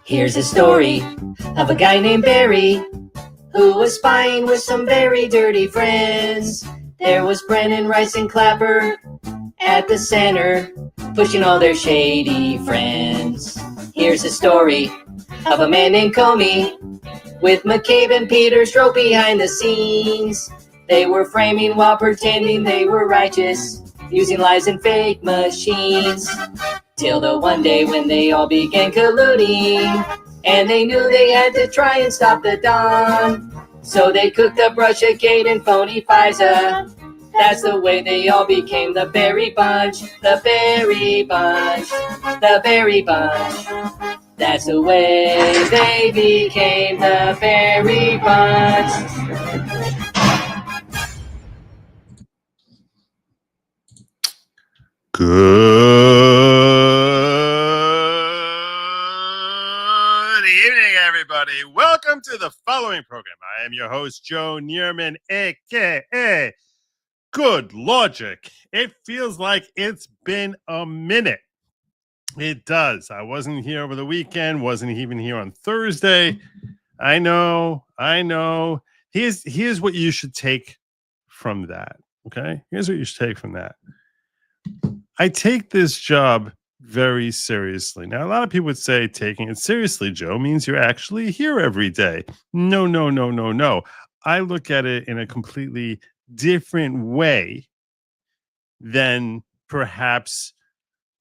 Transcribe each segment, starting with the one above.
Here's a story of a guy named Barry who was spying with some very dirty friends. There was Brennan, Rice, and Clapper at the center, pushing all their shady friends. Here's a story of a man named Comey with McCabe and Peter Strzok behind the scenes. They were framing while pretending they were righteous, using lies and fake machines. Till the one day when they all began colluding, and they knew they had to try and stop the Don. So they cooked up Russiagate and phony FISA. That's the way they all became the Berry Bunch, the Berry Bunch, the Berry Bunch. That's the way they became the Berry Bunch. Good evening, everybody. Welcome to the following program. I am your host, Joe Neerman, a.k.a. Good Lawgic. It feels like it's been a minute. It does. I wasn't here over the weekend, wasn't even here on Thursday. I know. Here's what you should take from that, okay? Here's what you should take from that. I take this job very seriously. Now, a lot of people would say taking it seriously, Joe, means you're actually here every day. No. I look at it in a completely different way than perhaps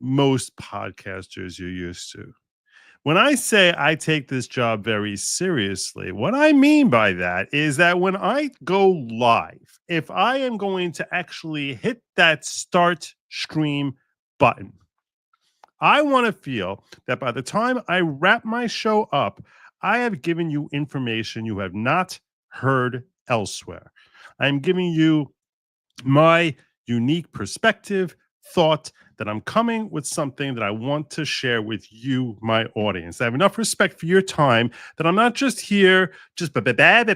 most podcasters you're used to. When I say I take this job very seriously, what I mean by that is that when I go live, if I am going to actually hit that start stream button, I want to feel that by the time I wrap my show up, I have given you information you have not heard elsewhere. I'm giving you my unique perspective, thought, that I'm coming with something that I want to share with you, my audience. I have enough respect for your time that I'm not just here just saying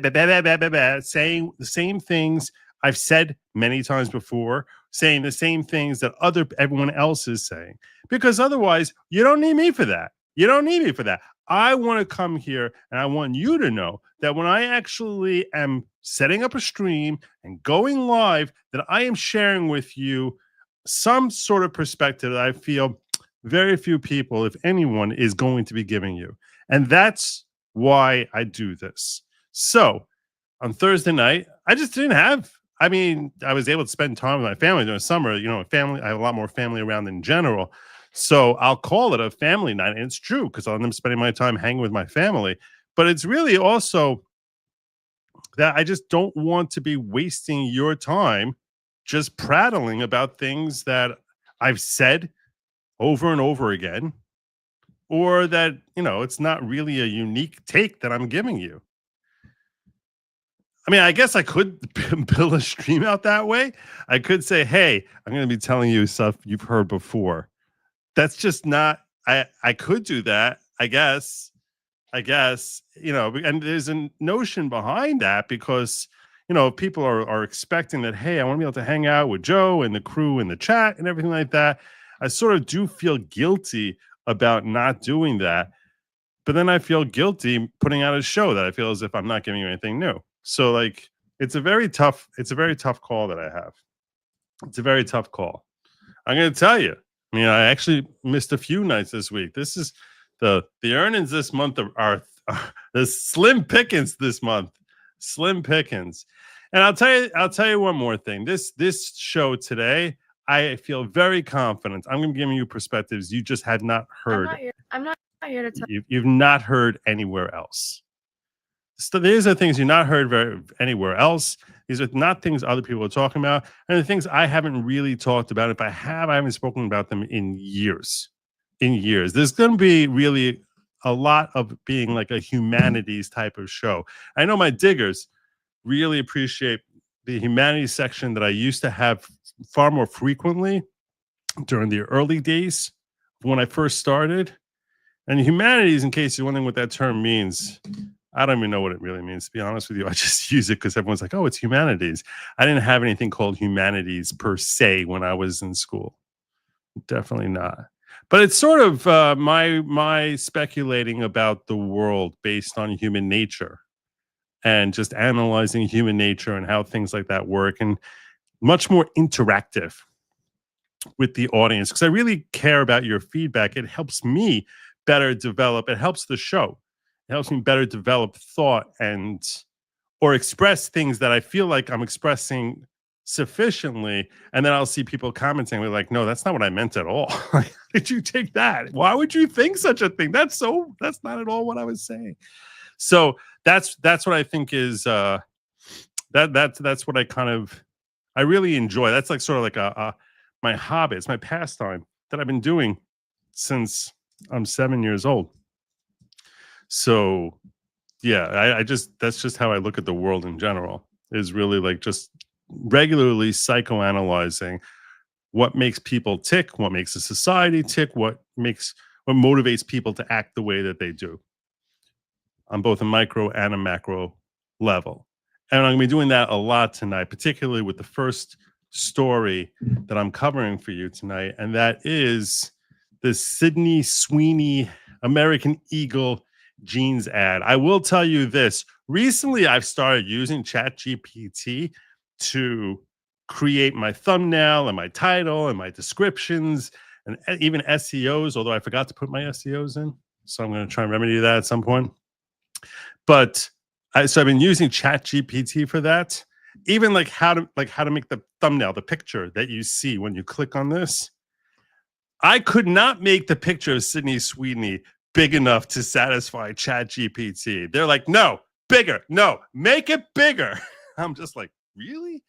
the same things I've said many times before, saying the same things that everyone else is saying, because otherwise you don't need me for that. You don't need me for that. I want to come here and I want you to know that when I actually am setting up a stream and going live, that I am sharing with you some sort of perspective that I feel very few people, if anyone, is going to be giving you. And that's why I do this. So on Thursday night, I just didn't have, I was able to spend time with my family during the summer. You know, family, I have a lot more family around in general. So I'll call it a family night. And it's true because I'm spending my time hanging with my family. But it's really also that I just don't want to be wasting your time just prattling about things that I've said over and over again, or that, it's not really a unique take that I'm giving you. I guess I could build a stream out that way. I could say, hey, I'm going to be telling you stuff you've heard before. That's just not, I could do that, I guess, and there's a notion behind that because, people are expecting that, hey, I want to be able to hang out with Joe and the crew in the chat and everything like that. I sort of do feel guilty about not doing that. But then I feel guilty putting out a show that I feel as if I'm not giving you anything new. So it's a very tough call that I have. It's a very tough call. I'm going to tell you. I actually missed a few nights this week. This is the earnings this month are the slim pickings this month. Slim pickings. And I'll tell you one more thing. This show today, I feel very confident. I'm going to be giving you perspectives you just had not heard. I'm not here to tell you've not heard anywhere else. So these are things you've not heard anywhere else. These are not things other people are talking about, and the things I haven't really talked about. If I haven't spoken about them in years. There's going to be really a lot of being like a humanities type of show. I know my diggers really appreciate the humanities section that I used to have far more frequently during the early days when I first started. And humanities, in case you're wondering what that term means, I don't even know what it really means, to be honest with you. I just use it because everyone's like, oh, it's humanities. I didn't have anything called humanities per se when I was in school. Definitely not. But it's sort of my speculating about the world based on human nature and just analyzing human nature and how things like that work, and much more interactive with the audience, because I really care about your feedback. It helps me better develop. It helps the show. It helps me better develop thought and or express things that I feel like I'm expressing sufficiently, and then I'll see people commenting like, no, that's not what I meant at all. Like, how did you take that? Why would you think such a thing? That's not at all what I was saying. So that's what I think is that's what I really enjoy. That's like sort of like my hobby. It's my pastime that I've been doing since I'm 7 years old. So yeah, I just, that's just how I look at the world in general, is really like just regularly psychoanalyzing what makes people tick, what makes a society tick, what motivates people to act the way that they do on both a micro and a macro level. And I'm going to be doing that a lot tonight, particularly with the first story that I'm covering for you tonight, and that is the Sweeney American Eagle jeans ad. I will tell you this. Recently, I've started using ChatGPT to create my thumbnail and my title and my descriptions and even SEOs, although I forgot to put my SEOs in. So I'm going to try and remedy that at some point. But so I've been using ChatGPT for that. Even like how to make the thumbnail, the picture that you see when you click on this. I could not make the picture of Sydney Sweeney big enough to satisfy ChatGPT. They're like, no, bigger. No, make it bigger. I'm just like, really?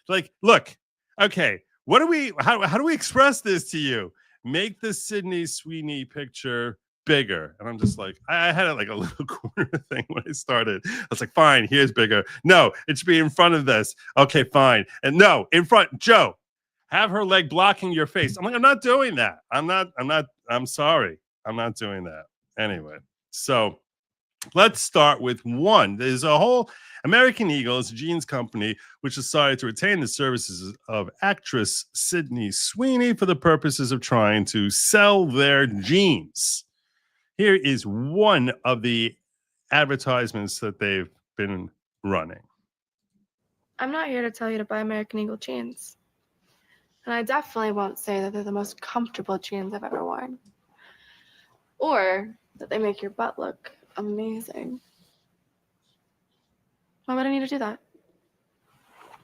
Like, look, okay, how do we express this to you? Make the Sydney Sweeney picture bigger. And I'm just like, I had it like a little corner thing when I started. I was like, fine, here's bigger. No, it should be in front of this. Okay, fine. And no, in front, Joe, have her leg blocking your face. I'm like, I'm not doing that. I'm sorry. I'm not doing that. Anyway, so let's start with one. There's a whole American Eagle is a jeans company which decided to retain the services of actress Sydney Sweeney for the purposes of trying to sell their jeans. Here is one of the advertisements that they've been running. I'm not here to tell you to buy American Eagle jeans. And I definitely won't say that they're the most comfortable jeans I've ever worn. Or that they make your butt look amazing. Why would I need to do that?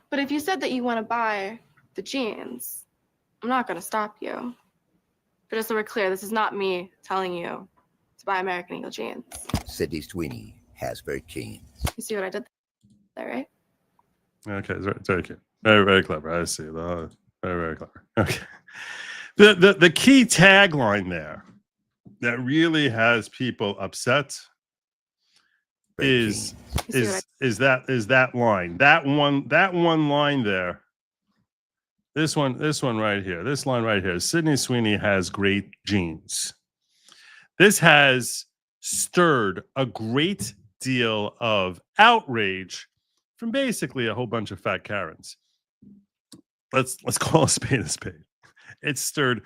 But if you said that you want to buy the jeans, I'm not going to stop you. But just so we're clear, this is not me telling you to buy American Eagle jeans. Sydney Sweeney has very jeans. You see what I did there, right? Okay, very cute. Very, very clever. I see. Very, very clever. Okay. The key tagline there that really has people upset is that line. That one line there. This one right here. This line right here. Sydney Sweeney has great jeans. This has stirred a great deal of outrage from basically a whole bunch of fat Karens. Let's call a spade a spade. It stirred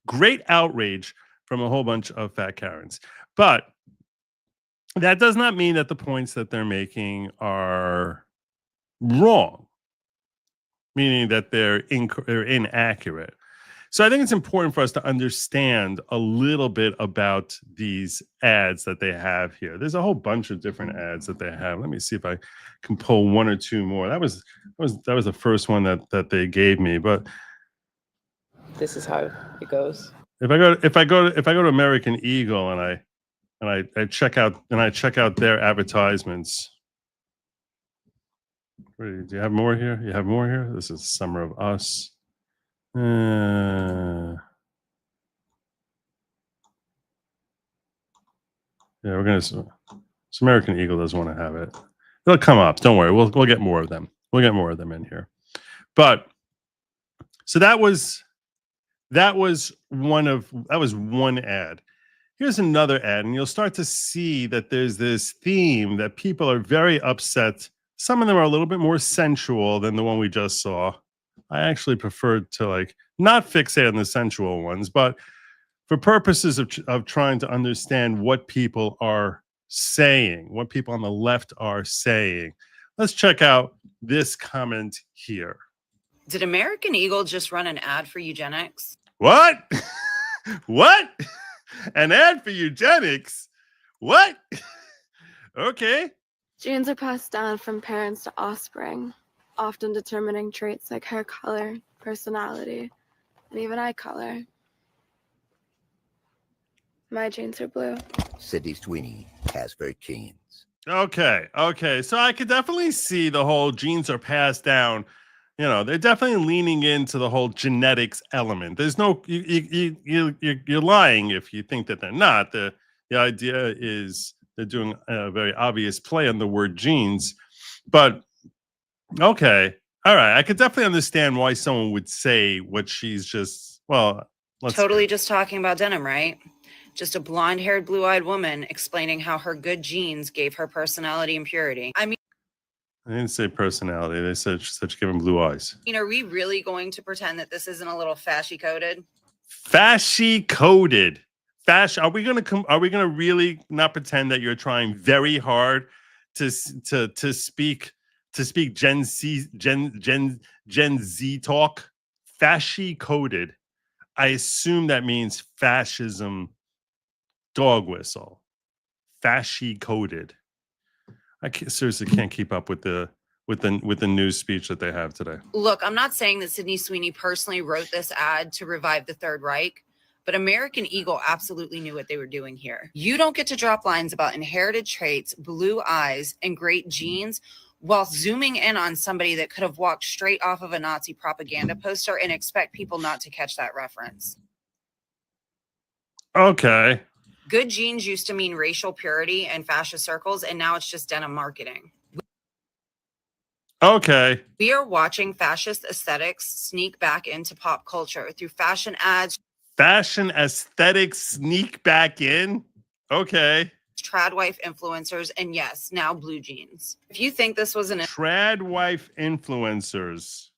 great outrage from a whole bunch of fat Karens. But that does not mean that the points that they're making are wrong, meaning that they're inaccurate. So I think it's important for us to understand a little bit about these ads that they have here. There's a whole bunch of different ads that they have. Let me see if I can pull one or two more. That was the first one that they gave me. But this is how it goes. If I go to American Eagle and I check out their advertisements. Do you have more here? You have more here? This is Summer of Us. Yeah, we're gonna. So American Eagle doesn't want to have it. It'll come up. Don't worry. We'll get more of them. We'll get more of them in here. But so that was one ad. Here's another ad, and you'll start to see that there's this theme that people are very upset. Some of them are a little bit more sensual than the one we just saw. I actually preferred to not fixate on the sensual ones, but for purposes of trying to understand what people are saying, what people on the left are saying. Let's check out this comment here. Did American Eagle just run an ad for eugenics? What? What? An ad for eugenics? What? Okay. Genes are passed down from parents to offspring, often determining traits like hair color, personality, and even eye color. My genes are blue. Sydney Sweeney has very genes. Okay. So I could definitely see the whole genes are passed down. You know, they're definitely leaning into the whole genetics element. There's no you're lying if you think that they're not. The idea is they're doing a very obvious play on the word genes. But okay, all right, I could definitely understand why someone would say what she's just Just talking about denim, right? Just a blonde-haired, blue-eyed woman explaining how her good genes gave her personality and purity. I mean, I didn't say personality. They said such given blue eyes. are we really going to pretend that this isn't a little fashy-coded? Fashy-coded. Are we gonna really not pretend that you're trying very hard to speak Gen Z talk? Fashy-coded. I assume that means fascism dog whistle. Fashy-coded. I seriously can't keep up with the news speech that they have today. Look, I'm not saying that Sydney Sweeney personally wrote this ad to revive the Third Reich, but American Eagle absolutely knew what they were doing here. You don't get to drop lines about inherited traits, blue eyes, and great genes while zooming in on somebody that could have walked straight off of a Nazi propaganda poster and expect people not to catch that reference. Okay. Good genes used to mean racial purity in fascist circles, and now it's just denim marketing. Okay. We are watching fascist aesthetics sneak back into pop culture through fashion ads. Fashion aesthetics sneak back in? Okay. Trad wife influencers, and yes, now blue jeans. If you think this was an trad wife influencers.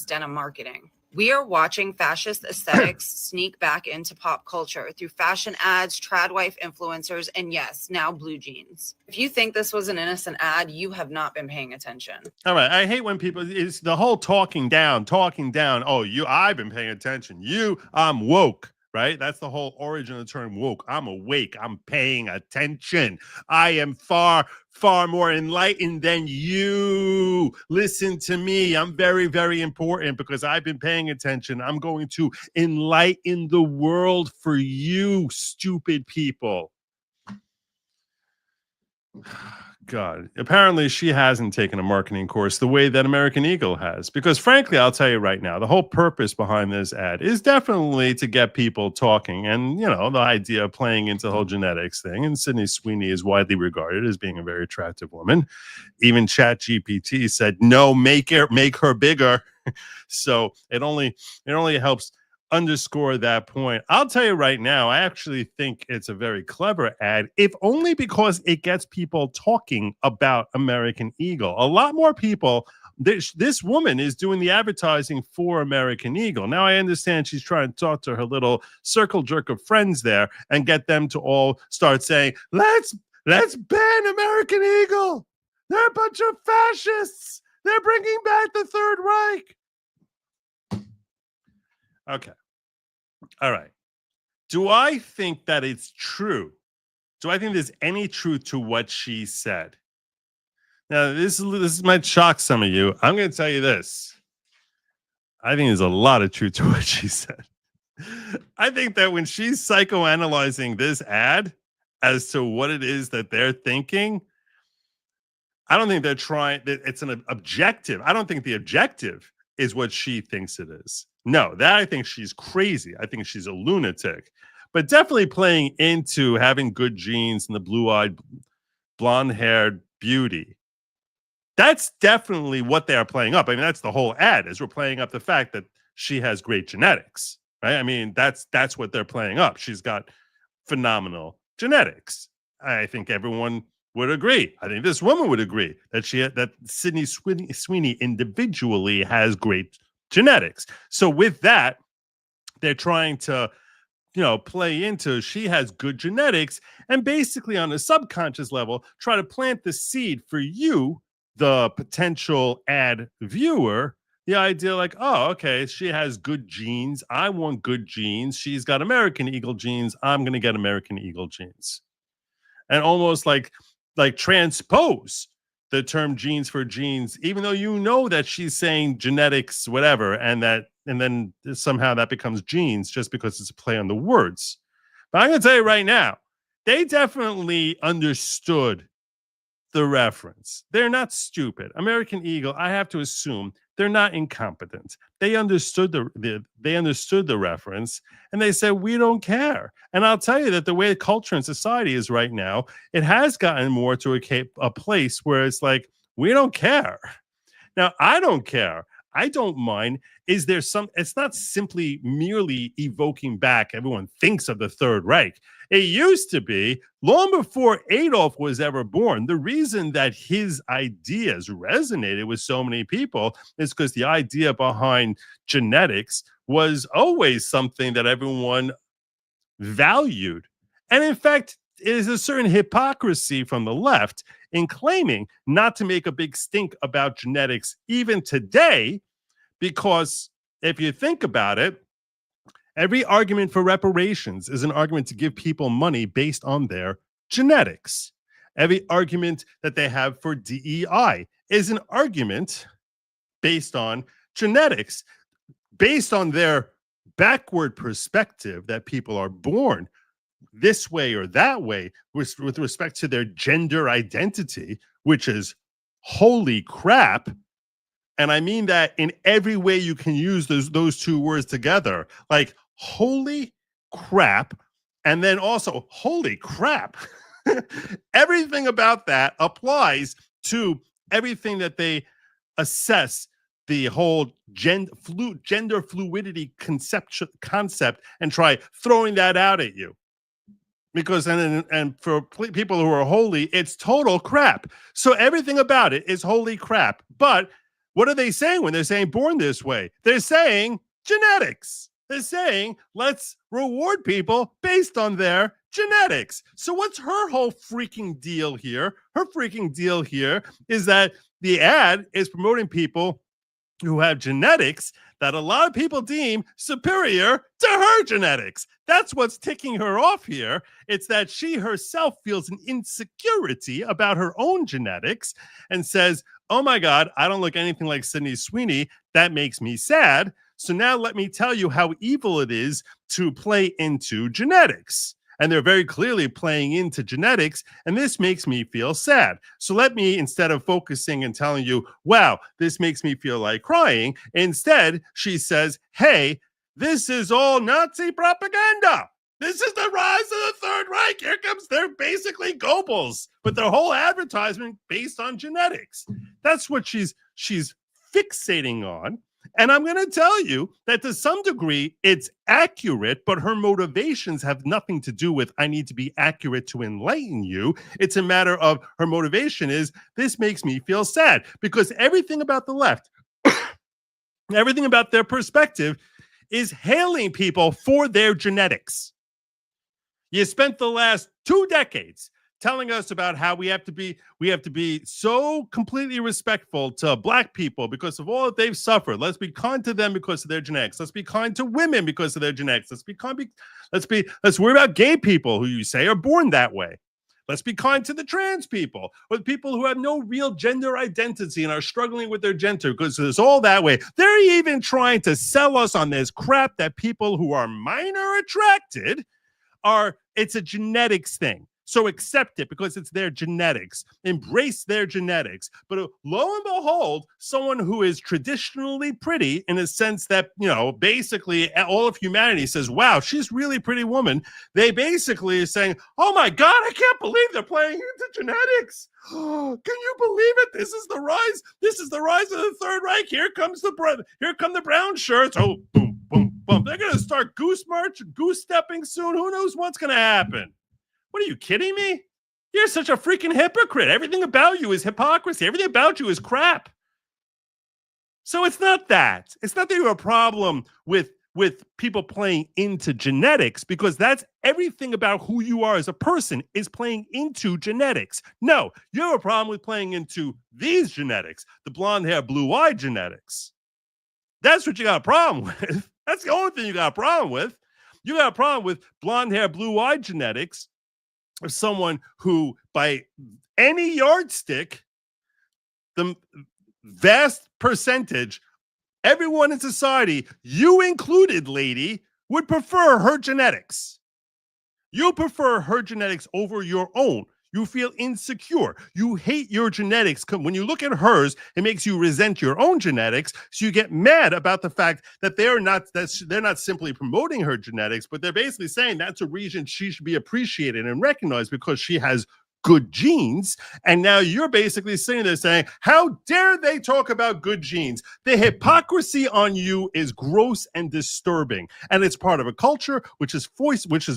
denim marketing. We are watching fascist aesthetics sneak back into pop culture through fashion ads, trad wife influencers, and yes, now blue jeans. If you think this was an innocent ad, you have not been paying attention. All right. I hate when people, it's the whole talking down. Oh, I've been paying attention. I'm woke. Right? That's the whole origin of the term woke. I'm awake. I'm paying attention. I am far, far more enlightened than you. Listen to me. I'm very, very important because I've been paying attention. I'm going to enlighten the world for you, stupid people. God, apparently she hasn't taken a marketing course the way that American Eagle has. Because frankly, I'll tell you right now, the whole purpose behind this ad is definitely to get people talking. And, the idea of playing into the whole genetics thing. And Sydney Sweeney is widely regarded as being a very attractive woman. Even ChatGPT said, no, make her bigger. So it only helps underscore that point. I'll tell you right now, I actually think it's a very clever ad, if only because it gets people talking about American Eagle. A lot more people, this woman is doing the advertising for American Eagle. Now I understand she's trying to talk to her little circle jerk of friends there and get them to all start saying, let's ban American Eagle. They're a bunch of fascists. They're bringing back the Third Reich. Okay. All right. Do I think that it's true? Do I think there's any truth to what she said? Now, this might shock some of you. I'm going to tell you this. I think there's a lot of truth to what she said. I think that when she's psychoanalyzing this ad as to what it is that they're thinking, I don't think they're trying, it's an objective. I don't think the objective is what she thinks it is. No, that I think she's crazy. I think she's a lunatic. But definitely playing into having good genes and the blue-eyed, blonde-haired beauty. That's definitely what they are playing up. I mean, that's the whole ad, is we're playing up the fact that she has great genetics, right? I mean, that's what they're playing up. She's got phenomenal genetics. I think everyone would agree. I think this woman would agree that Sydney Sweeney individually has great genetics. So with that, they're trying to play into she has good genetics and basically on a subconscious level try to plant the seed for you, the potential ad viewer, the idea like, oh, okay, she has good genes. I want good genes. She's got American Eagle genes. I'm going to get American Eagle genes. And almost like transpose the term genes for genes, even though you know that she's saying genetics, whatever, and then somehow that becomes genes just because it's a play on the words. But I'm going to tell you right now, they definitely understood the reference. They're not stupid. American Eagle, I have to assume, they're not incompetent. They understood the reference, and they said, we don't care. And I'll tell you that the way culture and society is right now, it has gotten more to a place where it's like, we don't care. Now, I don't care. I don't mind. Is there it's not simply merely evoking back, everyone thinks of the Third Reich. It used to be, long before Adolf was ever born, the reason that his ideas resonated with so many people is because the idea behind genetics was always something that everyone valued. And in fact, it is a certain hypocrisy from the left in claiming not to make a big stink about genetics even today, because if you think about it, every argument for reparations is an argument to give people money based on their genetics. Every argument that they have for DEI is an argument based on genetics, based on their backward perspective that people are born this way or that way with respect to their gender identity, which is holy crap. And I mean that in every way you can use those two words together, like holy crap, and then also holy crap. Everything about that applies to everything that they assess the whole gender fluidity concept and try throwing that out at you. Because and for people who are holy, it's total crap. So everything about it is holy crap. But what are they saying when they're saying born this way? They're saying genetics. They're saying let's reward people based on their genetics. So what's her whole freaking deal here? Her freaking deal here is that the ad is promoting people who have genetics that a lot of people deem superior to her genetics. That's what's ticking her off here. It's that she herself feels an insecurity about her own genetics and says, oh my God, I don't look anything like Sydney Sweeney. That makes me sad. So now let me tell you how evil it is to play into genetics. And they're very clearly playing into genetics, and this makes me feel sad. So let me, instead of focusing and telling you, wow, this makes me feel like crying, instead she says, hey, this is all Nazi propaganda. This is the rise of the Third Reich. Here comes, they're basically Goebbels, but their whole advertisement based on genetics. That's what she's fixating on. And I'm going to tell you that to some degree, it's accurate, but her motivations have nothing to do with, I need to be accurate to enlighten you. It's a matter of her motivation is, this makes me feel sad, because everything about the left, everything about their perspective is hailing people for their genetics. You spent the last 2 decades telling us about how we have to be so completely respectful to Black people because of all that they've suffered. Let's be kind to them because of their genetics. Let's be kind to women because of their genetics. Let's worry about gay people who you say are born that way. Let's be kind to the trans people, or the people who have no real gender identity and are struggling with their gender because it's all that way. They're even trying to sell us on this crap that people who are minor attracted it's a genetics thing. So accept it because it's their genetics. Embrace their genetics. But lo and behold, someone who is traditionally pretty in a sense that, basically all of humanity says, wow, she's a really pretty woman. They basically are saying, oh my God, I can't believe they're playing into genetics. Oh, can you believe it? This is the rise. This is the rise of the Third Reich. Here come the brown shirts. Oh, boom, boom, boom. They're going to start goose stepping soon. Who knows what's going to happen? What, are you kidding me? You're such a freaking hypocrite. Everything about you is hypocrisy. Everything about you is crap. So it's not that. It's not that you have a problem with with people playing into genetics, because that's everything about who you are as a person is playing into genetics. No, you have a problem with playing into these genetics, the blonde hair, blue eye genetics. That's what you got a problem with. That's the only thing you got a problem with. You got a problem with blonde hair, blue eye genetics of someone who, by any yardstick, the vast percentage, everyone in society, you included, lady, would prefer her genetics. You prefer her genetics over your own. You feel insecure. You hate your genetics. When you look at hers, it makes you resent your own genetics. So you get mad about the fact that they're not simply promoting her genetics, but they're basically saying that's a reason she should be appreciated and recognized because she has good genes. And now you're basically sitting there saying, how dare they talk about good genes? The hypocrisy on you is gross and disturbing. And it's part of a culture which is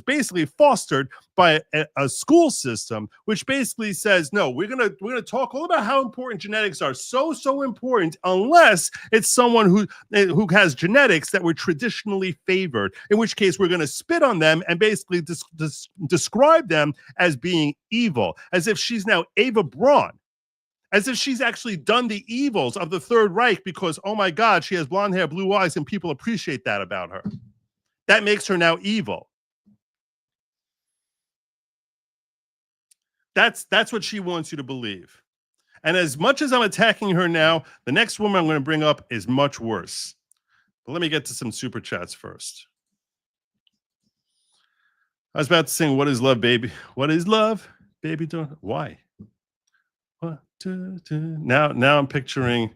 basically fostered by a school system, which basically says, no, we're gonna talk all about how important genetics are. So important, unless it's someone who has genetics that were traditionally favored, in which case we're gonna spit on them and basically describe them as being evil. As if she's now Eva Braun, as if she's actually done the evils of the Third Reich because, oh my God, she has blonde hair, blue eyes, and people appreciate that about her. That makes her now evil. That's what she wants you to believe. And as much as I'm attacking her now, the next woman I'm going to bring up is much worse. But let me get to some super chats first. I was about to sing "What Is Love, Baby? What is love, baby? Don't." Why? What? Now I'm picturing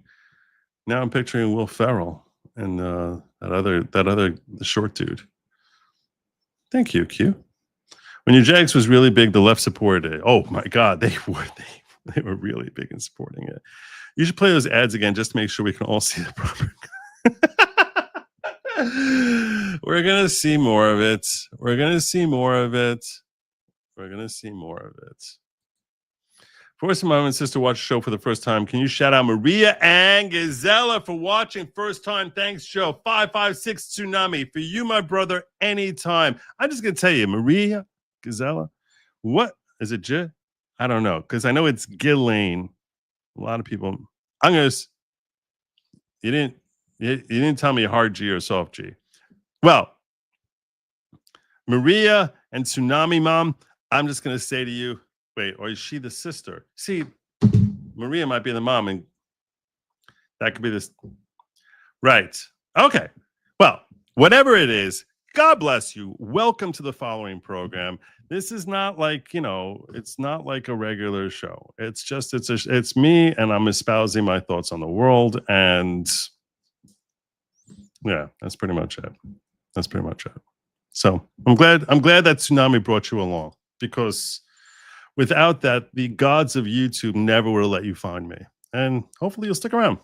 Will Ferrell and that other short dude. Thank you, Q. When your Jags was really big, the left supported it. Oh my God, they were really big in supporting it. You should play those ads again just to make sure we can all see the proper. We're gonna see more of it. We're gonna see more of it. We're gonna see more of it. For some mom and sister watch the show for the first time, can you shout out Maria and Gazella for watching first time? Thanks, Joe. 556 Tsunami. For you, my brother, anytime. I'm just gonna tell you, Maria Gazella. What is it? J? I don't know, because I know it's Ghislaine. A lot of people. I'm gonna. You didn't tell me hard G or soft G. Well, Maria and Tsunami Mom, I'm just going to say to you, wait, or is she the sister? See, Maria might be the mom, and that could be this. Right. Okay. Well, whatever it is, God bless you. Welcome to the following program. This is not like, it's not like a regular show. It's just, it's me, and I'm espousing my thoughts on the world, and yeah, that's pretty much it. That's pretty much it. So I'm glad that Tsunami brought you along, because without that, the gods of YouTube never would have let you find me. And hopefully you'll stick around.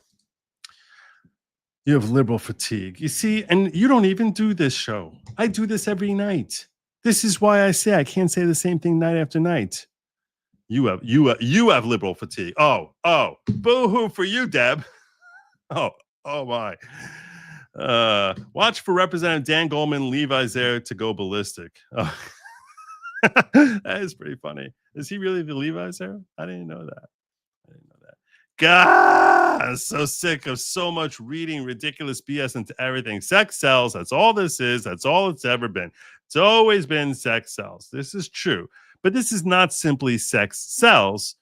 You have liberal fatigue. You see, and you don't even do this show. I do this every night. This is why I say I can't say the same thing night after night. You have liberal fatigue. Oh, boo-hoo for you, Deb. Oh my. Watch for Representative Dan Goldman leave Isaiah to go ballistic. Oh. That is pretty funny. Is he really the Levi's there? I didn't know that. God, I'm so sick of so much reading ridiculous BS into everything. Sex sells. That's all this is. That's all it's ever been. It's always been sex sells. This is true. But this is not simply sex sells,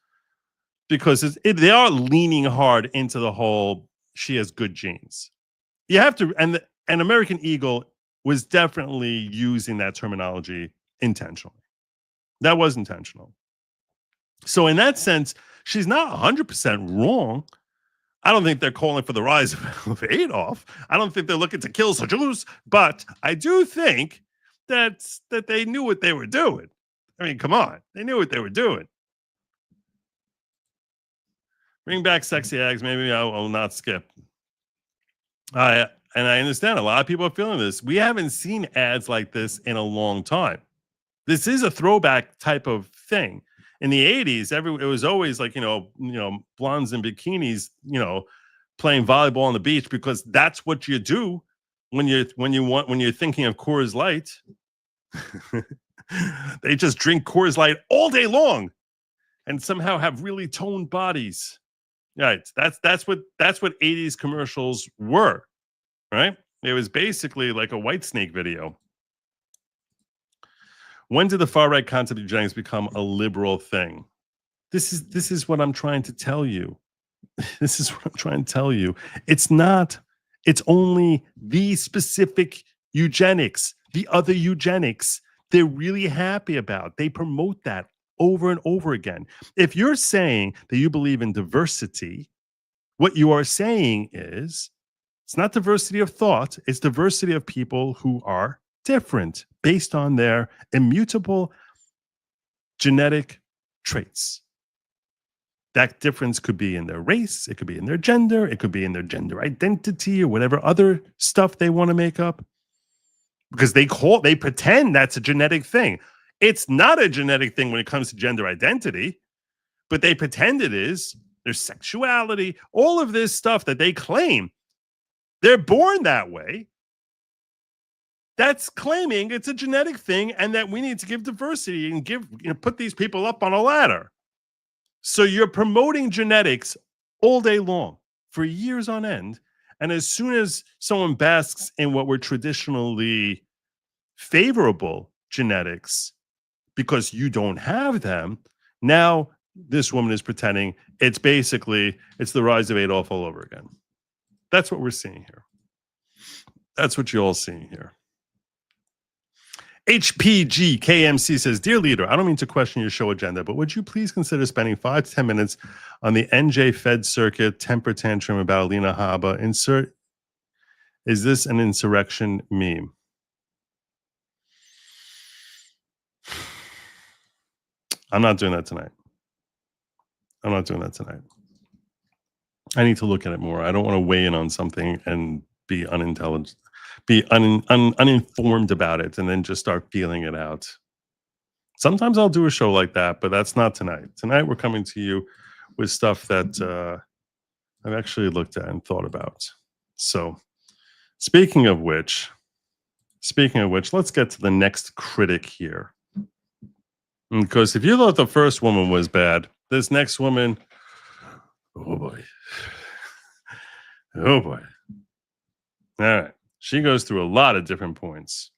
because they are leaning hard into the whole she has good genes. You have to, and American Eagle was definitely using that terminology intentionally. That was intentional. So in that sense, she's not 100% wrong. I don't think they're calling for the rise of Adolf. I don't think they're looking to kill the Jews, but I do think that they knew what they were doing. I mean, come on. They knew what they were doing. Bring back sexy eggs. Maybe I will not skip. And I understand a lot of people are feeling this. We haven't seen ads like this in a long time. This is a throwback type of thing. In the 80s, it was always like, blondes in bikinis, playing volleyball on the beach, because that's what you do when you're thinking of Coors Light, they just drink Coors Light all day long and somehow have really toned bodies. Right. That's what 80s commercials were, right? It was basically like a Whitesnake video. When did the far right concept of eugenics become a liberal thing? This is what I'm trying to tell you. This is what I'm trying to tell you. It's not. It's only the specific eugenics, the other eugenics they're really happy about. They promote that over and over again. If you're saying that you believe in diversity, what you are saying is it's not diversity of thought, it's diversity of people who are different based on their immutable genetic traits. That difference could be in their race, it could be in their gender, it could be in their gender identity or whatever other stuff they want to make up. Because they pretend that's a genetic thing. It's not a genetic thing when it comes to gender identity, but they pretend it is. Their sexuality, all of this stuff that they claim, they're born that way. That's claiming it's a genetic thing and that we need to give diversity and put these people up on a ladder. So you're promoting genetics all day long for years on end. And as soon as someone basks in what were traditionally favorable genetics, because you don't have them, now this woman is pretending it's the rise of Adolf all over again. That's what we're seeing here. That's what you're all seeing here. HPG KMC says, Dear leader, I don't mean to question your show agenda, but would you please consider spending 5 to 10 minutes on the NJ Fed Circuit temper tantrum about Alina Habba? Is this an insurrection meme? I'm not doing that tonight. I need to look at it more. I don't want to weigh in on something and be unintelligent, uninformed about it, and then just start feeling it out. Sometimes I'll do a show like that, but that's not tonight. Tonight we're coming to you with stuff that I've actually looked at and thought about. So, speaking of which, let's get to the next critic here. Because if you thought the first woman was bad, this next woman, oh boy. Oh boy. All right. She goes through a lot of different points.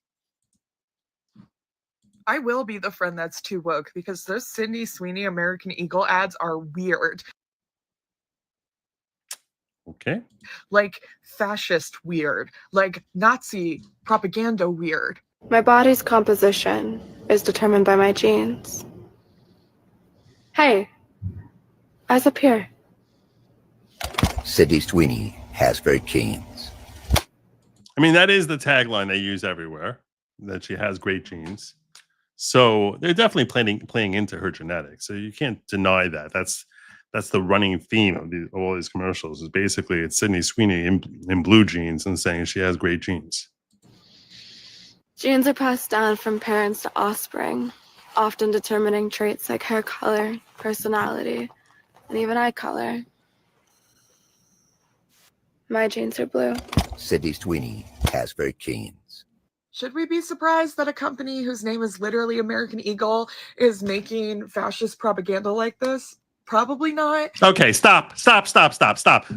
I will be the friend that's too woke because those Sweeney American Eagle ads are weird. Okay. Like fascist weird. Like Nazi propaganda weird. My body's composition is determined by my genes. Hey, eyes up here. Sydney Sweeney has very genes. I mean, that is the tagline they use everywhere, that she has great genes. So they're definitely playing into her genetics. So you can't deny that. That's the running theme of all these commercials. Is basically it's Sydney Sweeney in blue jeans and saying she has great genes. Genes are passed down from parents to offspring, often determining traits like hair color, personality, and even eye color. My genes are blue. Sydney Sweeney has very genes. Should we be surprised that a company whose name is literally American Eagle is making fascist propaganda like this? Probably not. Okay, stop.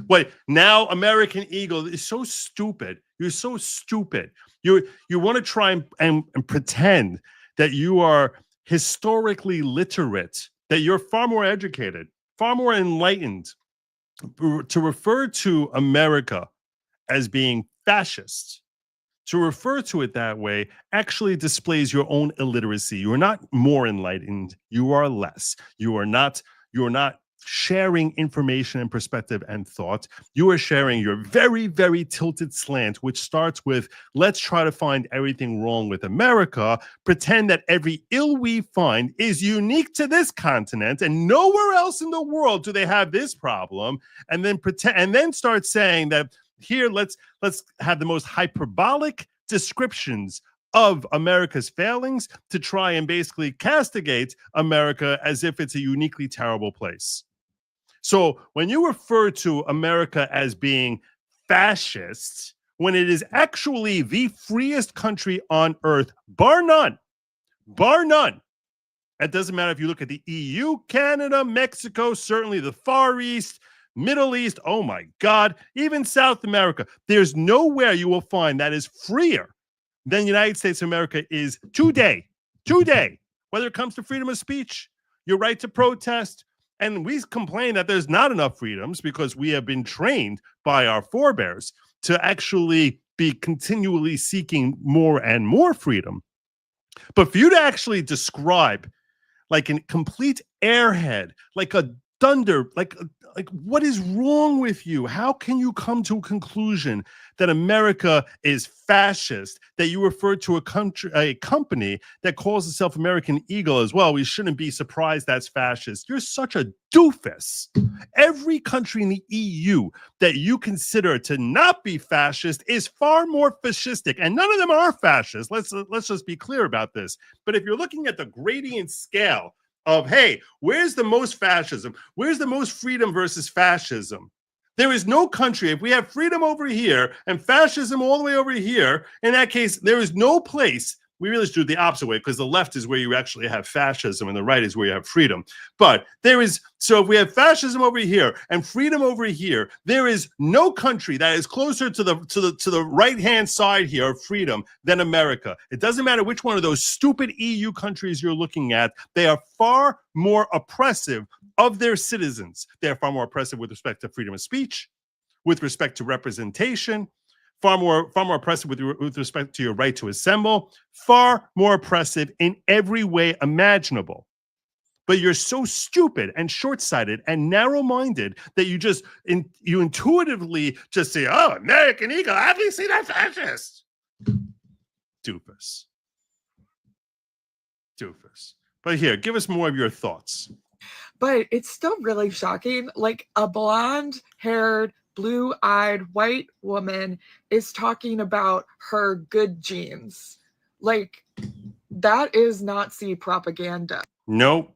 Wait, now American Eagle is so stupid. You're so stupid. You want to try and pretend that you are historically literate, that you're far more educated, far more enlightened. To refer to America as being fascist, to refer to it that way actually displays your own illiteracy. You are not more enlightened. You are less. You are not sharing information and perspective and thought. You are sharing your very, very tilted slant, which starts with, let's try to find everything wrong with America, pretend that every ill we find is unique to this continent and nowhere else in the world do they have this problem, and then start saying that here, let's have the most hyperbolic descriptions of America's failings to try and basically castigate America as if it's a uniquely terrible place. So when you refer to America as being fascist, when it is actually the freest country on earth, bar none. Bar none. It doesn't matter if you look at the EU, Canada, Mexico, certainly the Far East, Middle East, oh my God, even South America. There's nowhere you will find that is freer than the United States of America is today, whether it comes to freedom of speech, your right to protest. And we complain that there's not enough freedoms because we have been trained by our forebears to actually be continually seeking more and more freedom. But for you to actually describe like a complete airhead, like a thunder, like what is wrong with you? How can you come to a conclusion that America is fascist, that you refer to a company that calls itself American Eagle as well? We shouldn't be surprised that's fascist. You're such a doofus. Every country in the EU that you consider to not be fascist is far more fascistic, and none of them are fascist. Let's just be clear about this. But if you're looking at the gradient scale of, hey, where's the most fascism? Where's the most freedom versus fascism? There is no country, if we have freedom over here and fascism all the way over here, in that case, there is no place. We really should do the opposite way, because the left is where you actually have fascism and the right is where you have freedom. But there is, so if we have fascism over here and freedom over here, there is no country that is closer to the right-hand side here of freedom than America. It doesn't matter which one of those stupid EU countries you're looking at. They are far more oppressive of their citizens. They are far more oppressive with respect to freedom of speech, with respect to representation, far more oppressive with respect to your right to assemble, far more oppressive in every way imaginable. But you're so stupid and short-sighted and narrow-minded that you intuitively just say, oh, American Eagle, obviously that's fascist. Doofus. But here, give us more of your thoughts. But it's still really shocking. Like, a blonde-haired, blue-eyed white woman is talking about her good genes. Like, that is Nazi propaganda. Nope,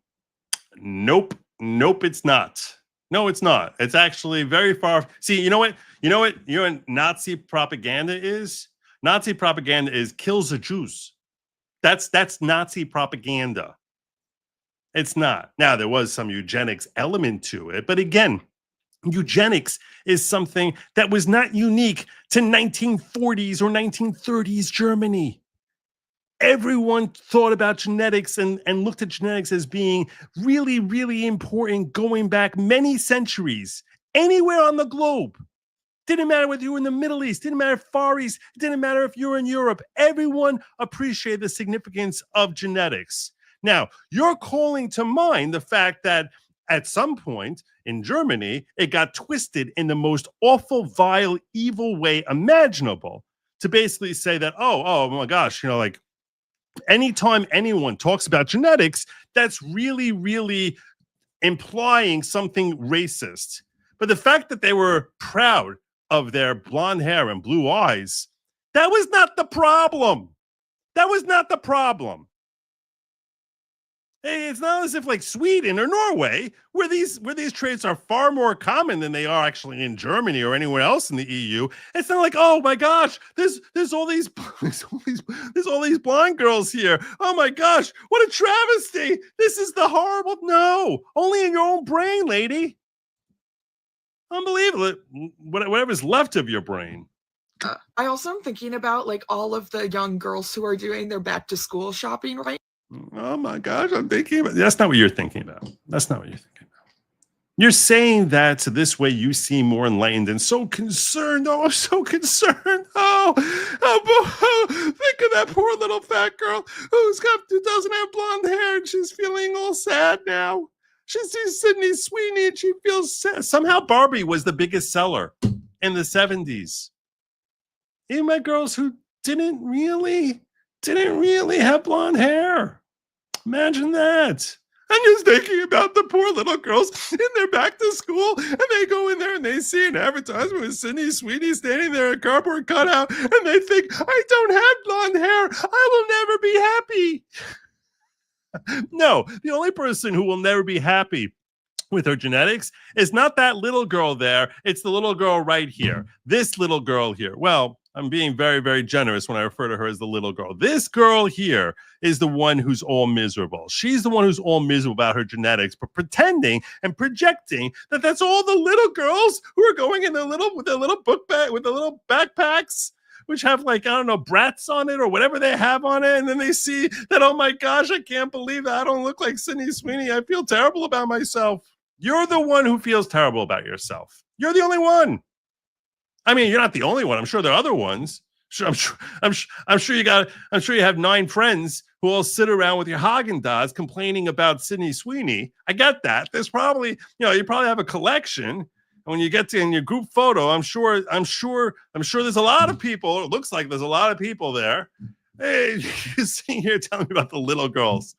it's not. No, it's not. It's actually very far. See, you know what Nazi propaganda is? Nazi propaganda is kills the Jews. That's Nazi propaganda. It's not. Now, there was some eugenics element to it, but again, eugenics is something that was not unique to 1940s or 1930s Germany. Everyone thought about genetics and looked at genetics as being really, really important going back many centuries, anywhere on the globe. Didn't matter whether you were in the Middle East, didn't matter Far East, it didn't matter if you were in Europe. Everyone appreciated the significance of genetics. Now, you're calling to mind the fact that at some point in Germany, it got twisted in the most awful, vile, evil way imaginable to basically say that, oh my gosh, like anytime anyone talks about genetics, that's really, really implying something racist. But the fact that they were proud of their blonde hair and blue eyes, that was not the problem. That was not the problem. Hey, it's not as if like Sweden or Norway, where these traits are far more common than they are actually in Germany or anywhere else in the EU. It's not like, oh my gosh, there's all these blonde girls here. Oh my gosh, what a travesty! This is the horrible. No, only in your own brain, lady. Unbelievable. Whatever's left of your brain. I also am thinking about like all of the young girls who are doing their back to school shopping right. Oh my gosh, I'm thinking about. That's not what you're thinking about. That's not what you're thinking about. You're saying that so this way you seem more enlightened and so concerned. Oh, I'm so concerned. Oh, think of that poor little fat girl who doesn't have blonde hair and she's feeling all sad now. She sees Sydney Sweeney and she feels sad. Somehow Barbie was the biggest seller in the 70s. Even my girls who didn't really have blonde hair. Imagine that. I'm just thinking about the poor little girls in their back to school, and they go in there and they see an advertisement with Sydney Sweeney standing there, a cardboard cutout, and they think, I don't have blonde hair. I will never be happy. No, the only person who will never be happy with her genetics is not that little girl there. It's the little girl right here. This little girl here. Well, I'm being very, very generous when I refer to her as the little girl. This girl here is the one who's all miserable. She's the one who's all miserable about her genetics, but pretending and projecting that that's all the little girls who are going in with their little book bag, with the little backpacks, which have like, I don't know, brats on it or whatever they have on it. And then they see that, oh my gosh, I can't believe that I don't look like Sydney Sweeney. I feel terrible about myself. You're the one who feels terrible about yourself. You're the only one. I mean, you're not the only one. I'm sure there are other ones. I'm sure you have 9 friends who all sit around with your Haagen-Dazs complaining about Sydney Sweeney. I get that. There's probably, you probably have a collection. And when you get to in your group photo, I'm sure there's a lot of people. It looks like there's a lot of people there. Hey, you're sitting here telling me about the little girls.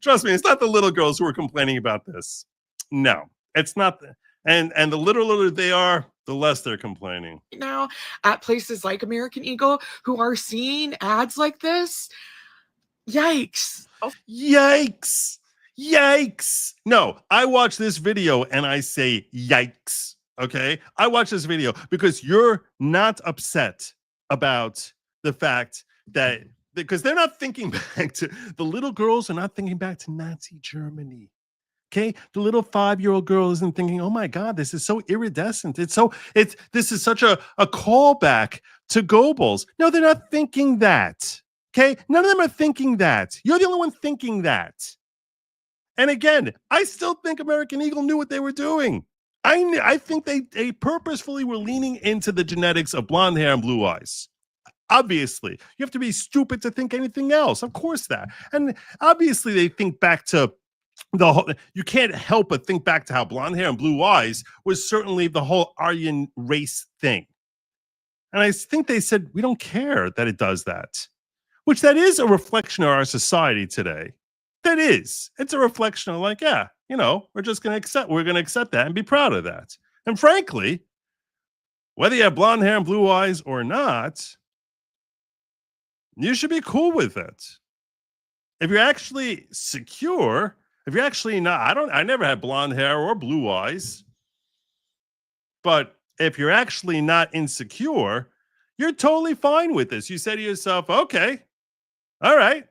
Trust me, it's not the little girls who are complaining about this. No, it's not. And the littler they are, the less they're complaining. Now, at places like American Eagle, who are seeing ads like this, yikes. Yikes. Yikes. No, I watch this video and I say yikes. Okay? I watch this video because you're not upset about the fact that, because they're not thinking back to, the little girls are not thinking back to Nazi Germany. Okay, the little 5-year-old girl isn't thinking, "Oh my God, this is so iridescent. This is such a callback to Goebbels." No, they're not thinking that. Okay, none of them are thinking that. You're the only one thinking that. And again, I still think American Eagle knew what they were doing. I think they purposefully were leaning into the genetics of blonde hair and blue eyes. Obviously, you have to be stupid to think anything else. Of course, that. And obviously, they think back to. You can't help but think back to how blonde hair and blue eyes was certainly the whole Aryan race thing. And I think they said, we don't care that it does that, which that is a reflection of our society today. That is. It's a reflection of like, yeah, we're just going to accept that and be proud of that. And frankly, whether you have blonde hair and blue eyes or not, you should be cool with it. If you're actually secure, if you're actually not, I never had blonde hair or blue eyes. But if you're actually not insecure, you're totally fine with this. You say to yourself, okay, all right.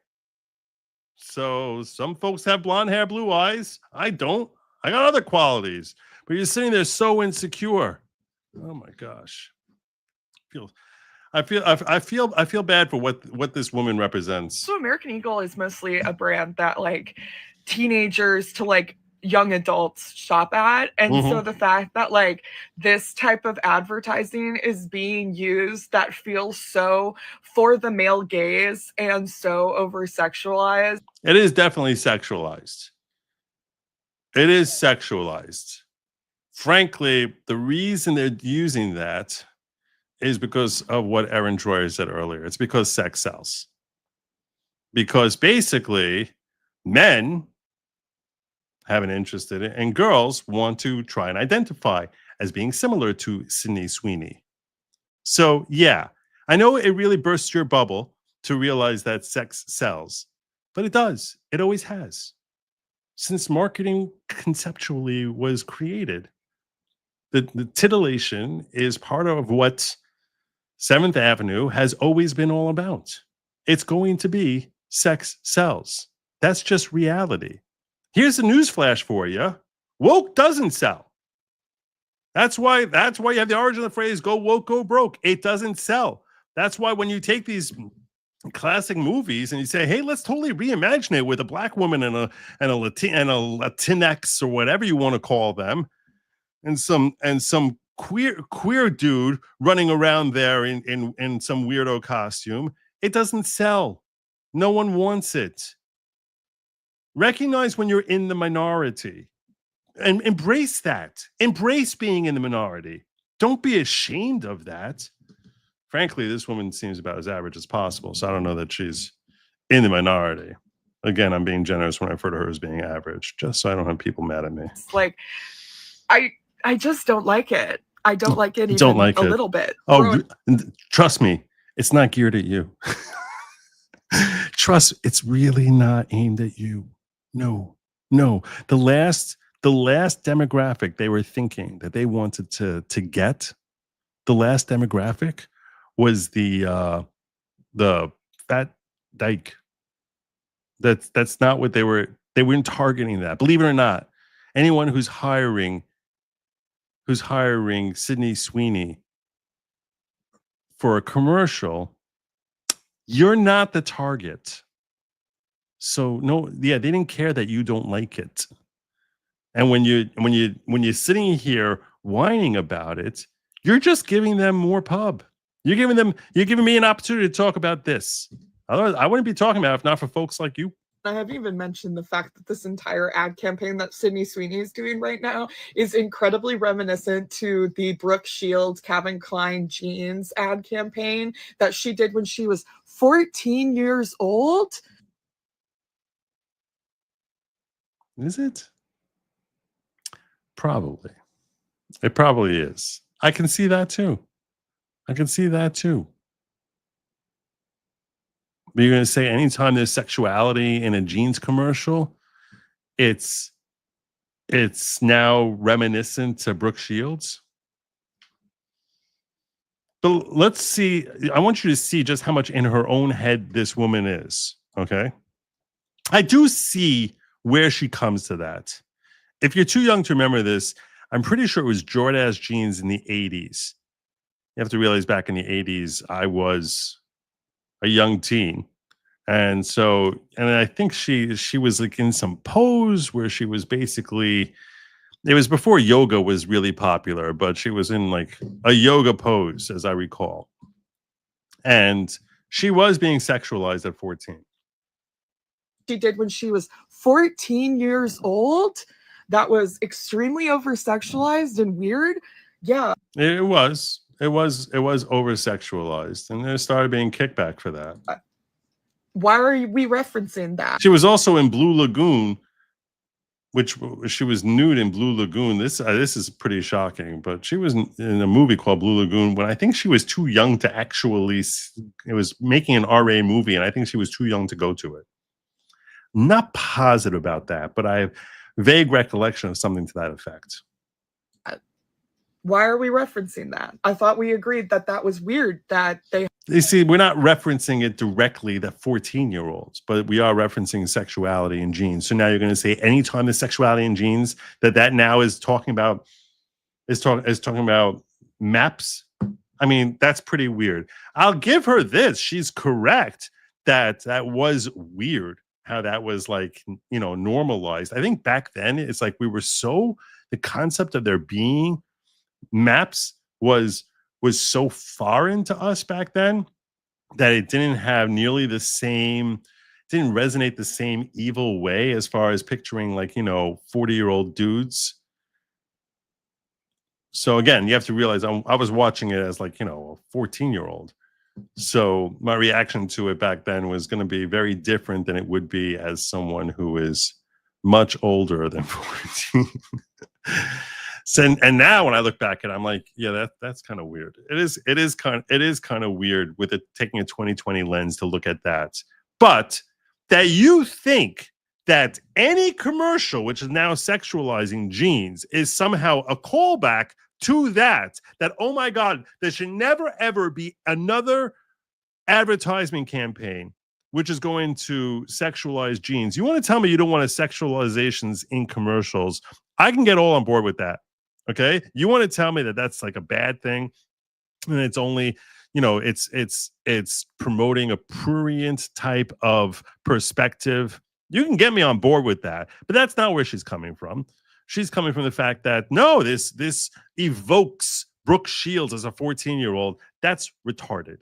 So some folks have blonde hair, blue eyes. I don't. I got other qualities. But you're sitting there so insecure. Oh my gosh. I feel bad for what this woman represents. So American Eagle is mostly a brand that like teenagers to like young adults shop at. And so the fact that like this type of advertising is being used that feels so for the male gaze and so over sexualized. It is definitely sexualized. It is sexualized. Frankly, the reason they're using that is because of what Erin Troyer said earlier. It's because sex sells. Because basically, men have an interest in it, and girls want to try and identify as being similar to Sydney Sweeney. So, yeah, I know it really bursts your bubble to realize that sex sells, but it does. It always has. Since marketing conceptually was created, the titillation is part of what 7th Avenue has always been all about. It's going to be sex sells. That's just reality. Here's a newsflash for you. Woke doesn't sell. That's why you have the origin of the phrase, go woke, go broke. It doesn't sell. That's why when you take these classic movies and you say, hey, let's totally reimagine it with a black woman and a Latinx or whatever you want to call them, and some queer dude running around there in some weirdo costume, it doesn't sell. No one wants it. Recognize when you're in the minority and embrace that. Embrace being in the minority. Don't be ashamed of that. Frankly, this woman seems about as average as possible, so I don't know that she's in the minority. Again, I'm being generous when I refer to her as being average, just so I don't have people mad at me. It's like, I just don't like it. I don't like it even a little bit. Oh, trust me, it's not geared at you. Trust, it's really not aimed at you. No. The last demographic they were thinking that they wanted to get, the last demographic was the fat dyke. That's not what they weren't targeting that. Believe it or not, anyone who's hiring Sydney Sweeney for a commercial, you're not the target. So no, yeah, they didn't care that you don't like it. And when you're sitting here whining about it, you're just giving them more pub. You're giving me an opportunity to talk about this. Otherwise, I wouldn't be talking about it if not for folks like you. I haven't even mentioned the fact that this entire ad campaign that Sydney Sweeney is doing right now is incredibly reminiscent to the Brooke Shields Calvin Klein jeans ad campaign that she did when she was 14 years old. Is it? Probably. It probably is. I can see that too. But you're going to say anytime there's sexuality in a jeans commercial, it's now reminiscent to Brooke Shields? But let's see. I want you to see just how much in her own head this woman is, okay? I do see where she comes to that. If you're too young to remember this, I'm pretty sure it was Jordache jeans in the 80s. You have to realize back in the 80s, I was a young teen. And I think she was like in some pose where she was basically, it was before yoga was really popular, but she was in like a yoga pose, as I recall. And she was being sexualized at 14. She did when she was 14 years old. That was extremely over-sexualized and weird. Yeah. It was over-sexualized, and there started being kickback for that. Why are we referencing that? She was also in Blue Lagoon, which she was nude in Blue Lagoon. This is pretty shocking, but she was in a movie called Blue Lagoon when I think she was too young to actually. It was making an RA movie, and I think she was too young to go to it. Not positive about that, but I have vague recollection of something to that effect. Why are we referencing that? I thought we agreed that that was weird that they... You see, we're not referencing it directly, that 14-year-olds, but we are referencing sexuality in jeans. So now you're going to say anytime there's sexuality in jeans, that now is talking about maps. I mean, that's pretty weird. I'll give her this. She's correct that was weird, how that was like, normalized. I think back then it's like the concept of there being maps was so foreign to us back then that it didn't have nearly the same, didn't resonate the same evil way as far as picturing 40-year-old dudes. So again, you have to realize I was watching it as a 14-year-old. So my reaction to it back then was going to be very different than it would be as someone who is much older than 14. So, and now when I look back at it, I'm like, yeah, that's kind of weird. It is kind of weird with it taking a 2020 lens to look at that. But that you think that any commercial which is now sexualizing jeans is somehow a callback to that, oh my God, there should never ever be another advertisement campaign which is going to sexualize jeans. You want to tell me you don't want sexualizations in commercials? I can get all on board with that. Okay, you want to tell me that that's like a bad thing, and it's only, it's promoting a prurient type of perspective. You can get me on board with that, but that's not where she's coming from. She's coming from the fact that no, this evokes Brooke Shields as a 14-year-old. That's retarded.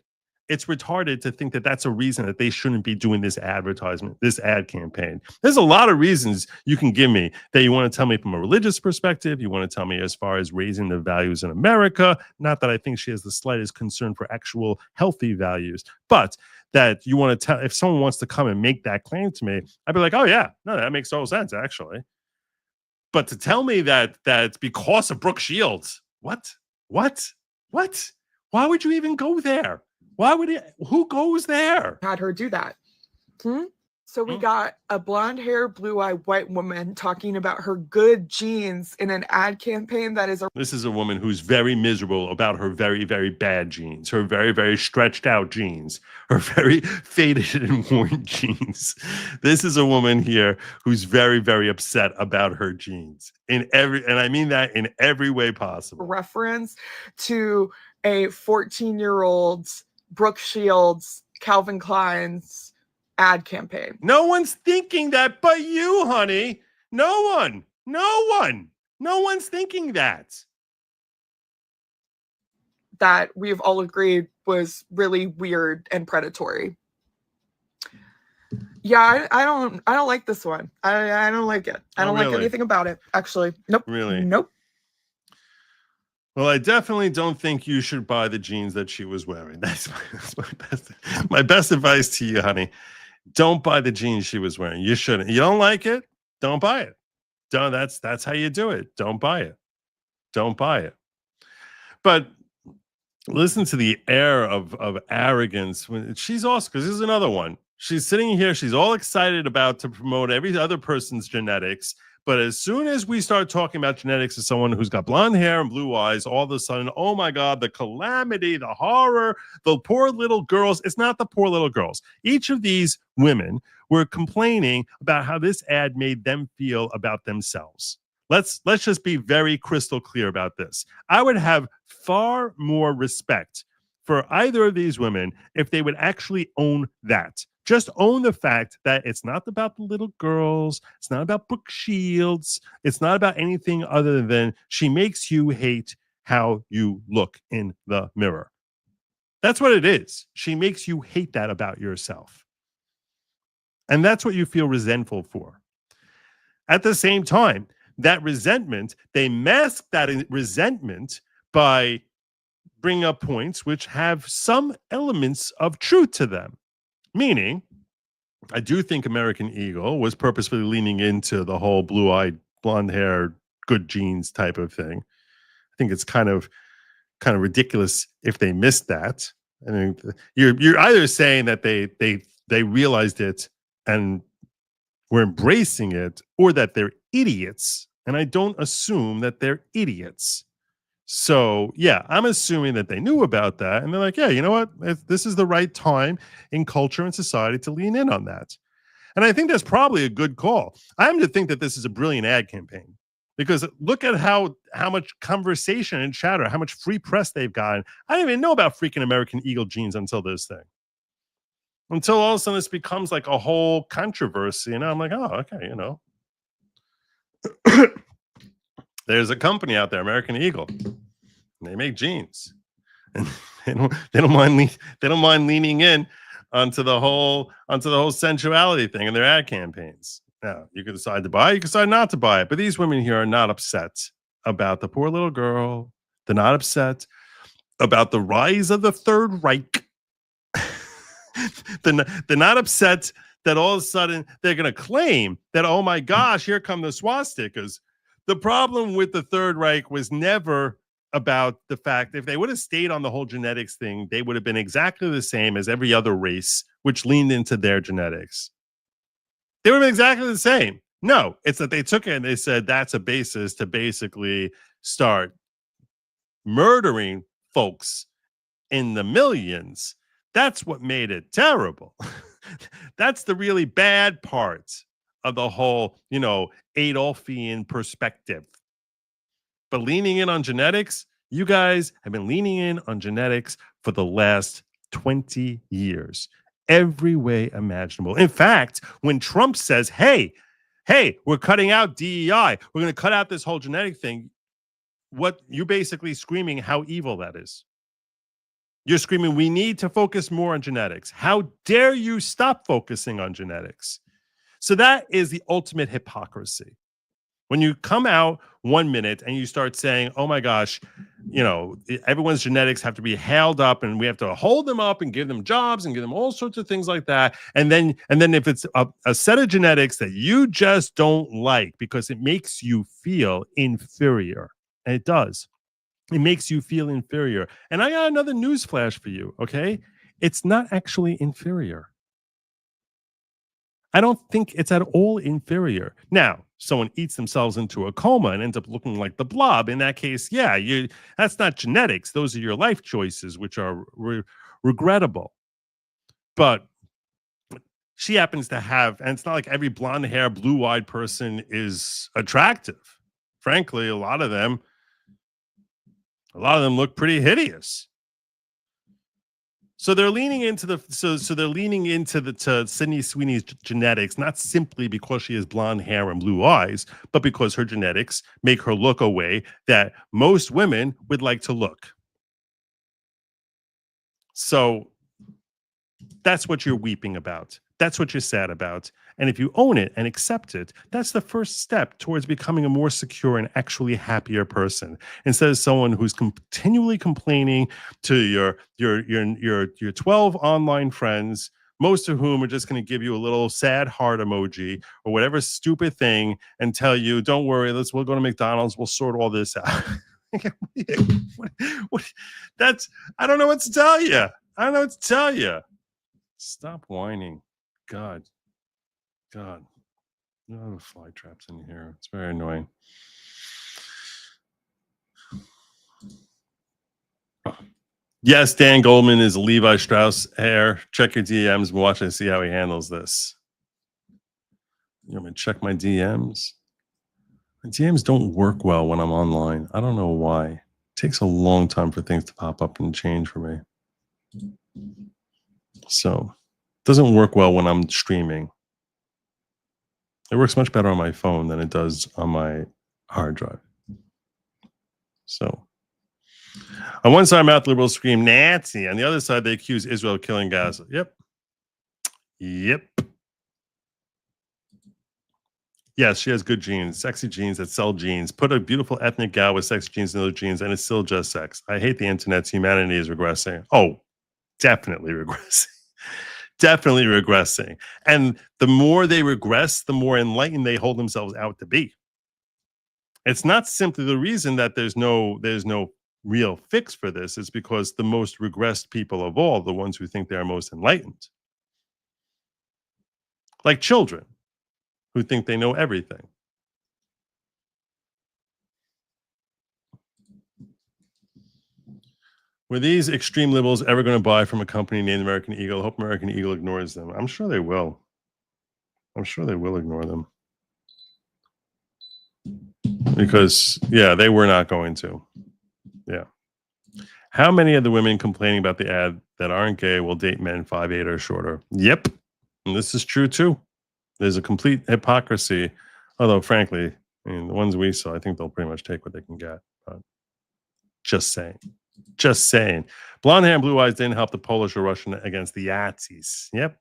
It's retarded to think that that's a reason that they shouldn't be doing this advertisement, this ad campaign. There's a lot of reasons you can give me that you want to tell me from a religious perspective. You want to tell me as far as raising the values in America. Not that I think she has the slightest concern for actual healthy values, but that you want to tell, if someone wants to come and make that claim to me, I'd be like, oh yeah, no, that makes total sense actually. But to tell me that it's because of Brooke Shields, what? Why would you even go there? Who goes there? Had her do that. So we got a blonde hair, blue-eyed white woman talking about her good genes in an ad campaign that is a This is a woman who's very miserable about her very, very bad genes, her very, very stretched out genes, her very faded and worn genes. This is a woman here who's very, very upset about her genes and I mean that in every way possible. reference to a 14-year-old Brooke Shields, Calvin Klein's ad campaign. No one's thinking that but you, honey. No one's thinking that. That we've all agreed was really weird and predatory. Yeah, I don't like this one. I don't like it. I don't like anything about it, actually. Nope. Really? Nope. Well, I definitely don't think you should buy the jeans that she was wearing. That's my best advice to you, honey. Don't buy the jeans she was wearing. You shouldn't. You don't like it? Don't buy it. That's how you do it. Don't buy it. Don't buy it. But listen to the air of arrogance when she's also, because this is another one. She's sitting here, she's all excited about to promote every other person's genetics. But as soon as we start talking about genetics as someone who's got blonde hair and blue eyes, all of a sudden, oh my God, the calamity, the horror, the poor little girls. It's not the poor little girls. Each of these women were complaining about how this ad made them feel about themselves. Let's just be very crystal clear about this. I would have far more respect for either of these women if they would actually own that. Just own the fact that it's not about the little girls. It's not about Brooke Shields. It's not about anything other than she makes you hate how you look in the mirror. That's what it is. She makes you hate that about yourself. And that's what you feel resentful for. At the same time, that resentment, they mask that resentment by bringing up points which have some elements of truth to them. Meaning, I do think American Eagle was purposefully leaning into the whole blue-eyed, blonde-haired, good genes type of thing. I think it's kind of ridiculous if they missed that. I mean, you're either saying that they realized it and were embracing it, or that they're idiots. And I don't assume that they're idiots. So, yeah, I'm assuming that they knew about that. And they're like, yeah, you know what? This is the right time in culture and society to lean in on that. And I think that's probably a good call. I happen to think that this is a brilliant ad campaign because look at how much conversation and chatter, how much free press they've gotten. I didn't even know about freaking American Eagle jeans until this thing. Until all of a sudden this becomes like a whole controversy. And I'm like, oh, okay, you know. There's a company out there, American Eagle. And they make jeans, and they don't mind leaning in onto the whole sensuality thing in their ad campaigns. Now you can decide to buy it, you can decide not to buy it. But these women here are not upset about the poor little girl. They're not upset about the rise of the Third Reich. They're not upset that all of a sudden they're going to claim that, oh my gosh, here come the swastikas. The problem with the Third Reich was never about the fact if they would have stayed on the whole genetics thing, they would have been exactly the same as every other race which leaned into their genetics. They would have been exactly the same. No, it's that they took it and they said that's a basis to basically start murdering folks in the millions. That's what made it terrible. That's the really bad part of the whole, Adolfian perspective. But leaning in on genetics, you guys have been leaning in on genetics for the last 20 years, every way imaginable. In fact, when Trump says, hey, we're cutting out DEI, we're going to cut out this whole genetic thing, what you're basically screaming how evil that is. You're screaming, we need to focus more on genetics. How dare you stop focusing on genetics? So that is the ultimate hypocrisy. When you come out 1 minute and you start saying, oh my gosh, everyone's genetics have to be held up and we have to hold them up and give them jobs and give them all sorts of things like that. And then if it's a set of genetics that you just don't like because it makes you feel inferior, and it does. It makes you feel inferior. And I got another news flash for you, okay? It's not actually inferior. I don't think it's at all inferior. Now, someone eats themselves into a coma and ends up looking like the Blob. In that case, yeah, that's not genetics. Those are your life choices, which are regrettable. But she happens to have, and it's not like every blonde hair, blue-eyed person is attractive. Frankly, a lot of them look pretty hideous. So they're leaning into to Sydney Sweeney's genetics, not simply because she has blonde hair and blue eyes, but because her genetics make her look a way that most women would like to look. So that's what you're weeping about. That's what you're sad about. And if you own it and accept it, that's the first step towards becoming a more secure and actually happier person. Instead of someone who's continually complaining to your 12 online friends, most of whom are just going to give you a little sad heart emoji or whatever stupid thing and tell you, don't worry, we'll go to McDonald's, we'll sort all this out. That's, I don't know what to tell you. I don't know what to tell you. Stop whining. God. No fly traps in here. It's very annoying. Yes, Dan Goldman is Levi Strauss hair. Check your DMs and watch and see how he handles this. You want me to check my DMs? My DMs don't work well when I'm online. I don't know why. It takes a long time for things to pop up and change for me. So it doesn't work well when I'm streaming. It works much better on my phone than it does on my hard drive. So on one side, mouth liberals scream Nazi. On the other side, they accuse Israel of killing Gaza. Yep. Yes, she has good genes, sexy genes that sell genes. Put a beautiful ethnic gal with sexy genes in those genes, and it's still just sex. I hate the internet's humanity is regressing. Oh, definitely regressing. Definitely regressing. And the more they regress, the more enlightened they hold themselves out to be. It's not simply the reason that there's no real fix for this. It's because the most regressed people of all, the ones who think they are most enlightened, like children who think they know everything. Were these extreme liberals ever going to buy from a company named American Eagle? I hope American Eagle ignores them. I'm sure they will. I'm sure they will ignore them. Because, yeah, they were not going to. Yeah. How many of the women complaining about the ad that aren't gay will date men 5'8" or shorter? Yep. And this is true, too. There's a complete hypocrisy. Although, frankly, I mean, the ones we saw, I think they'll pretty much take what they can get. But just saying. Just saying. Blonde hair and blue eyes didn't help the Polish or Russian against the Yazis. Yep.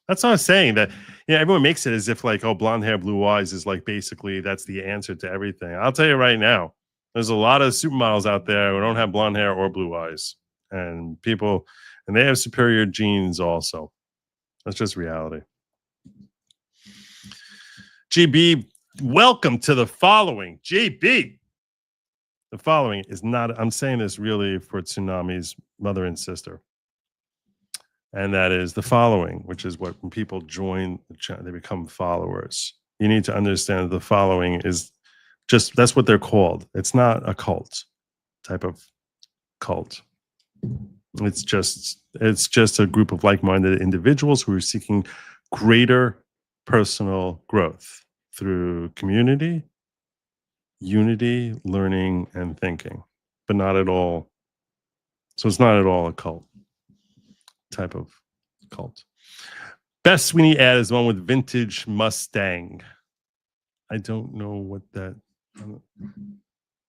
That's what I was saying. That, yeah, everyone makes it as if like, oh, blonde hair, blue eyes is like basically that's the answer to everything. I'll tell you right now, there's a lot of supermodels out there who don't have blonde hair or blue eyes. And they have superior genes also. That's just reality. GB, welcome to the following. GB. The following is not, I'm saying this really for Tsunami's mother and sister. And that is the following, which is what when people join the channel, they become followers. You need to understand that the following is just, that's what they're called. It's not a cult type of cult. It's just a group of like-minded individuals who are seeking greater personal growth through community, unity, learning, and thinking, but not at all. So it's not at all a cult type of cult. Best Sweeney ad is the one with vintage Mustang. I don't know what that. I'm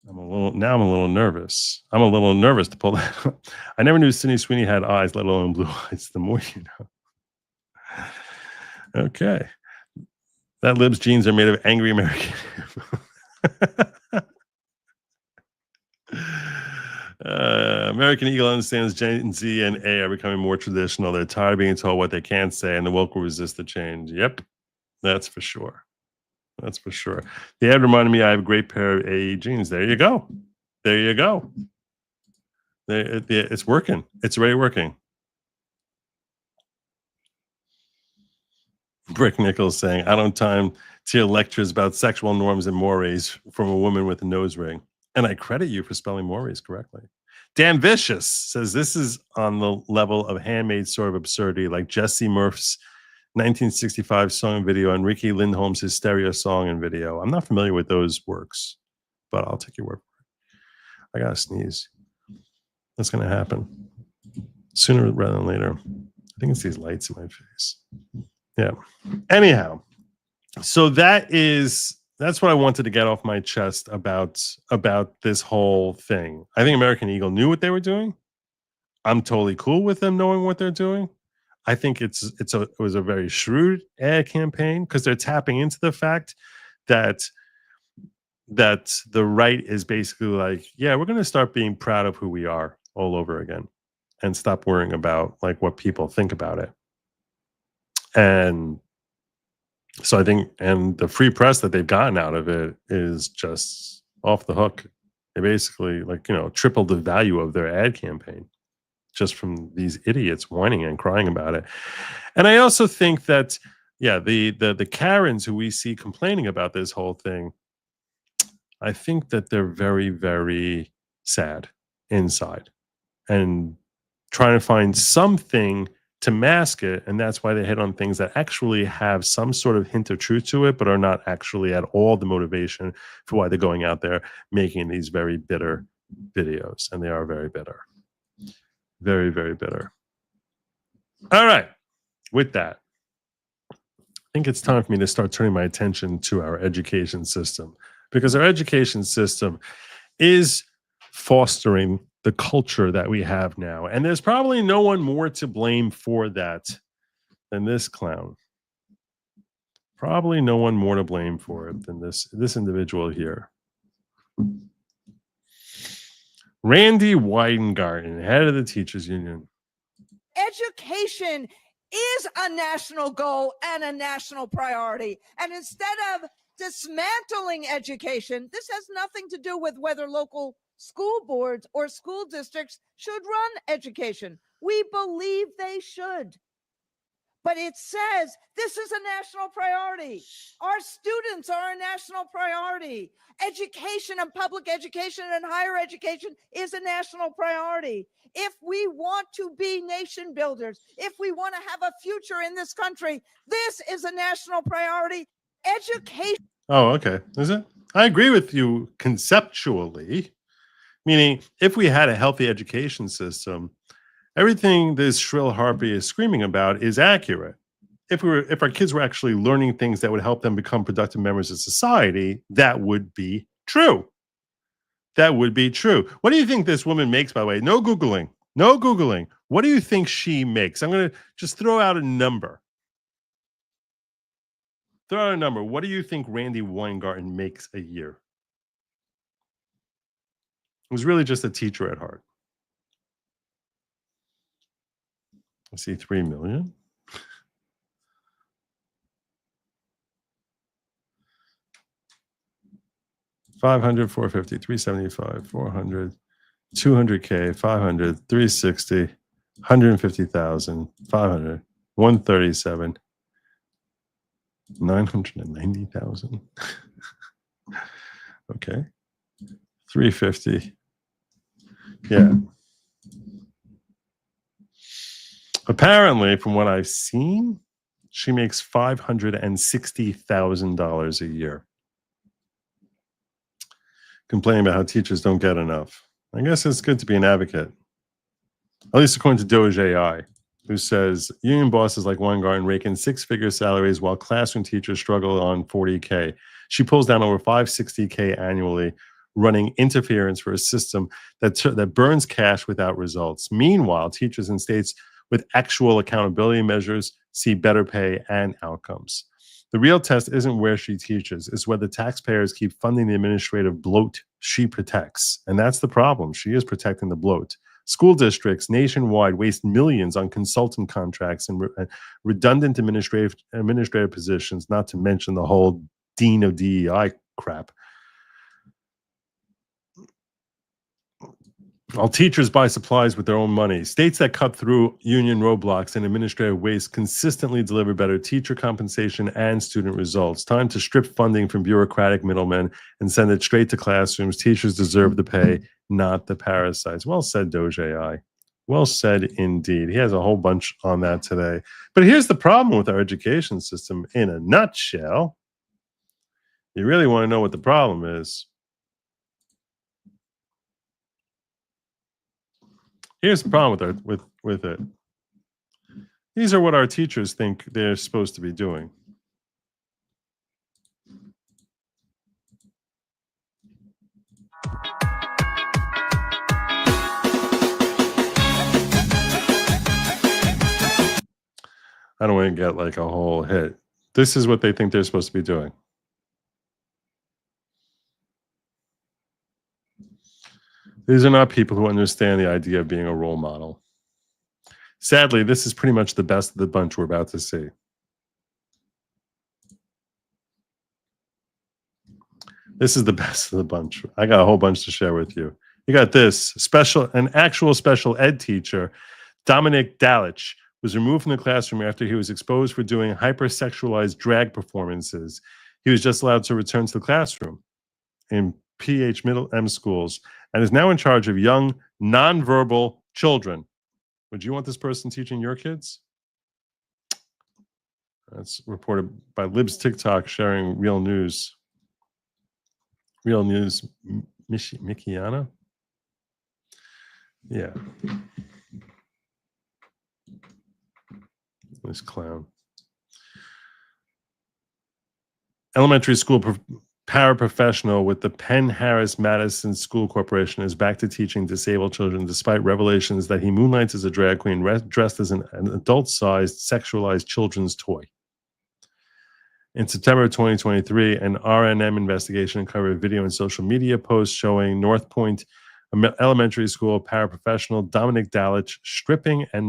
a little nervous. I'm a little nervous to pull that up. I never knew Sydney Sweeney had eyes, let alone blue eyes. The more you know. Okay. That lib's genes are made of angry American. American Eagle understands Gen Z and A are becoming more traditional. They're tired of being told what they can't say, and the woke will resist the change. Yep, that's for sure. That's for sure. The ad reminded me I have a great pair of AE jeans. There you go. There you go. It's working. It's already working. Brick Nichols saying, I don't time to hear lectures about sexual norms and mores from a woman with a nose ring. And I credit you for spelling mores correctly. Dan Vicious says this is on the level of handmade sort of absurdity, like Jesse Murph's 1965 song and video and Ricky Lindholm's Hysteria song and video. I'm not familiar with those works, but I'll take your word for it. I gotta sneeze. That's gonna happen sooner rather than later. I think it's these lights in my face. Yeah. Anyhow, so that's what I wanted to get off my chest about this whole thing. I think American Eagle knew what they were doing. I'm totally cool with them knowing what they're doing. I think it was a very shrewd ad campaign because they're tapping into the fact that the right is basically like, yeah, we're going to start being proud of who we are all over again and stop worrying about like what people think about it. And so I think, and the free press that they've gotten out of it is just off the hook. They basically tripled the value of their ad campaign just from these idiots whining and crying about it. And I also think that, the Karens who we see complaining about this whole thing, I think that they're very, very sad inside and trying to find something to mask it, and that's why they hit on things that actually have some sort of hint of truth to it, but are not actually at all the motivation for why they're going out there making these very bitter videos, and they are very bitter. Very, very bitter. All right, with that, I think it's time for me to start turning my attention to our education system, because our education system is fostering the culture that we have now. And there's probably no one more to blame for that than this clown. Probably no one more to blame for it than this individual here. Randi Weingarten, head of the teachers union. Education is a national goal and a national priority. And instead of dismantling education, this has nothing to do with whether local school boards or school districts should run education. We believe they should. But it says this is a national priority. Our students are a national priority. Education and public education and higher education is a national priority. If we want to be nation builders, if we want to have a future in this country, this is a national priority. Education. Oh, okay. Is it? I agree with you conceptually. Meaning, if we had a healthy education system, everything this shrill harpy is screaming about is accurate. If our kids were actually learning things that would help them become productive members of society, that would be true. That would be true. What do you think this woman makes, by the way? No Googling. No Googling. What do you think she makes? I'm going to just throw out a number. Throw out a number. What do you think Randi Weingarten makes a year? Was really just a teacher at heart. I see 3 million. $500, $450, $375, $400, $200K, $500, $360, $150,000, $500, $137, $990,000. Okay. $350. Yeah. Apparently, from what I've seen, she makes $560,000 a year. Complaining about how teachers don't get enough. I guess it's good to be an advocate. At least according to Doge AI, who says union bosses like Weingarten rake in six-figure salaries while classroom teachers struggle on $40K. She pulls down over $560K annually, running interference for a system that burns cash without results. Meanwhile, teachers in states with actual accountability measures see better pay and outcomes. The real test isn't where she teaches, it's whether taxpayers keep funding the administrative bloat she protects. And that's the problem. She is protecting the bloat. School districts nationwide waste millions on consultant contracts and redundant administrative positions, not to mention the whole dean of DEI crap. All teachers buy supplies with their own money. States that cut through union roadblocks and administrative waste consistently deliver better teacher compensation and student results. Time to strip funding from bureaucratic middlemen and send it straight to classrooms. Teachers deserve the pay, not the parasites. Well said, Doge AI. Well said indeed. He has a whole bunch on that today. But here's the problem with our education system in a nutshell. You really want to know what the problem is. Here's the problem with it. These are what our teachers think they're supposed to be doing. I don't want to get like a whole hit. This is what they think they're supposed to be doing. These are not people who understand the idea of being a role model. Sadly, this is pretty much the best of the bunch we're about to see. This is the best of the bunch. I got a whole bunch to share with you. You got this. An actual special ed teacher, Dominic Dalich, was removed from the classroom after he was exposed for doing hypersexualized drag performances. He was just allowed to return to the classroom in PH Middle M schools and is now in charge of young, nonverbal children. Would you want this person teaching your kids? That's reported by Libs TikTok sharing Real News. Real News, Mikiana? Yeah. This clown. Elementary school paraprofessional with the Penn Harris Madison School Corporation is back to teaching disabled children despite revelations that he moonlights as a drag queen dressed as an adult-sized sexualized children's toy. In September of 2023, an RNM investigation uncovered video and social media posts showing North Point Elementary School paraprofessional Dominic Dalich stripping and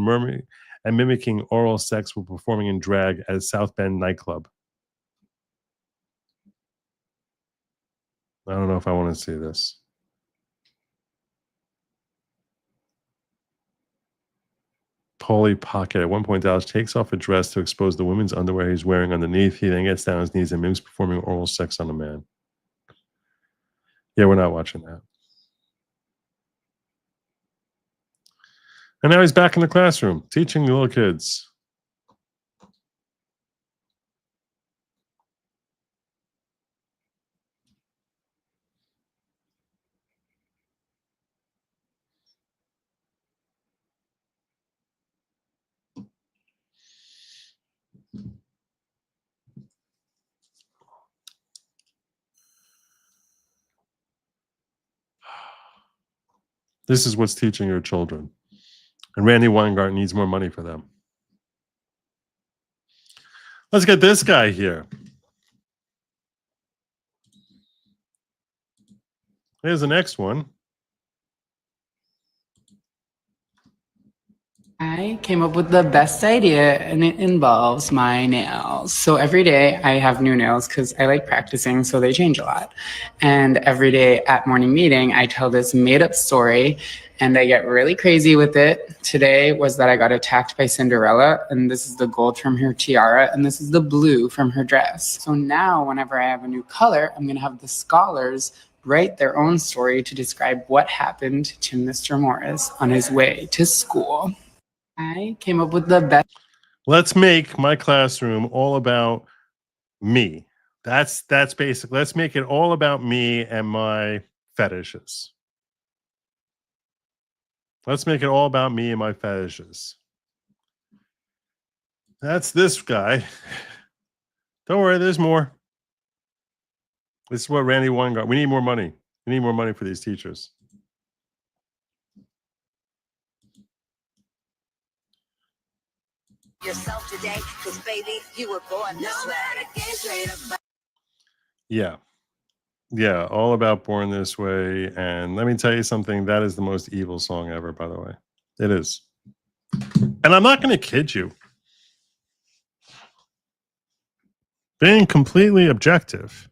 mimicking oral sex while performing in drag at South Bend nightclub. I don't know if I want to see this. Polly Pocket. At one point, Dallas takes off a dress to expose the women's underwear he's wearing underneath. He then gets down on his knees and mimics performing oral sex on a man. Yeah, we're not watching that. And now he's back in the classroom, teaching the little kids. This is what's teaching your children. And Randi Weingarten needs more money for them. Let's get this guy here. Here's the next one. I came up with the best idea, and it involves my nails. So every day I have new nails because I like practicing, so they change a lot. And every day at morning meeting, I tell this made-up story, and I get really crazy with it. Today was that I got attacked by Cinderella, and this is the gold from her tiara, and this is the blue from her dress. So now whenever I have a new color, I'm going to have the scholars write their own story to describe what happened to Mr. Morris on his way to school. I came up with the best. Let's make my classroom all about me. That's basic. Let's make it all about me and my fetishes. Let's make it all about me and my fetishes. That's this guy. Don't worry, there's more. This is what Randi Weingarten. We need more money. We need more money for these teachers. Yourself today, because baby, you were born this way. Yeah, all about Born This Way. And let me tell you something, that is the most evil song ever, by the way. It is. And I'm not going to kid you. Being completely objective,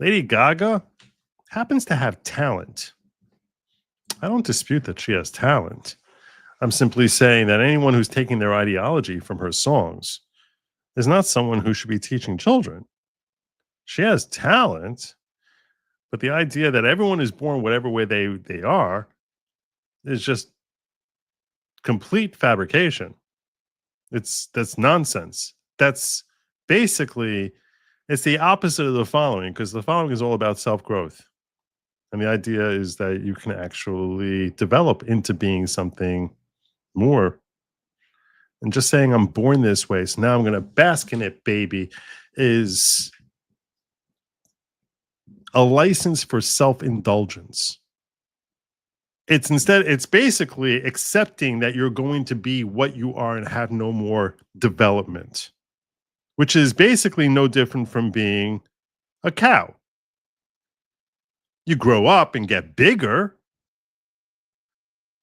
Lady Gaga happens to have talent. I don't dispute that she has talent. I'm simply saying that anyone who's taking their ideology from her songs is not someone who should be teaching children. She has talent, but the idea that everyone is born whatever way they are is just complete fabrication. That's nonsense. That's basically, it's the opposite of the following, because the following is all about self-growth. And the idea is that you can actually develop into being something more. And just saying I'm born this way, so now I'm going to bask in it, baby, is a license for self-indulgence. It's basically accepting that you're going to be what you are and have no more development, which is basically no different from being a cow. You grow up and get bigger,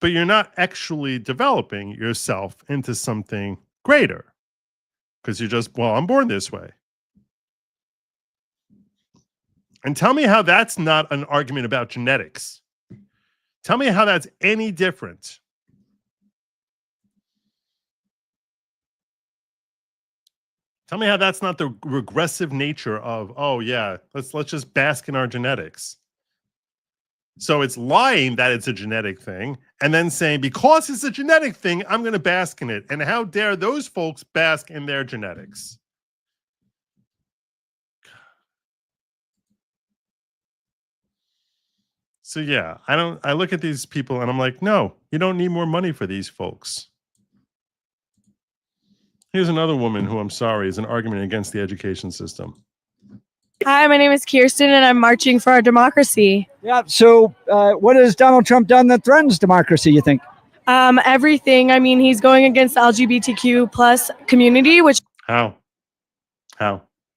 but you're not actually developing yourself into something greater because you're just, well, I'm born this way. And tell me how that's not an argument about genetics. Tell me how that's any different. Tell me how that's not the regressive nature of, oh yeah, let's just bask in our genetics. So it's lying that it's a genetic thing and then saying, because it's a genetic thing, I'm going to bask in it. And how dare those folks bask in their genetics? So yeah, I look at these people and I'm like, no, you don't need more money for these folks. Here's another woman who, I'm sorry, is an argument against the education system. Hi, my name is Kirsten and I'm marching for our democracy. Yeah, so what has Donald Trump done that threatens democracy, you think? Everything. I mean, he's going against the LGBTQ plus community, which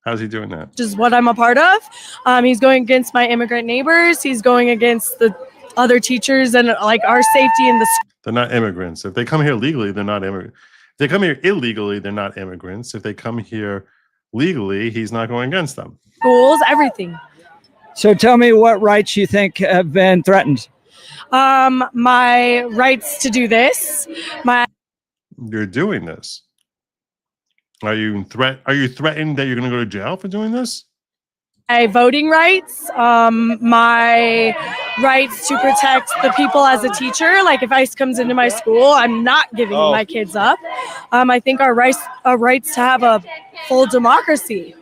How's he doing that? is what I'm a part of. He's going against my immigrant neighbors. He's going against the other teachers and like our safety in the school. They're not immigrants. If they come here legally, they're not immigrants. If they come here illegally, they're not immigrants. If they come here legally, he's not going against them. Schools, everything. So tell me what rights you think have been threatened. My rights to do this. You're doing this. Are you threatened that you're going to go to jail for doing this? My voting rights, my rights to protect the people as a teacher. Like if ICE comes into my school, I'm not giving my kids up. I think our rights to have a full democracy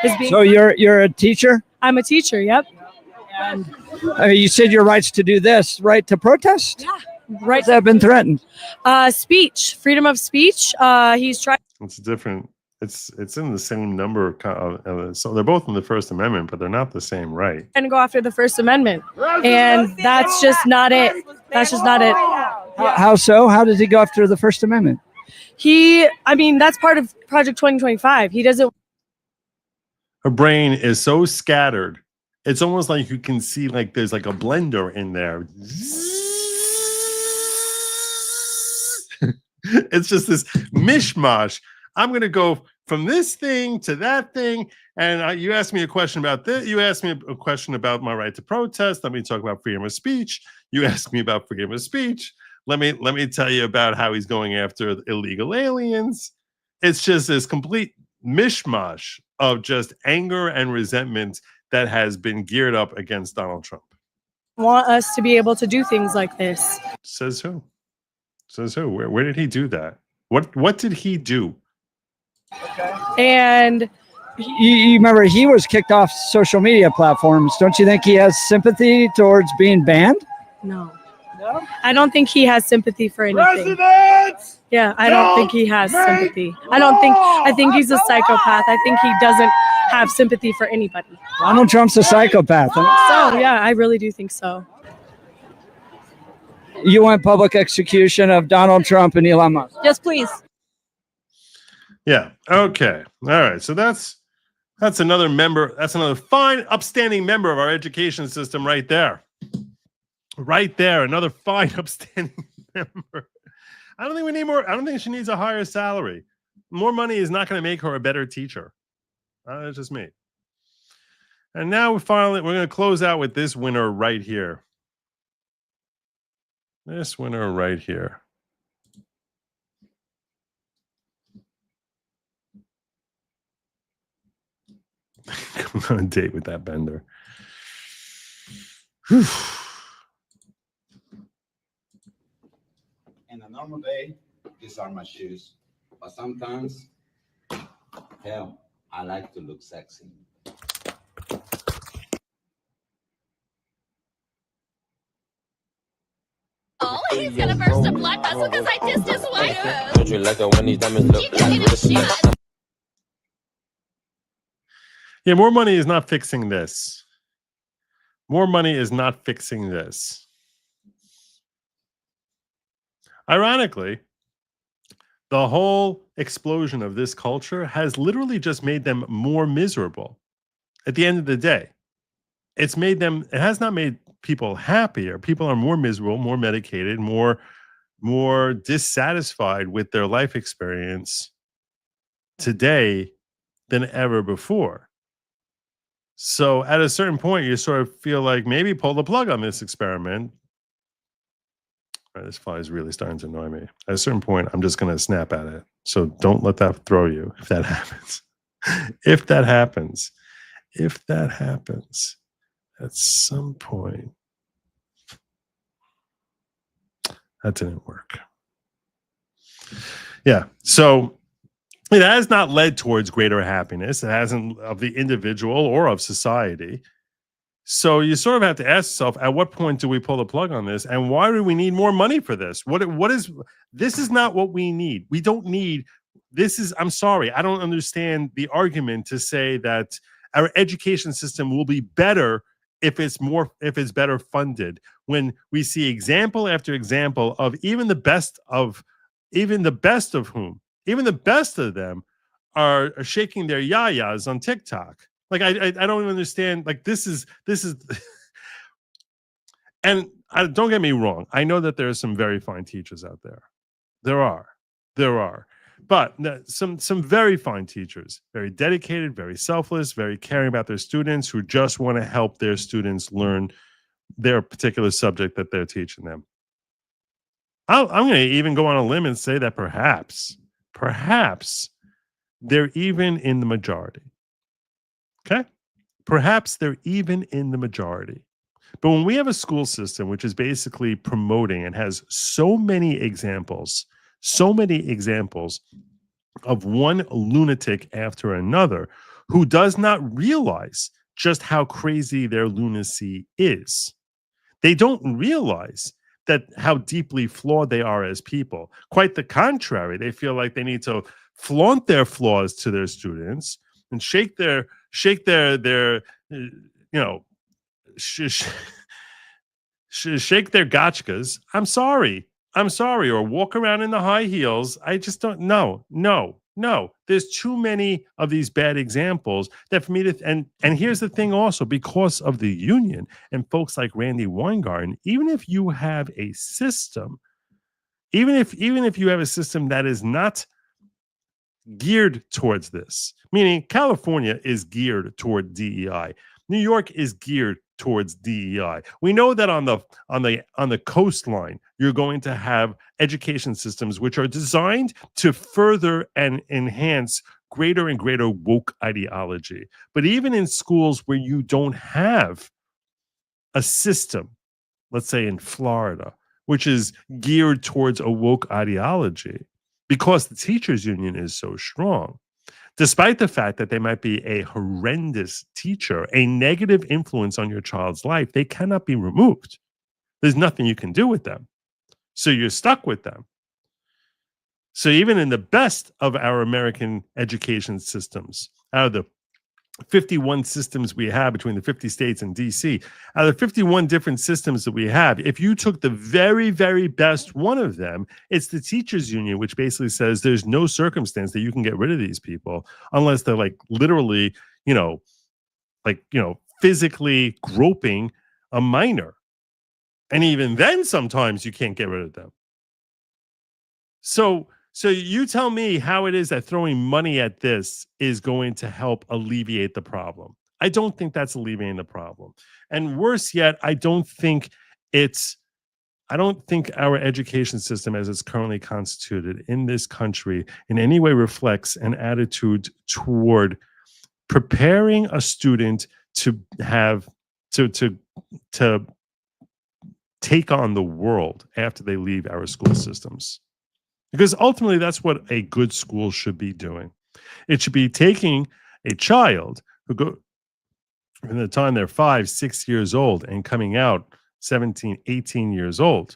is being. So you're a teacher? I'm a teacher. Yep. And you said your rights to do this, right to protest? Yeah. Right. Has that been threatened? Speech, freedom of speech. He's trying. It's different. It's in the same number so they're both in the First Amendment, but they're not the same right. And go after the First Amendment, and that's just not it. That's just not it. How so? How does he go after the First Amendment? That's part of Project 2025. He doesn't. Her brain is so scattered. It's almost like you can see like there's like a blender in there. It's just this mishmash. I'm going to go from this thing to that thing. And you asked me a question about this. You asked me a question about my right to protest. Let me talk about freedom of speech. You asked me about freedom of speech. Let me tell you about how he's going after illegal aliens. It's just this complete mishmash of just anger and resentment that has been geared up against Donald Trump. Want us to be able to do things like this. Says who? Says who? Where did he do that? What did he do? And you remember he was kicked off social media platforms. Don't you think he has sympathy towards being banned? No. I don't think he has sympathy for anything. Yeah, I don't think he has sympathy. I think he's a psychopath. I think he doesn't have sympathy for anybody. Donald Trump's a psychopath. Huh? So, yeah, I really do think so. You want public execution of Donald Trump and Elon Musk? Yes, please. Yeah. Okay. All right. So that's another member. That's another fine, upstanding member of our education system right there. Right there. Another fine, upstanding member. I don't think we need more. I don't think she needs a higher salary. More money is not going to make her a better teacher. That's just me. And now we're going to close out with this winner right here. This winner right here. Going on a date with that bender. Whew. In a normal day, these are my shoes. But sometimes, hell, I like to look sexy. Oh, he's gonna burst a blood vessel because I dissed his wife. Don't you like it when these diamonds look like Yeah, more money is not fixing this. More money is not fixing this. Ironically, the whole explosion of this culture has literally just made them more miserable. At the end of the day, it has not made people happier. People are more miserable, more medicated, more dissatisfied with their life experience today than ever before. So at a certain point, you sort of feel like maybe pull the plug on this experiment. All right, this fly is really starting to annoy me. At a certain point, I'm just going to snap at it. So don't let that throw you if that happens. If that happens at some point. That didn't work. Yeah. So it has not led towards greater happiness. It hasn't, of the individual or of society. So you sort of have to ask yourself, at what point do we pull the plug on this? And why do we need more money for this? This is not what we need. We don't need, I'm sorry, I don't understand the argument to say that our education system will be better if it's better funded, when we see example after example of even the best of them are shaking their yayas on TikTok. Like I don't even understand. Like this is, and don't get me wrong. I know that there are some very fine teachers out there. There are, but some very fine teachers, very dedicated, very selfless, very caring about their students, who just want to help their students learn their particular subject that they're teaching them. I'm going to even go on a limb and say that perhaps they're even in the majority. Okay? Perhaps they're even in the majority. But when we have a school system which is basically promoting and has so many examples of one lunatic after another who does not realize just how crazy their lunacy is. They don't realize that how deeply flawed they are as people. Quite the contrary, they feel like they need to flaunt their flaws to their students and shake their gotchkas. I'm sorry, or walk around in the high heels. I just don't. No. There's too many of these bad examples that for me to, and here's the thing also, because of the union and folks like Randi Weingarten, even if you have a system, even if you have a system that is not geared towards this, meaning California is geared toward DEI, New York is geared towards DEI. We know that on the coastline, you're going to have education systems which are designed to further and enhance greater and greater woke ideology. But even in schools where you don't have a system, let's say in Florida, which is geared towards a woke ideology, because the teachers union is so strong, despite the fact that they might be a horrendous teacher, a negative influence on your child's life, they cannot be removed. There's nothing you can do with them. So you're stuck with them. So even in the best of our American education systems, out of the 51 systems we have between the 50 states and DC, out of the 51 different systems that we have, if you took the very, very best one of them, it's the teachers union, which basically says there's no circumstance that you can get rid of these people unless they're like literally, physically groping a minor. And even then, sometimes you can't get rid of them. So you tell me how it is that throwing money at this is going to help alleviate the problem. I don't think that's alleviating the problem. And worse yet, I don't think it's I don't think our education system as it's currently constituted in this country in any way reflects an attitude toward preparing a student to have to take on the world after they leave our school systems. Because ultimately that's what a good school should be doing. It should be taking a child who go from the time they're 5, 6 years old and coming out 17, 18 years old.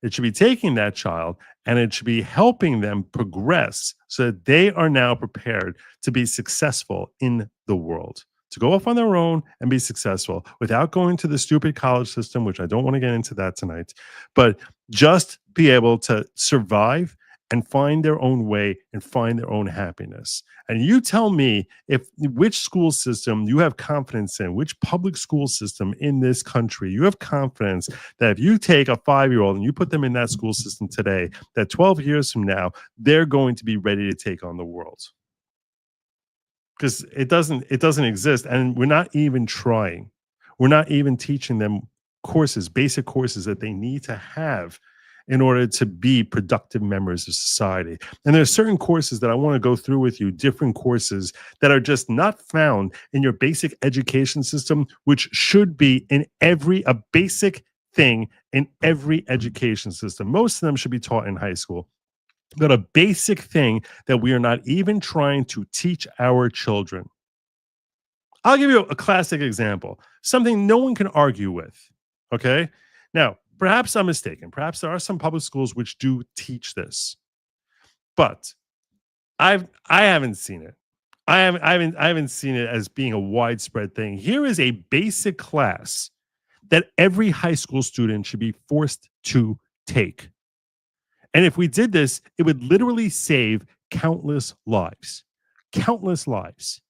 It should be taking that child and it should be helping them progress so that they are now prepared to be successful in the world, to go off on their own and be successful without going to the stupid college system, which I don't want to get into that tonight, but just be able to survive and find their own way and find their own happiness. And you tell me which school system you have confidence in, which public school system in this country you have confidence that if you take a 5-year-old and you put them in that school system today, that 12 years from now, they're going to be ready to take on the world. Because it doesn't exist, and we're not even trying. We're not even teaching them courses, basic courses that they need to have in order to be productive members of society. And there are certain courses that I want to go through with you, different courses that are just not found in your basic education system, which should be in a basic thing in every education system. Most of them should be taught in high school. But a basic thing that we are not even trying to teach our children. I'll give you a classic example, something no one can argue with, okay? Now, perhaps I'm mistaken. Perhaps there are some public schools which do teach this, but I haven't seen it. I haven't seen it as being a widespread thing. Here is a basic class that every high school student should be forced to take. And if we did this, it would literally save countless lives. Countless lives.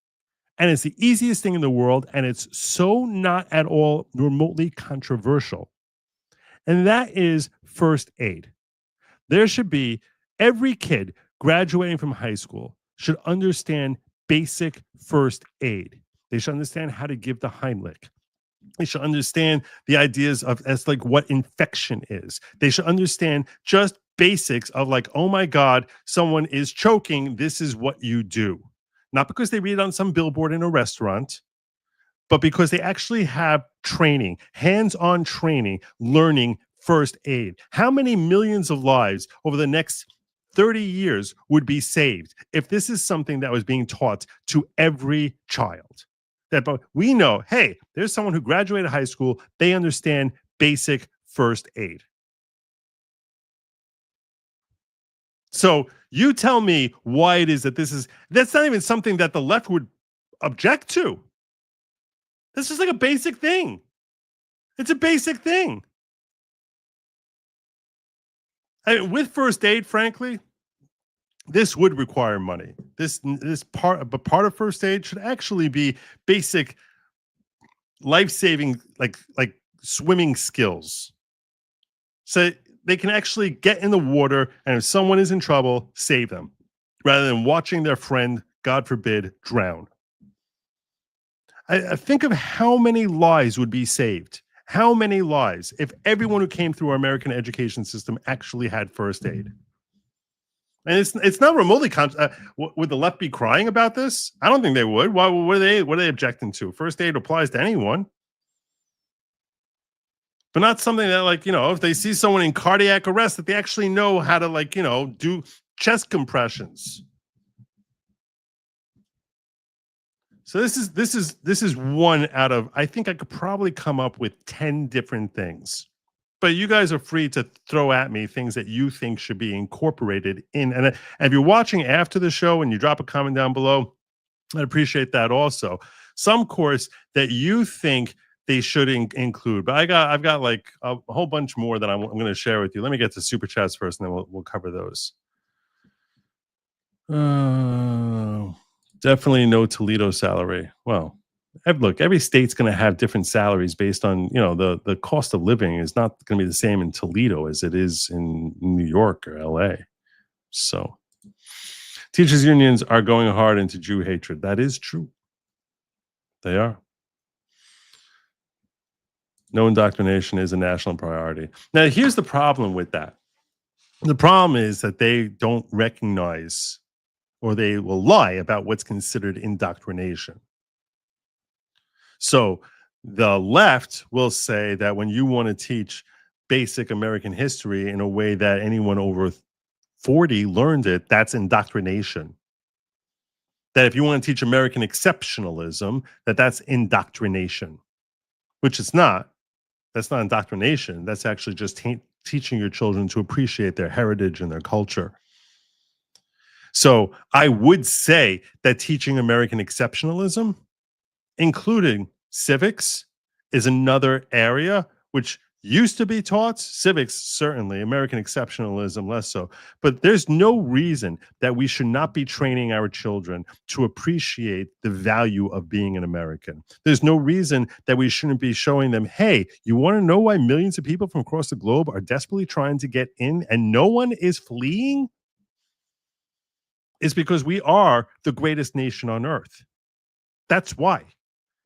And it's the easiest thing in the world, and it's so not at all remotely controversial. And that is first aid. There should be every kid graduating from high school should understand basic first aid. They should understand how to give the Heimlich. They should understand the ideas of like what infection is. They should understand just basics of like, oh my God, someone is choking. This is what you do. Not because they read it on some billboard in a restaurant, but because they actually have training, hands-on training, learning first aid. How many millions of lives over the next 30 years would be saved if this is something that was being taught to every child? That we know, hey, there's someone who graduated high school, they understand basic first aid. So you tell me why it is that that's not even something that the left would object to. This is like a basic thing. It's a basic thing. I mean, with first aid, frankly, this would require money. This part of first aid should actually be basic life-saving, like swimming skills. So they can actually get in the water, and if someone is in trouble, save them, rather than watching their friend, God forbid, drown. I think of how many lives would be saved. How many lives if everyone who came through our American education system actually had first aid? And it's not remotely would the left be crying about this? I don't think they would. Why? What are they objecting to? First aid applies to anyone, but not something that, like, if they see someone in cardiac arrest, that they actually know how to, like, do chest compressions. So this is one out of, I think I could probably come up with 10 different things. But you guys are free to throw at me things that you think should be incorporated in. And if you're watching after the show and you drop a comment down below, I'd appreciate that also. Some course that you think they should include. But I've got like a whole bunch more that I'm going to share with you. Let me get to super chats first, and then we'll cover those. Definitely no Toledo salary. Well, look, every state's going to have different salaries based on, the cost of living is not going to be the same in Toledo as it is in New York or LA. So teachers unions are going hard into Jew hatred. That is true. They are. No indoctrination is a national priority. Now, here's the problem with that. The problem is that they don't recognize, or they will lie about what's considered indoctrination. So the left will say that when you want to teach basic American history in a way that anyone over 40 learned it, that's indoctrination. That if you want to teach American exceptionalism, that's indoctrination, which it's not. That's not indoctrination. That's actually just teaching your children to appreciate their heritage and their culture. So I would say that teaching American exceptionalism, including civics, is another area which used to be taught. Civics, certainly. American exceptionalism, less so. But there's no reason that we should not be training our children to appreciate the value of being an American. There's no reason that we shouldn't be showing them, hey, you want to know why millions of people from across the globe are desperately trying to get in and no one is fleeing? It's because we are the greatest nation on earth. That's why.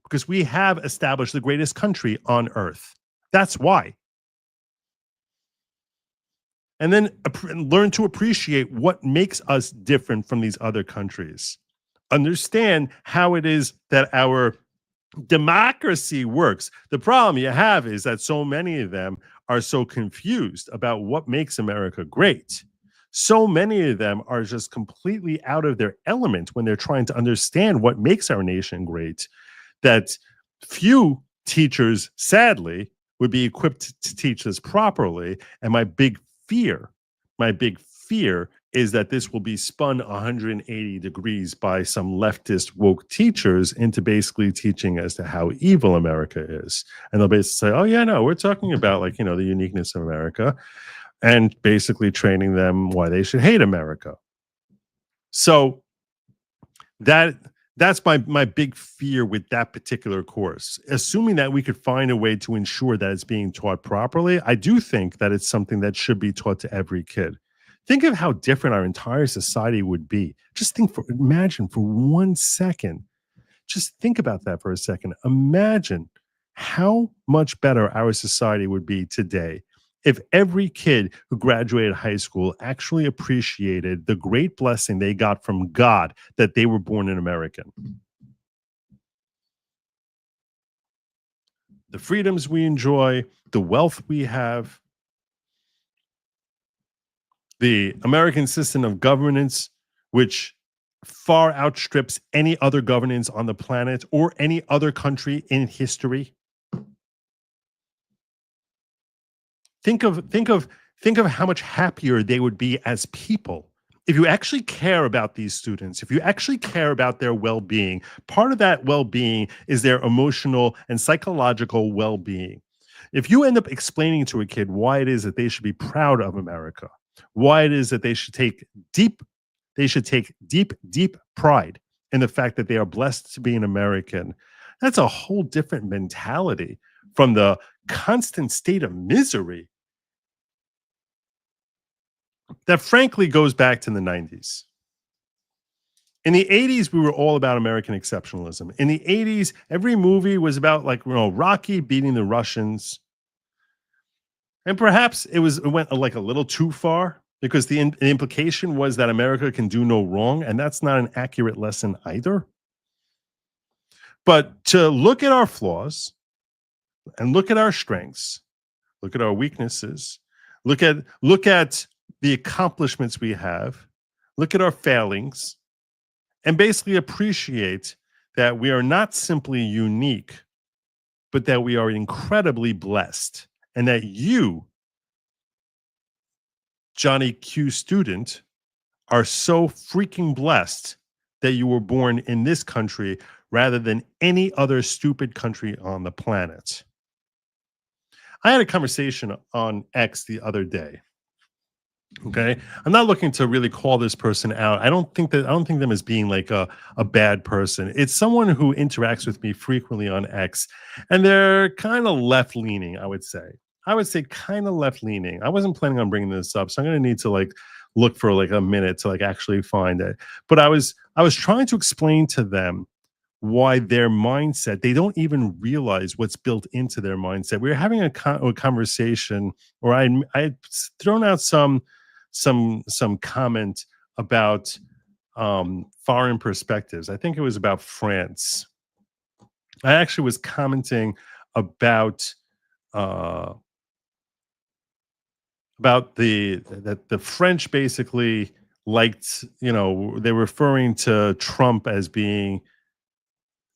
Because we have established the greatest country on earth. That's why. And then learn to appreciate what makes us different from these other countries. Understand how it is that our democracy works. The problem you have is that so many of them are so confused about what makes America great. So many of them are just completely out of their element when they're trying to understand what makes our nation great, that few teachers, sadly, would be equipped to teach this properly. And my big fear is that this will be spun 180 degrees by some leftist woke teachers into basically teaching as to how evil America is. And they'll basically say, oh yeah, no, we're talking about the uniqueness of America, and basically training them why they should hate America. So that's my big fear with that particular course. Assuming that we could find a way to ensure that it's being taught properly, I do think that it's something that should be taught to every kid. Think of how different our entire society would be. Imagine for 1 second. Just think about that for a second. Imagine how much better our society would be today if every kid who graduated high school actually appreciated the great blessing they got from God that they were born an American. The freedoms we enjoy, the wealth we have, the American system of governance, which far outstrips any other governance on the planet or any other country in history. Think of how much happier they would be as people if you actually care about these students, if you actually care about their well-being. Part of that well-being is their emotional and psychological well-being. If you end up explaining to a kid why it is that they should be proud of America, why it is that they should take deep pride in the fact that they are blessed to be an American, that's a whole different mentality from the constant state of misery that frankly goes back to the 90s. In the 80s, we were all about American exceptionalism. In the 80s, every movie was about Rocky beating the Russians. And perhaps it went a little too far, because the implication was that America can do no wrong, and that's not an accurate lesson either. But to look at our flaws and look at our strengths, look at our weaknesses, look at the accomplishments we have, look at our failings, and basically appreciate that we are not simply unique, but that we are incredibly blessed, and that you, Johnny Q student, are so freaking blessed that you were born in this country rather than any other stupid country on the planet. I had a conversation on X the other day. Okay, I'm not looking to really call this person out. I don't think them as being a bad person. It's someone who interacts with me frequently on X, and they're kind of left-leaning, I would say kind of left-leaning. I wasn't planning on bringing this up, so I'm going to need to look for a minute to actually find it. But I was trying to explain to them why their mindset, they don't even realize what's built into their mindset. We were having a conversation, or I'd thrown out some comment about foreign perspectives. I think it was about France. I actually was commenting about the French basically liked, they're referring to Trump as being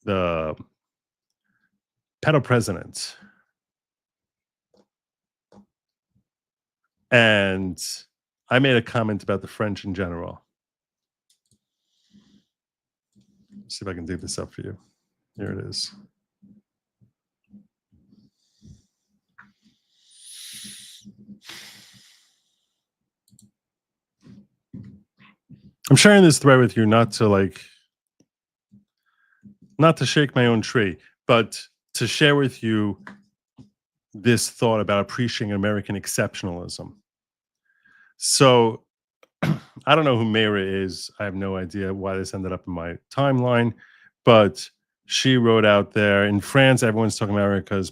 the pedo president. And I made a comment about the French in general. Let's see if I can dig this up for you. Here it is. I'm sharing this thread with you not to shake my own tree, but to share with you this thought about appreciating American exceptionalism. So I don't know who Mayra is. I have no idea why this ended up in my timeline, but she wrote out there, in France, everyone's talking about America's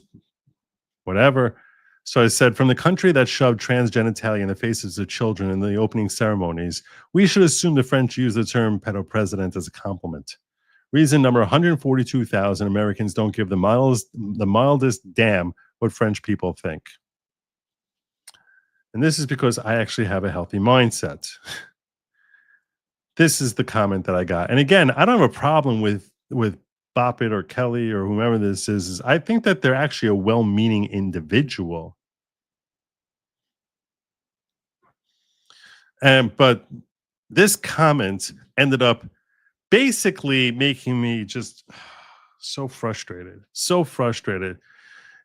whatever. So I said, from the country that shoved transgenitalia in the faces of children in the opening ceremonies, we should assume the French use the term pedo president as a compliment. Reason number 142,000 Americans don't give the mildest damn what French people think. And this is because I actually have a healthy mindset. This is the comment that I got. And again, I don't have a problem with Bopit or Kelly or whomever this is. I think that they're actually a well-meaning individual. But this comment ended up basically making me just so frustrated.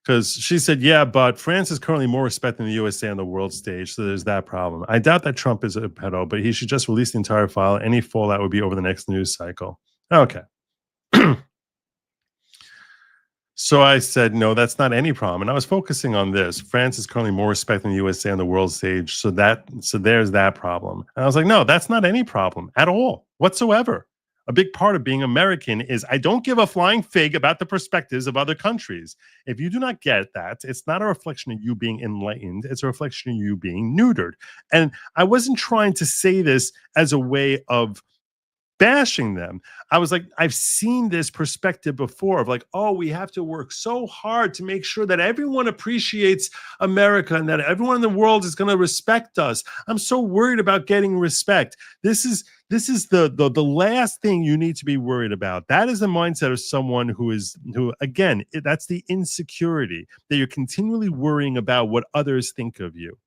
Because she said, yeah, but France is currently more respected in the USA on the world stage, so there's that problem. I doubt that Trump is a pedo, but he should just release the entire file. Any fallout would be over the next news cycle. Okay. So I said, no, that's not any problem. And I was focusing on this. France is currently more respected in the USA on the world stage, so there's that problem. And I was like, no, that's not any problem at all, whatsoever. A big part of being American is I don't give a flying fig about the perspectives of other countries. If you do not get that, it's not a reflection of you being enlightened. It's a reflection of you being neutered. And I wasn't trying to say this as a way of bashing them. I was like, I've seen this perspective before of like, oh, we have to work so hard to make sure that everyone appreciates America and that everyone in the world is going to respect us. I'm so worried about getting respect. This is the last thing you need to be worried about. That is the mindset of someone who again, that's the insecurity that you're continually worrying about what others think of you.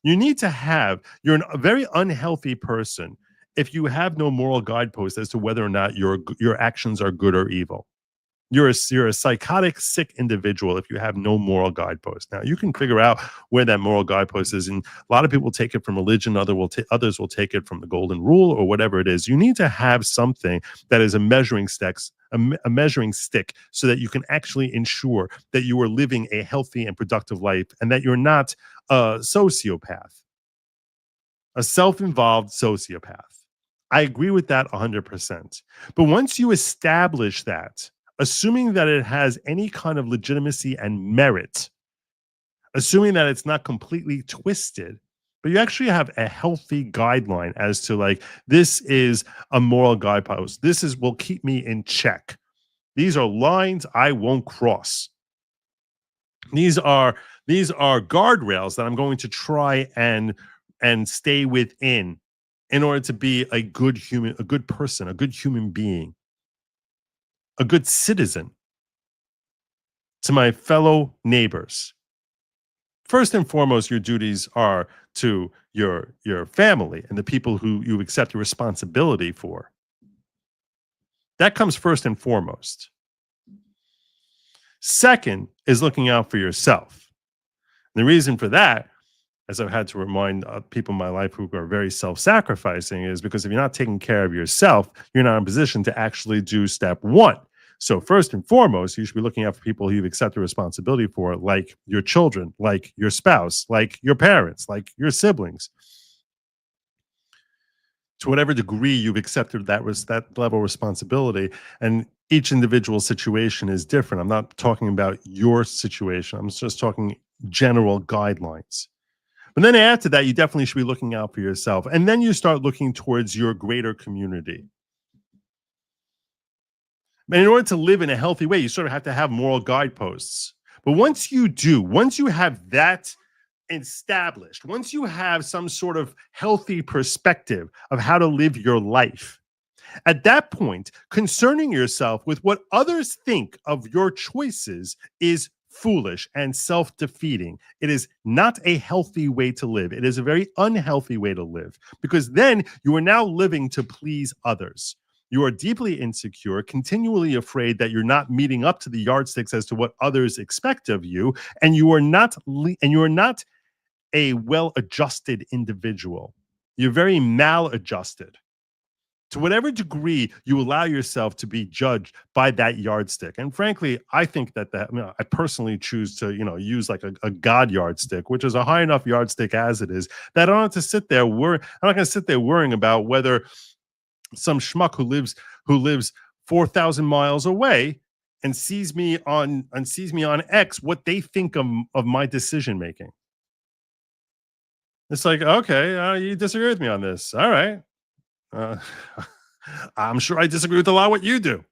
You're a very unhealthy person if you have no moral guidepost as to whether or not your actions are good or evil. You're a psychotic, sick individual if you have no moral guidepost. Now, you can figure out where that moral guidepost is, and a lot of people take it from religion, others will take it from the golden rule or whatever it is. You need to have something that is a measuring stick so that you can actually ensure that you are living a healthy and productive life and that you're not a sociopath, a self-involved sociopath. I agree with that 100%. But once you establish that, assuming that it has any kind of legitimacy and merit, assuming that it's not completely twisted, but you actually have a healthy guideline as to like, this is a moral guidepost. Will keep me in check. These are lines I won't cross. These are guardrails that I'm going to try and stay within in order to be a good human, a good person, a good human being, a good citizen to my fellow neighbors. First and foremost, your duties are to your family and the people who you accept your responsibility for. That comes first and foremost. Second is looking out for yourself. And the reason for that, as I've had to remind people in my life who are very self-sacrificing, is because if you're not taking care of yourself, you're not in a position to actually do step one. So first and foremost, you should be looking out for people who you've accepted responsibility for, like your children, like your spouse, like your parents, like your siblings. To whatever degree you've accepted that level of responsibility. And each individual situation is different. I'm not talking about your situation. I'm just talking general guidelines. But then after that, you definitely should be looking out for yourself. And then you start looking towards your greater community. And in order to live in a healthy way, you sort of have to have moral guideposts. But once you do, once you have that established, once you have some sort of healthy perspective of how to live your life, at that point, concerning yourself with what others think of your choices is foolish and self-defeating. It is not a healthy way to live. It is a very unhealthy way to live, because then you are now living to please others. You are deeply insecure, continually afraid that you're not meeting up to the yardsticks as to what others expect of you, and you are not a well-adjusted individual. You're very maladjusted. To whatever degree you allow yourself to be judged by that yardstick. And frankly, I think that I personally choose to, use like a God yardstick, which is a high enough yardstick as it is, that I don't have to sit there I'm not going to sit there worrying about whether some schmuck who lives 4,000 miles away and sees me on X, what they think of my decision making. It's like, okay, you disagree with me on this. All right. I'm sure I disagree with a lot of what you do.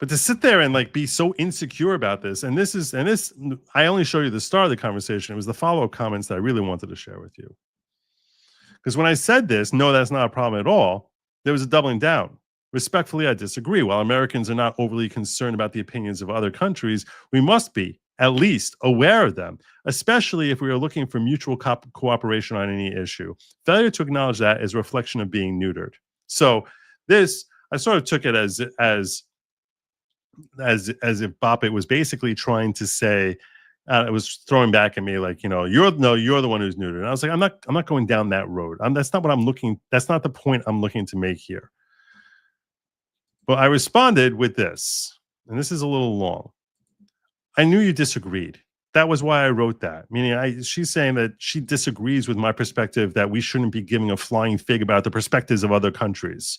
But to sit there and be so insecure about this, and this, I only show you the start of the conversation. It was the follow-up comments that I really wanted to share with you. Because when I said this, no, that's not a problem at all, there was a doubling down. Respectfully, I disagree. While Americans are not overly concerned about the opinions of other countries, we must be at least aware of them, especially if we are looking for mutual cooperation on any issue. Failure to acknowledge that is a reflection of being neutered. So this, I sort of took it as if Boppet was basically trying to say, it was throwing back at me like, you're the one who's neutered. And I was like, I'm not going down that road. That's not what I'm looking. That's not the point I'm looking to make here. But I responded with this, and this is a little long. I knew you disagreed. That was why I wrote that. Meaning, she's saying that she disagrees with my perspective that we shouldn't be giving a flying fig about the perspectives of other countries.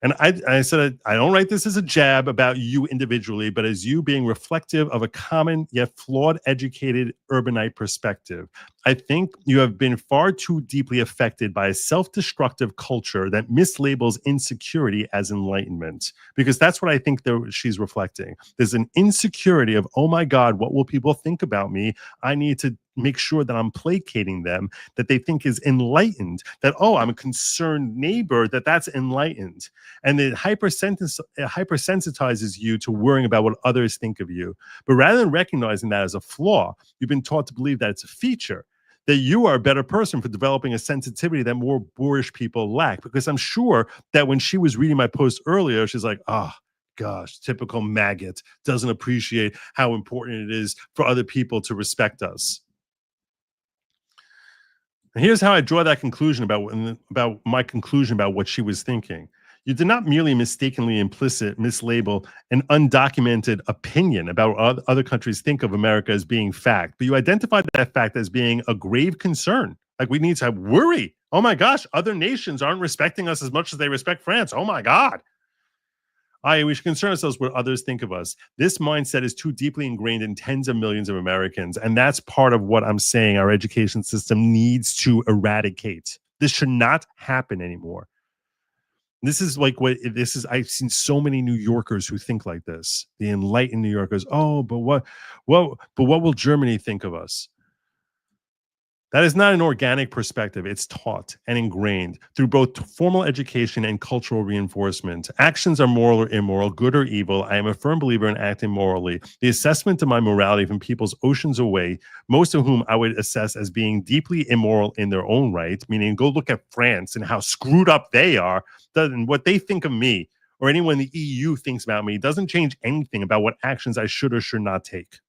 And I said, I don't write this as a jab about you individually, but as you being reflective of a common yet flawed, educated urbanite perspective. I think you have been far too deeply affected by a self-destructive culture that mislabels insecurity as enlightenment, because that's what I think she's reflecting. There's an insecurity of, oh my God, what will people think about me? I need to make sure that I'm placating them, that they think is enlightened, that, oh, I'm a concerned neighbor, that's enlightened. And it hypersensitizes you to worrying about what others think of you. But rather than recognizing that as a flaw, you've been taught to believe that it's a feature, that you are a better person for developing a sensitivity that more boorish people lack. Because I'm sure that when she was reading my post earlier, she's like, gosh, typical maggot, doesn't appreciate how important it is for other people to respect us. And here's how I draw that conclusion about my conclusion about what she was thinking. You did not merely mistakenly mislabel an undocumented opinion about what other countries think of America as being fact, but you identified that fact as being a grave concern. Like, we need to worry. Oh my gosh, other nations aren't respecting us as much as they respect France. Oh my God. We should concern ourselves with what others think of us. This mindset is too deeply ingrained in tens of millions of Americans, and that's part of what I'm saying our education system needs to eradicate. This should not happen anymore. This is I've seen so many New Yorkers who think like this. The enlightened New Yorkers. Oh, but what will Germany think of us? That is not an organic perspective. It's taught and ingrained through both formal education and cultural reinforcement. Actions are moral or immoral, good or evil. I am a firm believer in acting morally. The assessment of my morality from people's oceans away, most of whom I would assess as being deeply immoral in their own right, meaning go look at France and how screwed up they are, and what they think of me or anyone in the EU thinks about me doesn't change anything about what actions I should or should not take.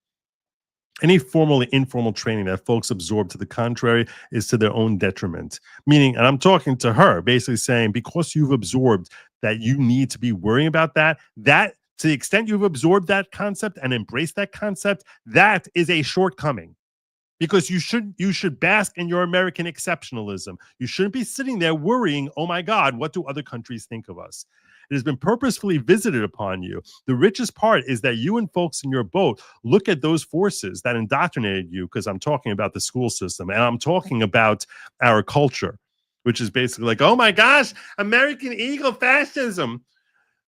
Any formal or informal training that folks absorb to the contrary is to their own detriment. Meaning, and I'm talking to her, basically saying, because you've absorbed that you need to be worrying about that to the extent you've absorbed that concept and embraced that concept, that is a shortcoming. because you should bask in your American exceptionalism. You shouldn't be sitting there worrying, oh my God, what do other countries think of us? It has been purposefully visited upon you. The richest part is that you and folks in your boat look at those forces that indoctrinated you, because I'm talking about the school system and I'm talking about our culture, which is basically like, oh my gosh, American Eagle fascism.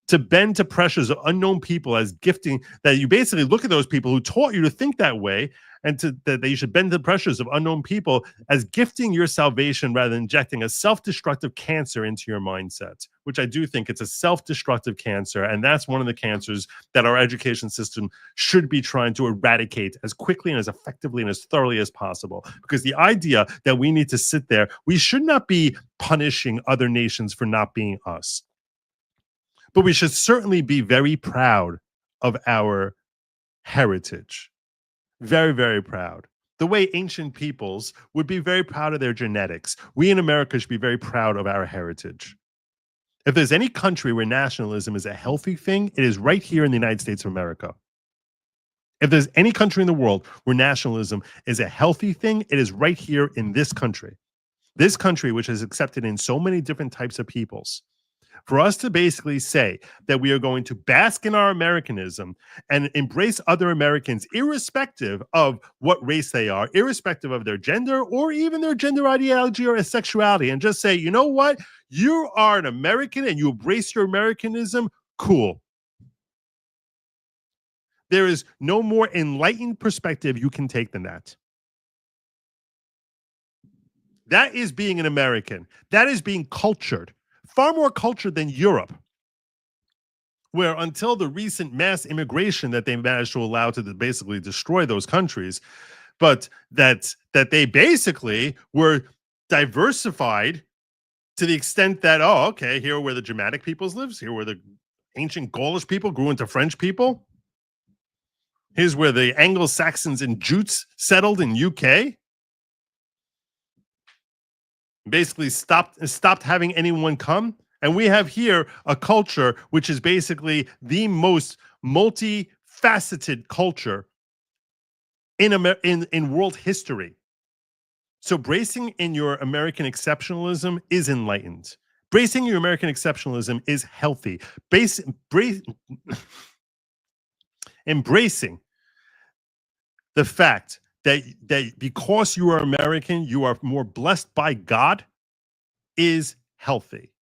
To bend to pressures of unknown people as gifting, that you basically look at those people who taught you to think that way, and that you should bend to the pressures of unknown people as gifting your salvation rather than injecting a self-destructive cancer into your mindset, which I do think it's a self-destructive cancer. And that's one of the cancers that our education system should be trying to eradicate as quickly and as effectively and as thoroughly as possible. Because the idea that we need to sit there, we should not be punishing other nations for not being us. But we should certainly be very proud of our heritage. Very, very proud. The way ancient peoples would be very proud of their genetics. We in America should be very proud of our heritage. If there's any country where nationalism is a healthy thing, it is right here in the United States of America. If there's any country in the world where nationalism is a healthy thing, it is right here in this country. This country, which has accepted in so many different types of peoples. For us to basically say that we are going to bask in our Americanism and embrace other Americans, irrespective of what race they are, irrespective of their gender or even their gender ideology or sexuality, and just say, you know what, you are an American and you embrace your Americanism, cool. There is no more enlightened perspective you can take than that. That is being an American. That is being cultured. Far more cultured than Europe, where until the recent mass immigration that they managed to allow to basically destroy those countries, but that they basically were diversified to the extent that, oh, okay, here are where the Germanic peoples lives, here where the ancient Gaulish people grew into French people, here's where the Anglo-Saxons and Jutes settled in UK. Basically stopped having anyone come, and we have here a culture which is basically the most multifaceted culture in world history. So bracing in your American exceptionalism is enlightened. Bracing your American exceptionalism is healthy. Embracing the fact that because you are American, you are more blessed by God is healthy.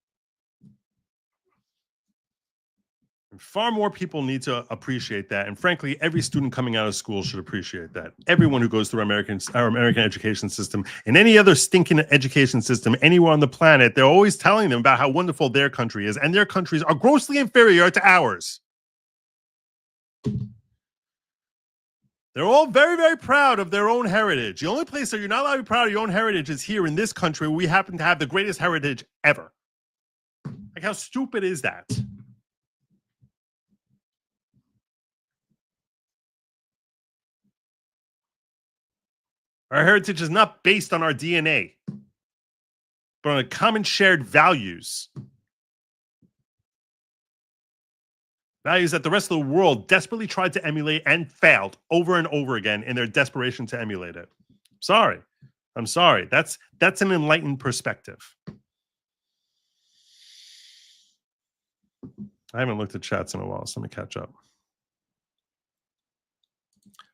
And far more people need to appreciate that. And frankly, every student coming out of school should appreciate that. Everyone who goes through our American education system and any other stinking education system anywhere on the planet, they're always telling them about how wonderful their country is, and their countries are grossly inferior to ours. They're all very, very proud of their own heritage. The only place that you're not allowed to be proud of your own heritage is here in this country, where we happen to have the greatest heritage ever. Like, how stupid is that? Our heritage is not based on our DNA, but on a common shared values. Values that the rest of the world desperately tried to emulate and failed over and over again in their desperation to emulate it. Sorry. I'm sorry. That's an enlightened perspective. I haven't looked at chats in a while, so let me catch up.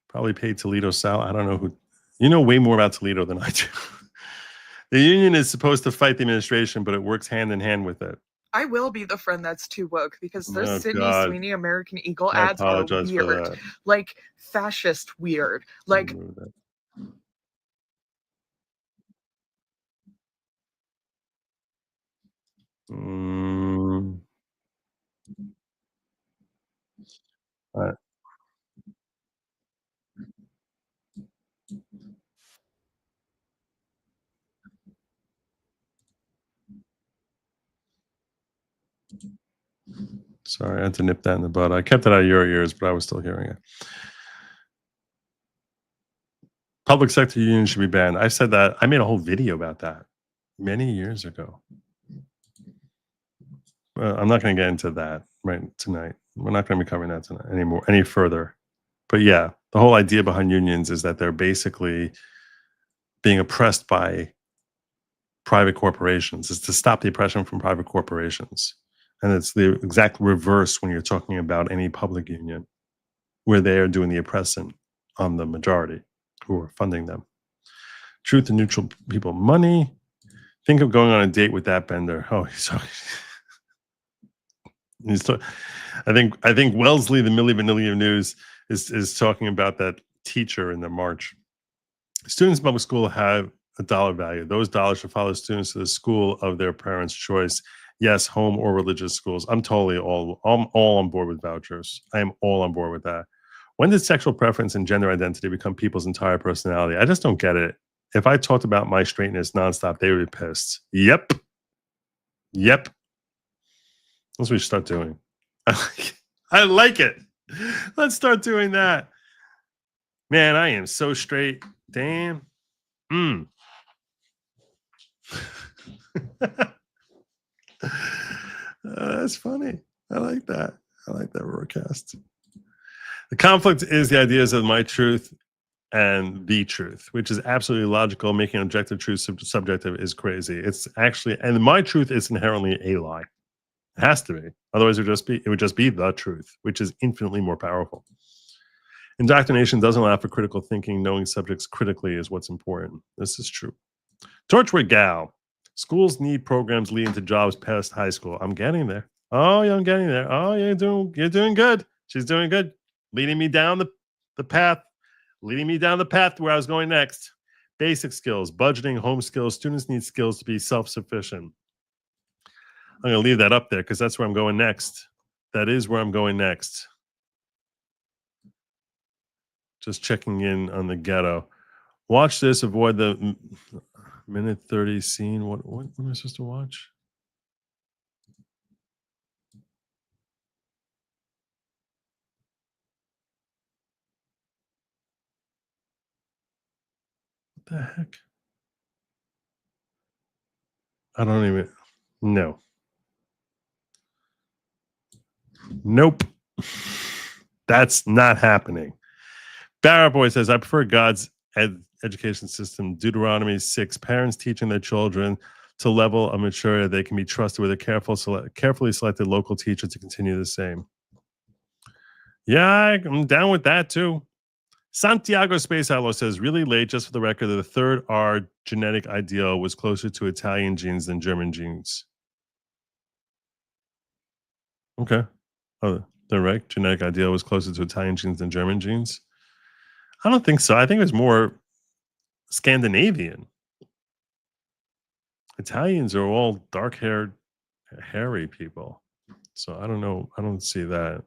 Probably paid Toledo Sal. I don't know who. You know way more about Toledo than I do. The union is supposed to fight the administration, but it works hand in hand with it. I will be the friend that's too woke, because those Sweeney American Eagle I ads are apologize for weird. that. Like fascist weird. Like All right. Sorry, I had to nip that in the bud. I kept it out of your ears, but I was still hearing it. Public sector unions should be banned. I said that. I made a whole video about that many years ago. I'm not going to get into that right tonight. We're not going to be covering that tonight any further. But yeah, the whole idea behind unions is that they're basically being oppressed by private corporations. It's to stop the oppression from private corporations. And it's the exact reverse when you're talking about any public union, where they are doing the oppressing on the majority who are funding them. Truth and neutral people. Money. Think of going on a date with that Bender. Oh, I think Wellesley, the Milli Vanilli of news, is talking about that teacher in the march. Students in public school have a dollar value. Those dollars should follow students to the school of their parents' choice. Yes, home or religious schools. I'm all on board with vouchers. I am all on board with that. When did sexual preference and gender identity become people's entire personality? I just don't get it. If I talked about my straightness nonstop, they would be pissed. Yep. That's what we should start doing. I like it. Let's start doing that. Man, I am so straight. Damn. That's funny. I like that. I like that broadcast. The conflict is the ideas of my truth and the truth, which is absolutely logical. Making objective truth subjective is crazy. It's actually, and my truth is inherently a lie. It has to be. Otherwise, it would just be the truth, which is infinitely more powerful. Indoctrination doesn't allow for critical thinking. Knowing subjects critically is what's important. This is true. Torchwood Gal. Schools need programs leading to jobs past high school. I'm getting there. Oh, yeah, I'm getting there. Oh, you're doing good. She's doing good. Leading me down the path. Leading me down the path where I was going next. Basic skills, budgeting, home skills. Students need skills to be self-sufficient. I'm going to leave that up there because that's where I'm going next. That is where I'm going next. Just checking in on the ghetto. Watch this. Avoid the minute 30 scene. What am I supposed to watch? What the heck? I don't even know. Nope. That's not happening. Barrett Boy says, I prefer God's education system. Deuteronomy 6, parents teaching their children to level of maturity they can be trusted with a carefully selected local teacher to continue the same. Yeah, I'm down with that too. Santiago Space Outlaw says, really late, just for the record, that the third R genetic ideal was closer to Italian genes than German genes. Okay. Oh, they're right. Genetic ideal was closer to Italian genes than German genes. I don't think so. I think it was more Scandinavian. Italians are all dark-haired, hairy people. So I don't know. I don't see that.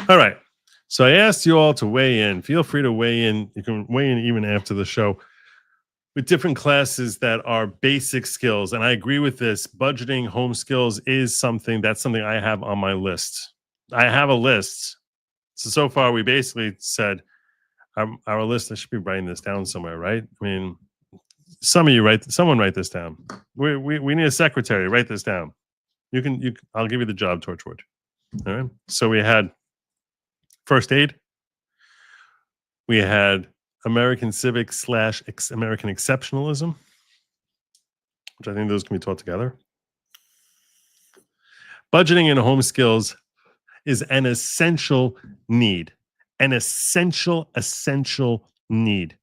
All right. So I asked you all to weigh in. Feel free to weigh in. You can weigh in even after the show with different classes that are basic skills. And I agree with this. Budgeting, home skills is something I have on my list. I have a list. So far, we basically said our list. I should be writing this down somewhere, right? I mean, someone write this down. We need a secretary. Write this down. I'll give you the job, Torchwood. All right. So we had first aid. We had American civics / American exceptionalism, which I think those can be taught together. Budgeting and home skills is an essential need. An essential need.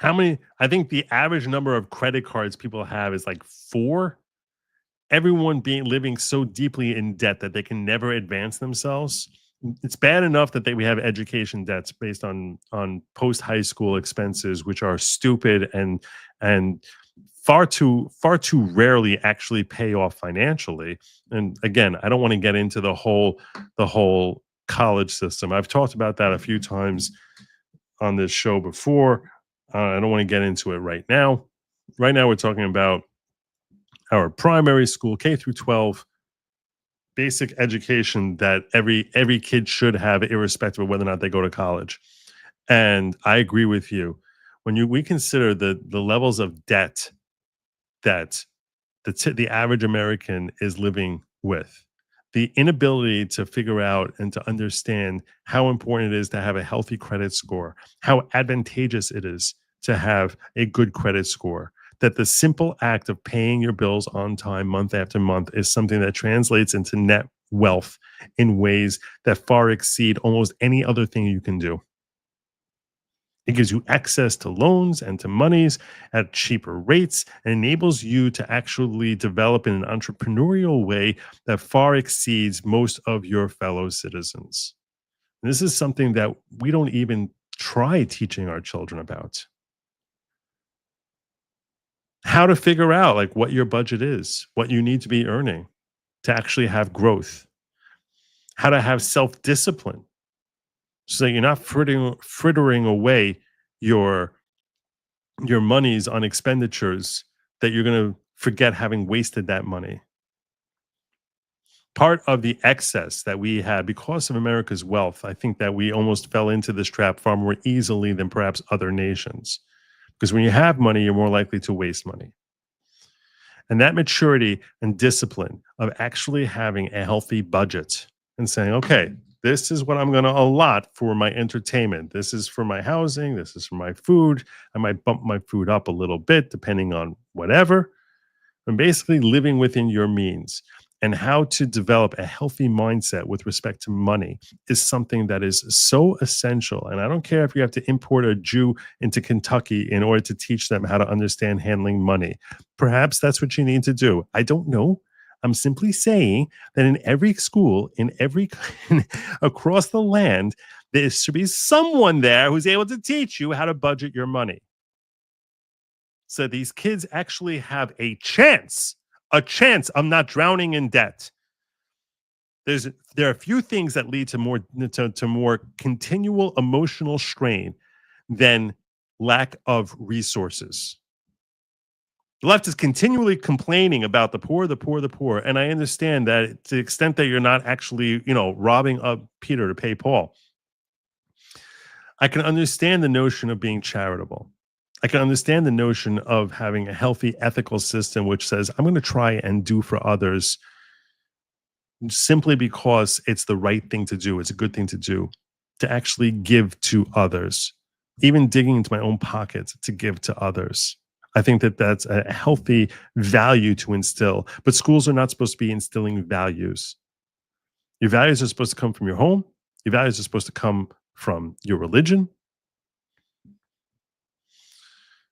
I think the average number of credit cards people have is like 4. Everyone living so deeply in debt that they can never advance themselves. It's bad enough that we have education debts based on post high school expenses, which are stupid and far too rarely actually pay off financially. And again, I don't want to get into the whole college system. I've talked about that a few times on this show before. I don't want to get into it right now. Right now, we're talking about our primary school, K through 12, basic education that every kid should have, irrespective of whether or not they go to college. And I agree with you. When we consider the levels of debt that the average American is living with, the inability to figure out and to understand how important it is to have a healthy credit score, how advantageous it is to have a good credit score, that the simple act of paying your bills on time month after month is something that translates into net wealth in ways that far exceed almost any other thing you can do. It gives you access to loans and to monies at cheaper rates and enables you to actually develop in an entrepreneurial way that far exceeds most of your fellow citizens. And this is something that we don't even try teaching our children about. How to figure out like what your budget is, what you need to be earning to actually have growth. How to have self-discipline so that you're not frittering away your monies on expenditures that you're going to forget having wasted that money. Part of the excess that we had because of America's wealth, I think that we almost fell into this trap far more easily than perhaps other nations. Because when you have money, you're more likely to waste money. And that maturity and discipline of actually having a healthy budget and saying, okay, this is what I'm going to allot for my entertainment. This is for my housing. This is for my food. I might bump my food up a little bit depending on whatever. And basically living within your means. And how to develop a healthy mindset with respect to money is something that is so essential. And I don't care if you have to import a Jew into Kentucky in order to teach them how to understand handling money. Perhaps that's what you need to do. I don't know. I'm simply saying that in every school, across the land, there should be someone there who's able to teach you how to budget your money. So these kids actually have a chance of not drowning in debt. There are a few things that lead to more continual emotional strain than lack of resources. The left is continually complaining about the poor, the poor, the poor. And I understand that to the extent that you're not actually, robbing up Peter to pay Paul. I can understand the notion of being charitable. I can understand the notion of having a healthy ethical system which says, I'm going to try and do for others simply because it's the right thing to do. It's a good thing to do, to actually give to others, even digging into my own pockets to give to others. I think that that's a healthy value to instill, but schools are not supposed to be instilling values. Your values are supposed to come from your home. Your values are supposed to come from your religion.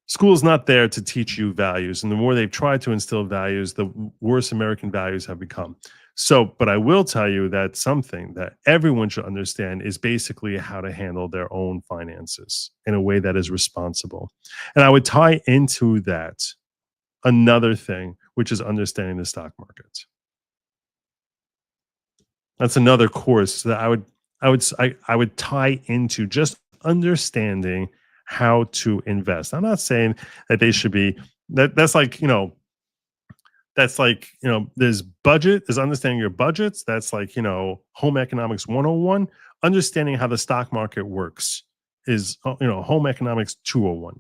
School is not there to teach you values, and the more they've tried to instill values, the worse American values have become. So, but I will tell you that something that everyone should understand is basically how to handle their own finances in a way that is responsible. And I would tie into that another thing, which is understanding the stock market. That's another course that I would tie into just understanding how to invest. I'm not saying that they should be that's like there's budget, there's understanding your budgets. That's like, home economics 101. Understanding how the stock market works is, home economics 201.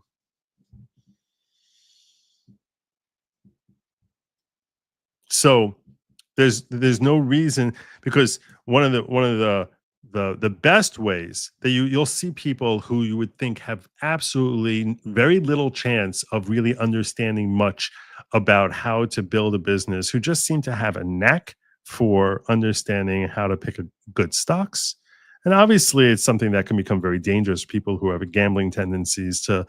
So there's no reason, because one of the best ways that you'll see people who you would think have absolutely very little chance of really understanding much about how to build a business, who just seem to have a knack for understanding how to pick good stocks. And obviously it's something that can become very dangerous. People who have gambling tendencies to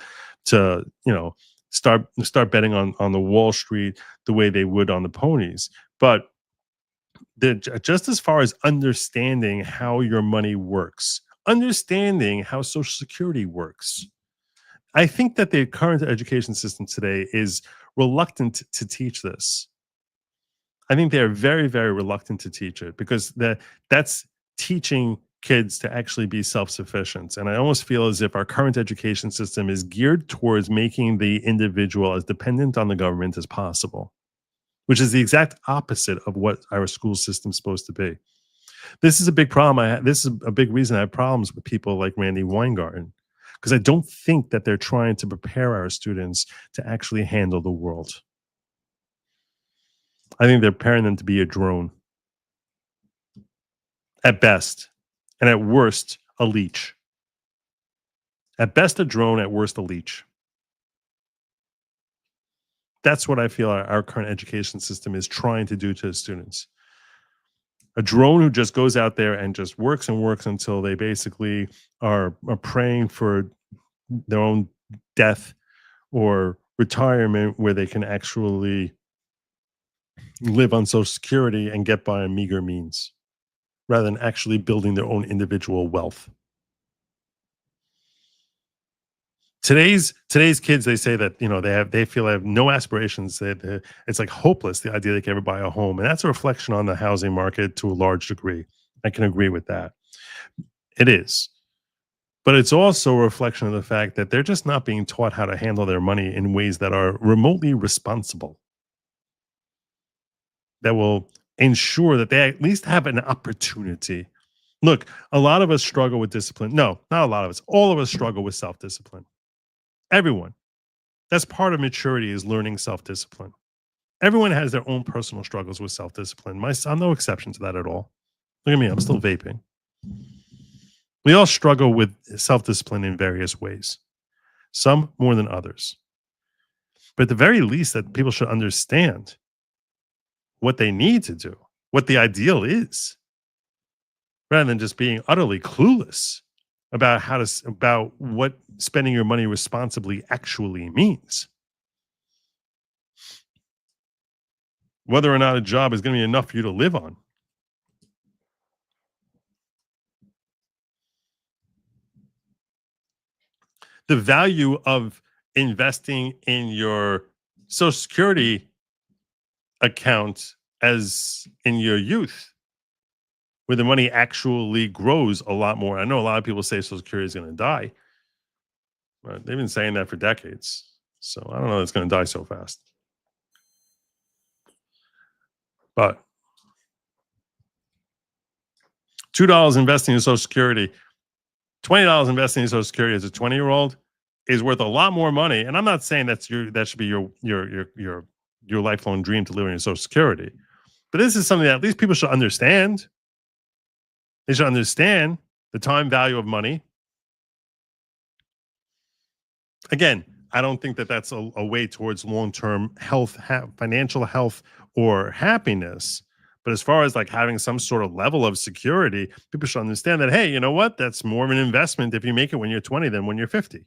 start betting on the Wall Street the way they would on the ponies. But just as far as understanding how your money works, understanding how Social Security works, I think that the current education system today is reluctant to teach this. I think they are very, very reluctant to teach it, because that's teaching kids to actually be self-sufficient. And I almost feel as if our current education system is geared towards making the individual as dependent on the government as possible, which is the exact opposite of what our school system is supposed to be. This is a big problem. This is a big reason I have problems with people like Randi Weingarten, because I don't think that they're trying to prepare our students to actually handle the world. I think they're preparing them to be a drone. at best, and at worst, a leech. At best, a drone, at worst, a leech. That's what I feel our current education system is trying to do to the students. A drone who just goes out there and just works and works until they basically are praying for their own death or retirement, where they can actually live on Social Security and get by on meager means, rather than actually building their own individual wealth. Today's kids, they say that, they feel they have no aspirations. That it's like hopeless, the idea they can ever buy a home, and that's a reflection on the housing market to a large degree. I can agree with that. It is, but it's also a reflection of the fact that they're just not being taught how to handle their money in ways that are remotely responsible, that will ensure that they at least have an opportunity. Look, a lot of us struggle with discipline. No, not a lot of us. All of us struggle with self-discipline. Everyone. That's part of maturity, is learning self-discipline. Everyone has their own personal struggles with self-discipline. I'm no exception to that at all. Look at me, I'm still vaping. We all struggle with self-discipline in various ways, some more than others. But at the very least, that people should understand what they need to do, what the ideal is, rather than just being utterly clueless about what spending your money responsibly actually means. Whether or not a job is going to be enough for you to live on. The value of investing in your Social Security account as in your youth, where the money actually grows a lot more. I know a lot of people say Social Security is going to die, but they've been saying that for decades. So I don't know if it's going to die so fast. But $2 investing in Social Security, $20 investing in Social Security as a 20-year-old is worth a lot more money. And I'm not saying that should be your lifelong dream to live on your Social Security, but this is something that at least people should understand. They should understand the time value of money. Again, I don't think that that's a way towards long-term health, financial health, or happiness. But as far as like having some sort of level of security, people should understand that, hey, you know what? That's more of an investment if you make it when you're 20 than when you're 50.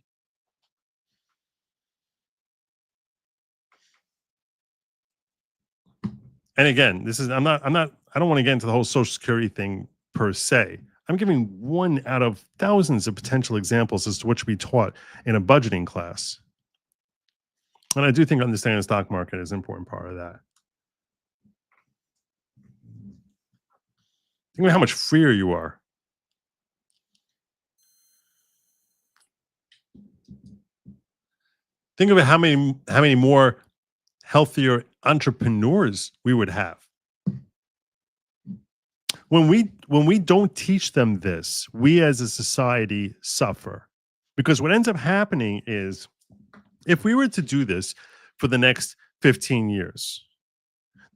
And again, I don't want to get into the whole Social Security thing per se. I'm giving one out of thousands of potential examples as to what should be taught in a budgeting class. And I do think understanding the stock market is an important part of that. Think about how much freer you are. Think about how many more healthier entrepreneurs we would have. When we don't teach them this, we as a society suffer. Because what ends up happening is, if we were to do this for the next 15 years,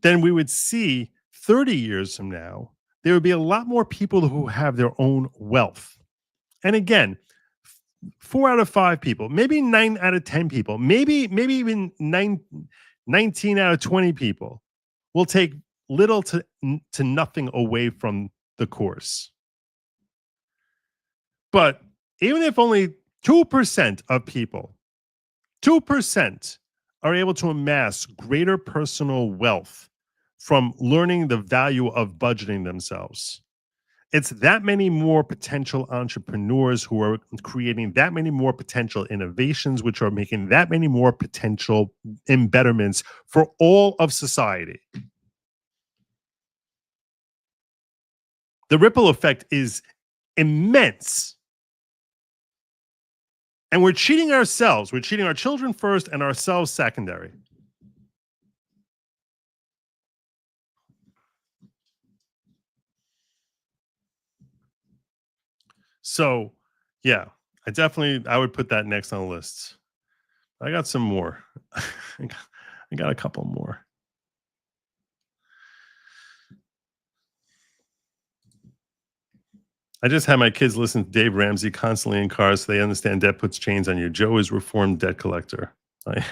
then we would see 30 years from now, there would be a lot more people who have their own wealth. And again, 4 out of 5 people, maybe 9 out of 10 people, maybe even 19 out of 20 people will take little to nothing away from the course. But even if only 2% of people, 2% are able to amass greater personal wealth from learning the value of budgeting themselves, it's that many more potential entrepreneurs who are creating that many more potential innovations, which are making that many more potential embetterments for all of society. The ripple effect is immense. And we're cheating ourselves. We're cheating our children first and ourselves secondary. So, yeah, I would put that next on the list. I got some more. I got a couple more. I just had my kids listen to Dave Ramsey constantly in cars so they understand debt puts chains on you. Joe is reformed debt collector. I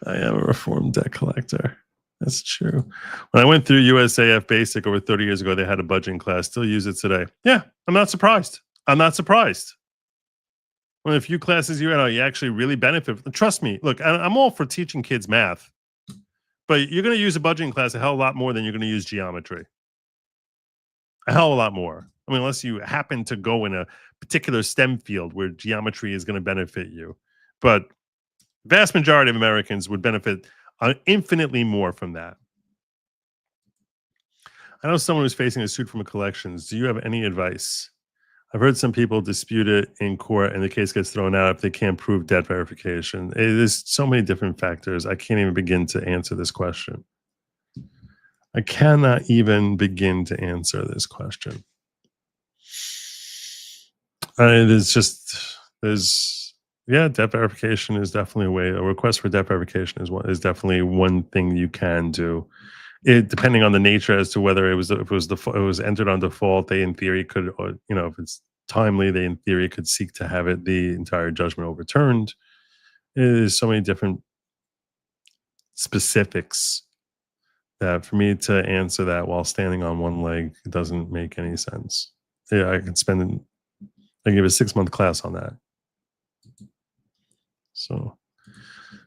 am a reformed debt collector. That's true. When I went through USAF Basic over 30 years ago, they had a budgeting class. Still use it today. Yeah, I'm not surprised. I'm not surprised. One of the few classes you actually really benefit. Trust me. Look, I'm all for teaching kids math, but you're going to use a budgeting class a hell of a lot more than you're going to use geometry. A hell of a lot more. I mean, unless you happen to go in a particular STEM field where geometry is going to benefit you. But vast majority of Americans would benefit infinitely more from that. I know someone who's facing a suit from a collections. Do you have any advice? I've heard some people dispute it in court and the case gets thrown out if they can't prove debt verification. There's so many different factors. I can't even begin to answer this question. I cannot even begin to answer this question. Debt verification is definitely a way. A request for debt verification is definitely one thing you can do. It depending on the nature as to whether it was entered on default, they in theory could, or, if it's timely, they in theory could seek to have the entire judgment overturned. There's so many different specifics that for me to answer that while standing on one leg doesn't make any sense. Yeah, I give a 6-month class on that. So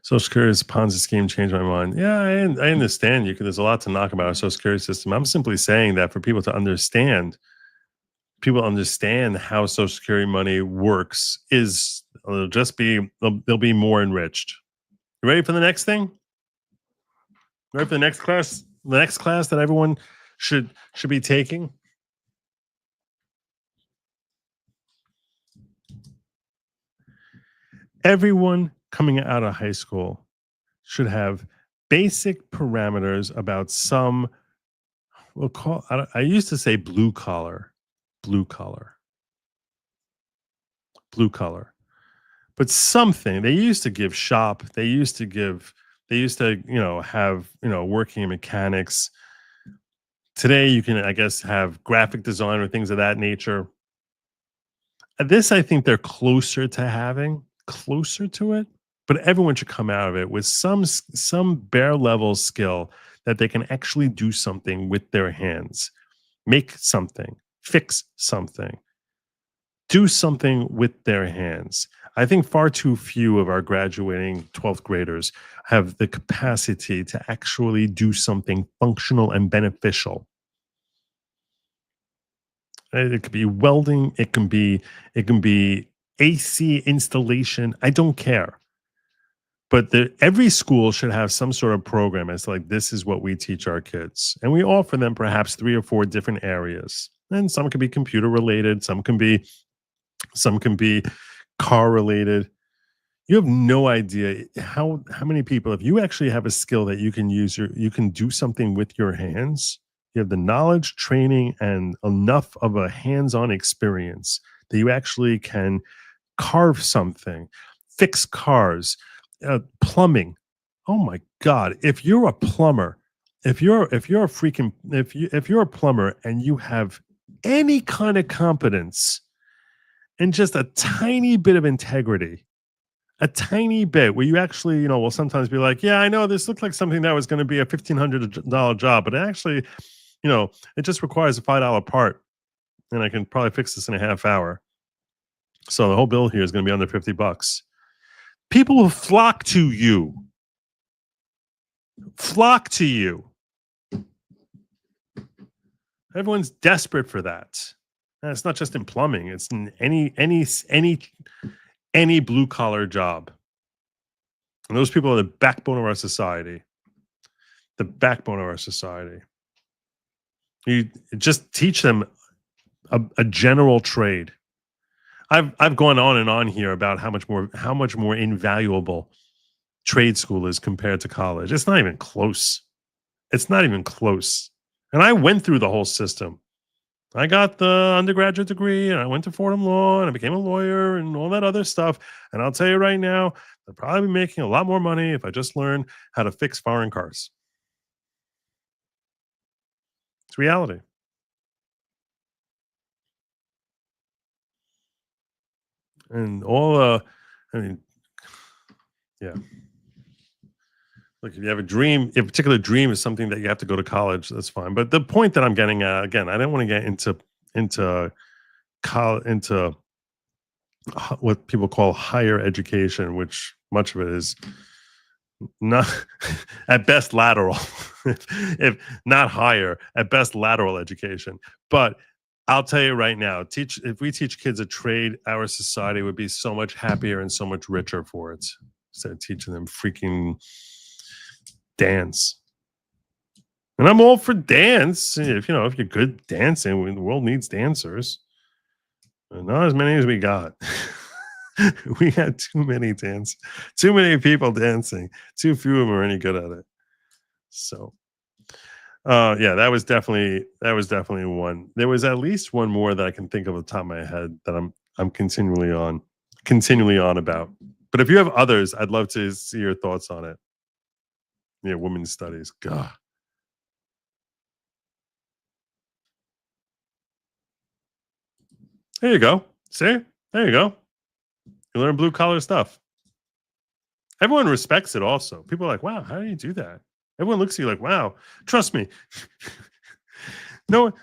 Social Security's Ponzi scheme changed my mind. Yeah, I understand. There's a lot to knock about our Social Security system. I'm simply saying that for people to understand how Social Security money works they'll be more enriched. You ready for the next thing? Ready for the next class? The next class that everyone should be taking? Everyone coming out of high school should have basic parameters about some, I used to say blue collar, but something. They used to give shop, they used to have working in mechanics. Today you can, I guess, have graphic design or things of that nature. This, I think they're closer to it, but everyone should come out of it with some bare level skill that they can actually do something with their hands, make something, fix something, do something with their hands. I think far too few of our graduating 12th graders have the capacity to actually do something functional and beneficial. It could be welding, it can be AC installation. I don't care. But every school should have some sort of program as like, this is what we teach our kids. And we offer them perhaps 3 or 4 different areas. And some can be computer related, some can be car related. You have no idea how many people, if you actually have a skill that you can use, you can do something with your hands. You have the knowledge, training, and enough of a hands-on experience that you actually can carve something, fix cars, plumbing. Oh my God! If you're a plumber, if you're a plumber and you have any kind of competence and just a tiny bit of integrity, a tiny bit where you actually, will sometimes be like, yeah, I know this looked like something that was going to be a $1,500 job, but it actually, it just requires a $5 part, and I can probably fix this in a half hour. So the whole bill here is going to be under $50. People will flock to you. Everyone's desperate for that. And it's not just in plumbing. It's in any blue collar job. And those people are the backbone of our society. You just teach them a general trade. I've gone on and on here about how much more invaluable trade school is compared to college. It's not even close. And I went through the whole system. I got the undergraduate degree and I went to Fordham Law and I became a lawyer and all that other stuff. And I'll tell you right now, I'll probably be making a lot more money if I just learned how to fix foreign cars. It's reality. And all, I mean, yeah. Look, if you have a dream, if a particular dream is something that you have to go to college, that's fine. But the point that I'm getting at, again, I don't want to get into what people call higher education, which much of it is not at best lateral, if not higher, at best lateral education. But I'll tell you right now, if we teach kids a trade, our society would be so much happier and so much richer for it. Instead of teaching them freaking dance. And I'm all for dance. If you're good dancing, the world needs dancers. And not as many as we got. We had too many people dancing. Too few of them are any good at it. So yeah, that was definitely one. There was at least one more that I can think of off the top of my head that I'm continually on about. But if you have others, I'd love to see your thoughts on it. Yeah, women's studies. God. There you go. See? There you go. You learn blue collar stuff. Everyone respects it also. People are like, wow, how do you do that? Everyone looks at you like, wow. Trust me. No one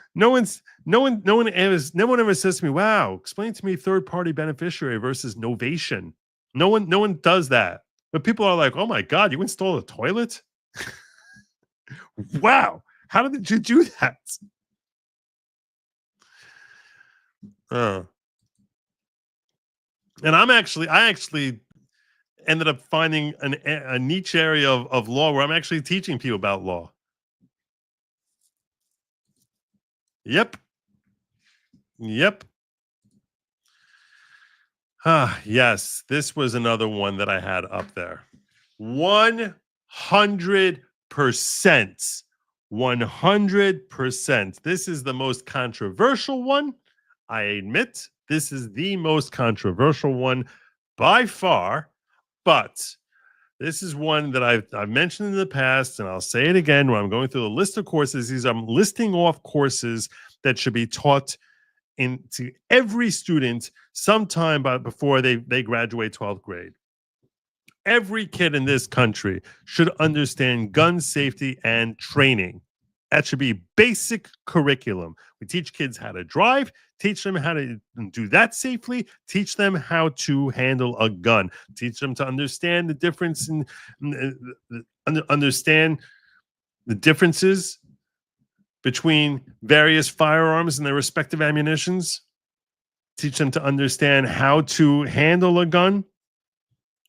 ever says to me, wow, explain to me third party beneficiary versus novation. No one does that. But people are like, oh my God, you installed a toilet? Wow. How did you do that? And I actually ended up finding a niche area of law where I'm actually teaching people about law. Yep. Yes, this was another one that I had up there. 100%. 100%. This is the most controversial one. I admit this is the most controversial one by far, but this is one that I've mentioned in the past, and I'll say it again when I'm going through the list of courses. I'm listing off courses that should be taught to every student sometime before they graduate 12th grade. Every kid in this country should understand gun safety and training. That should be basic curriculum. We teach kids how to drive, teach them how to do that safely, teach them how to handle a gun, teach them to understand the difference understand the differences between various firearms and their respective ammunitions, teach them to understand how to handle a gun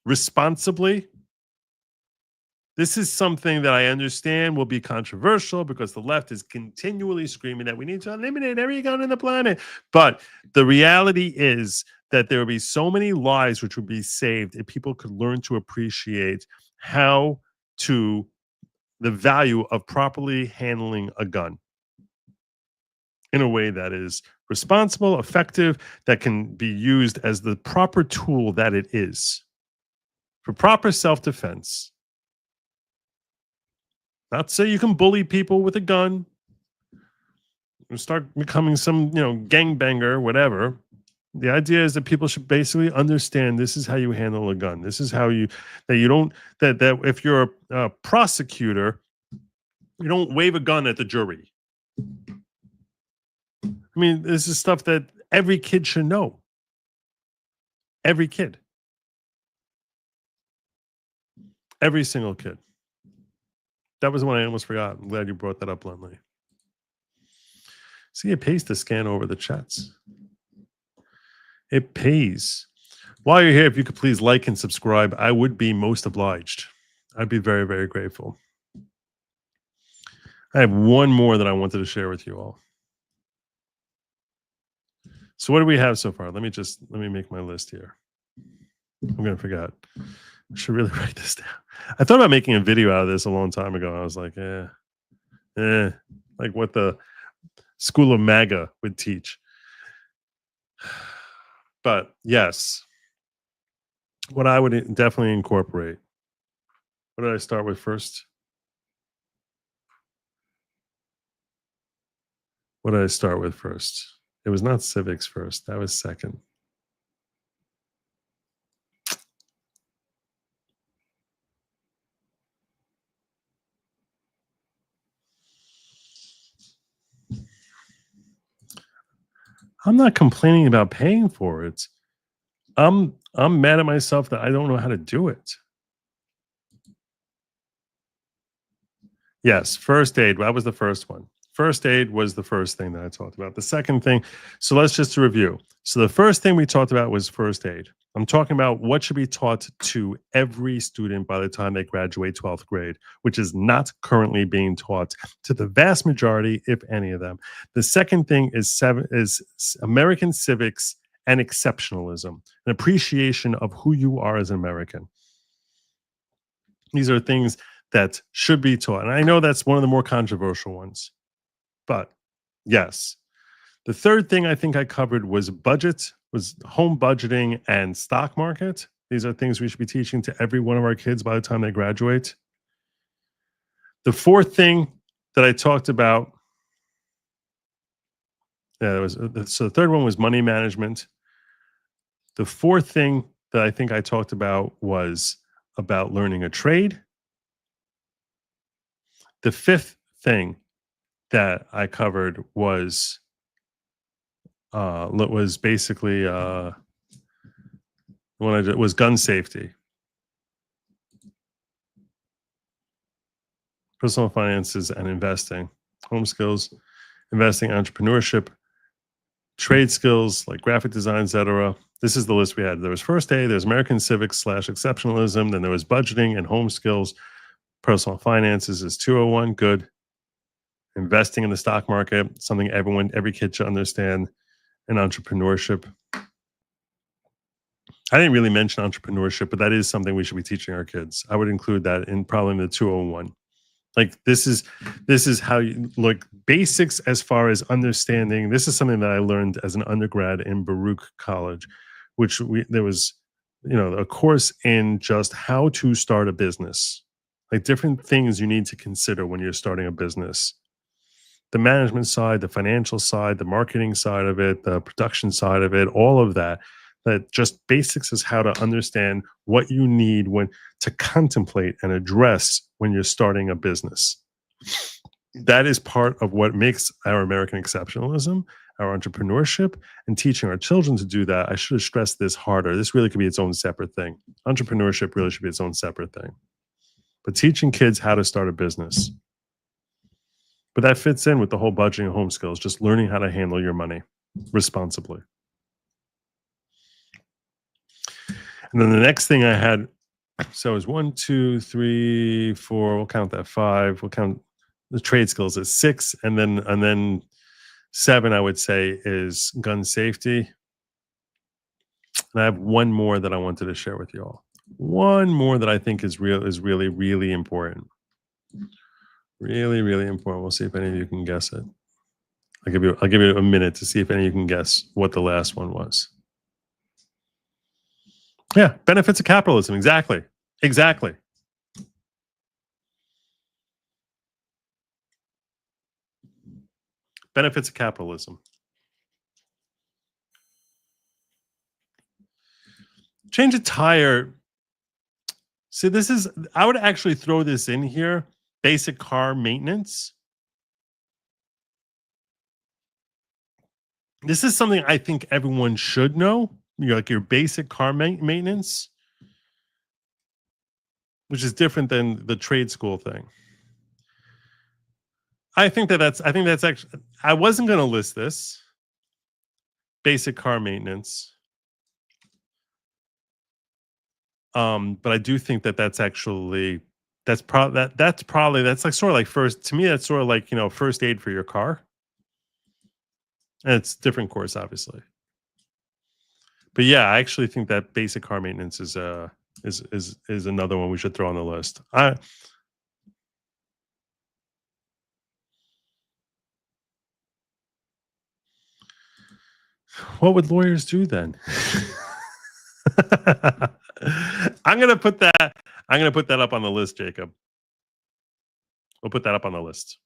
responsibly. This is something that I understand will be controversial because the left is continually screaming that we need to eliminate every gun on the planet. But the reality is that there will be so many lives which would be saved if people could learn to appreciate the value of properly handling a gun in a way that is responsible, effective, that can be used as the proper tool that it is for proper self-defense. Not to say you can bully people with a gun and start becoming some, gangbanger, whatever. The idea is that people should basically understand this is how you handle a gun. This is how that if you're a prosecutor, you don't wave a gun at the jury. I mean, this is stuff that every kid should know. Every kid. Every single kid. That was one I almost forgot. I'm glad you brought that up, Lemley. See, it pays to scan over the chats. It pays. While you're here, if you could please like and subscribe, I would be most obliged. I'd be very, very grateful. I have one more that I wanted to share with you all. So what do we have so far? Let me make my list here. I'm going to forget. I should really write this down. I thought about making a video out of this a long time ago. I was like, like what the school of MAGA would teach. But yes, what I would definitely incorporate. What did I start with first? What did I start with first? It was not civics first. That was second. I'm not complaining about paying for it. I'm mad at myself that I don't know how to do it. Yes, first aid. That was the first one. First aid was the first thing that I talked about. The second thing, so let's just review. So the first thing we talked about was first aid. I'm talking about what should be taught to every student by the time they graduate 12th grade, which is not currently being taught to the vast majority, if any of them. The second thing is American civics and exceptionalism, an appreciation of who you are as an American. These are things that should be taught. And I know that's one of the more controversial ones, but yes. The third thing I think I covered was home budgeting and stock market. These are things we should be teaching to every one of our kids by the time they graduate. The fourth thing that I talked about, so the third one was money management. The fourth thing that I think I talked about was about learning a trade. The fifth thing that I covered was basically when I did was gun safety, personal finances and investing, home skills, investing, entrepreneurship, trade skills like graphic design, etc. This is the list we had. There was first aid, there's American civics / exceptionalism, then there was budgeting and home skills. Personal finances is 201, good. Investing in the stock market, something every kid should understand. And entrepreneurship. I didn't really mention entrepreneurship, but that is something we should be teaching our kids. I would include that in probably in the 201. Like this is how you like basics as far as understanding. This is something that I learned as an undergrad in Baruch College, which there was, a course in just how to start a business, like different things you need to consider when you're starting a business. The management side, the financial side, the marketing side of it, the production side of it, all of that just basics is how to understand what you need to contemplate and address when you're starting a business. That is part of what makes our American exceptionalism, our entrepreneurship, and teaching our children to do that. I should have stressed this harder. This really could be its own separate thing. Entrepreneurship really should be its own separate thing. But teaching kids how to start a business. But that fits in with the whole budgeting and home skills, just learning how to handle your money responsibly. And then the next thing I had, so it was 1, 2, 3, 4, we'll count that 5, we'll count the trade skills as 6, and then 7, I would say, is gun safety. And I have one more that I wanted to share with you all. One more that I think is really, really important. Really, really important. We'll see if any of you can guess it. I'll give you a minute to see if any of you can guess what the last one was. Yeah, benefits of capitalism. Exactly. Benefits of capitalism. Change a tire. See, I would actually throw this in here. Basic car maintenance. This is something I think everyone should know. Like your basic car maintenance, which is different than the trade school thing. I think that's actually, I wasn't going to list this. Basic car maintenance. But I do think that's actually, that's like sort of like first, to me, that's sort of like, first aid for your car. And it's a different course, obviously. But yeah, I actually think that basic car maintenance is another one we should throw on the list. What would lawyers do then? I'm gonna put that up on the list, Jacob. We'll put that up on the list.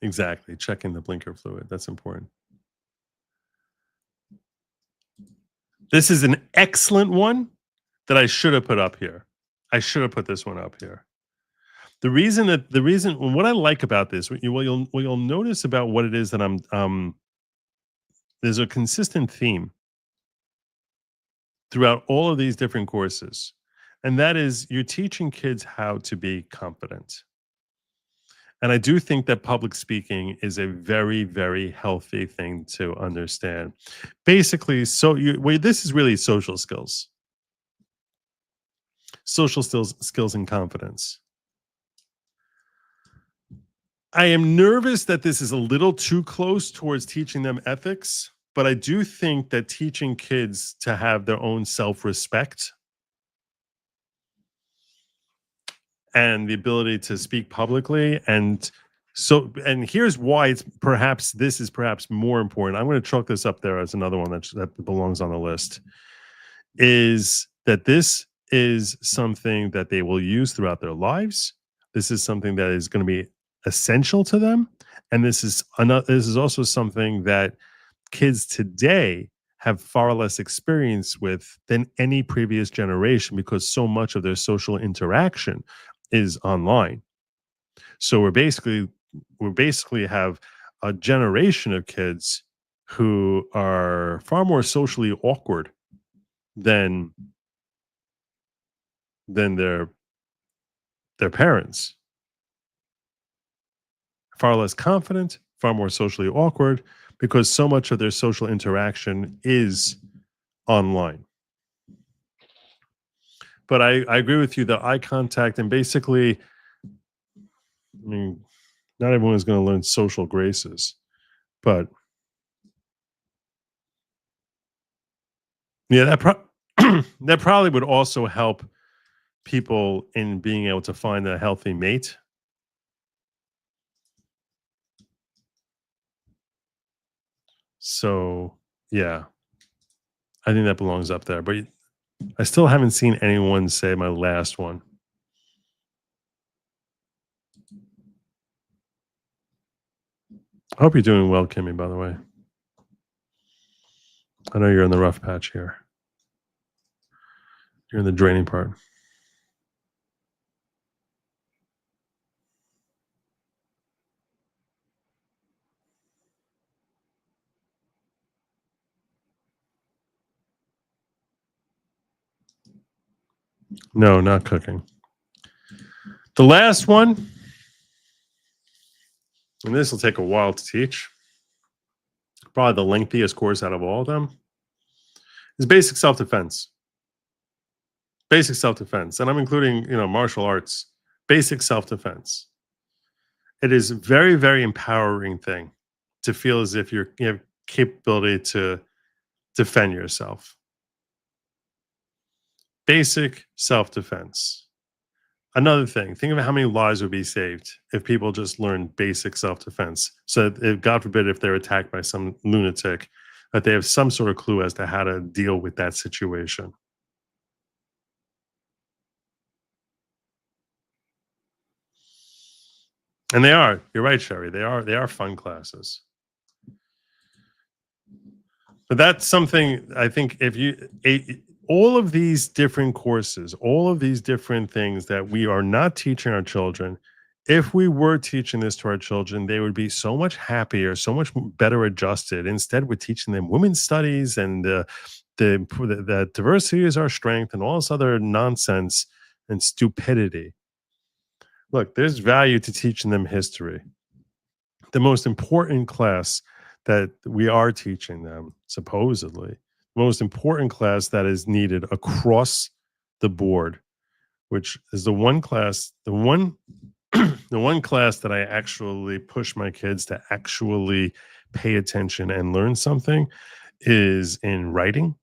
Exactly. Checking the blinker fluid. That's important. This is an excellent one that I should have put up here. I should have put this one up here. What I like about this, what you'll notice about what it is that I'm there's a consistent theme throughout all of these different courses. And that is you're teaching kids how to be confident. And I do think that public speaking is a very, very healthy thing to understand. Basically, this is really social skills. Social skills and confidence. I am nervous that this is a little too close towards teaching them ethics, but I do think that teaching kids to have their own self-respect and the ability to speak publicly, and here's why this is perhaps more important. I'm going to chalk this up there as another one that belongs on the list, is that this is something that they will use throughout their lives. This is something that is going to be essential to them, and this is also something that kids today have far less experience with than any previous generation, because so much of their social interaction is online. So we basically have a generation of kids who are far more socially awkward than their parents. Far less confident, far more socially awkward, because so much of their social interaction is online. But I agree with you that eye contact, and basically, I mean, not everyone is going to learn social graces, but yeah, that probably would also help people in being able to find a healthy mate. So, yeah, I think that belongs up there. But I still haven't seen anyone say my last one. I hope you're doing well, Kimmy, by the way. I know you're in the rough patch here. You're in the draining part. No, not cooking. The last one, and this will take a while to teach, probably the lengthiest course out of all of them, is basic self-defense. Basic self-defense. And I'm including, martial arts. Basic self-defense. It is a very, very empowering thing to feel as if you have capability to defend yourself. Basic self-defense. Another thing, think of how many lives would be saved if people just learned basic self-defense. So if, God forbid, if they're attacked by some lunatic, that they have some sort of clue as to how to deal with that situation. And they are. You're right, Sherry. They are fun classes. But that's something I think all of these different courses, all of these different things that we are not teaching our children, if we were teaching this to our children, they would be so much happier, so much better adjusted. Instead, we're teaching them women's studies and the diversity is our strength and all this other nonsense and stupidity. Look, there's value to teaching them history. The most important class that we are teaching them, supposedly, the most important class that is needed across the board, which is the one class that I actually push my kids to actually pay attention and learn something, is in writing.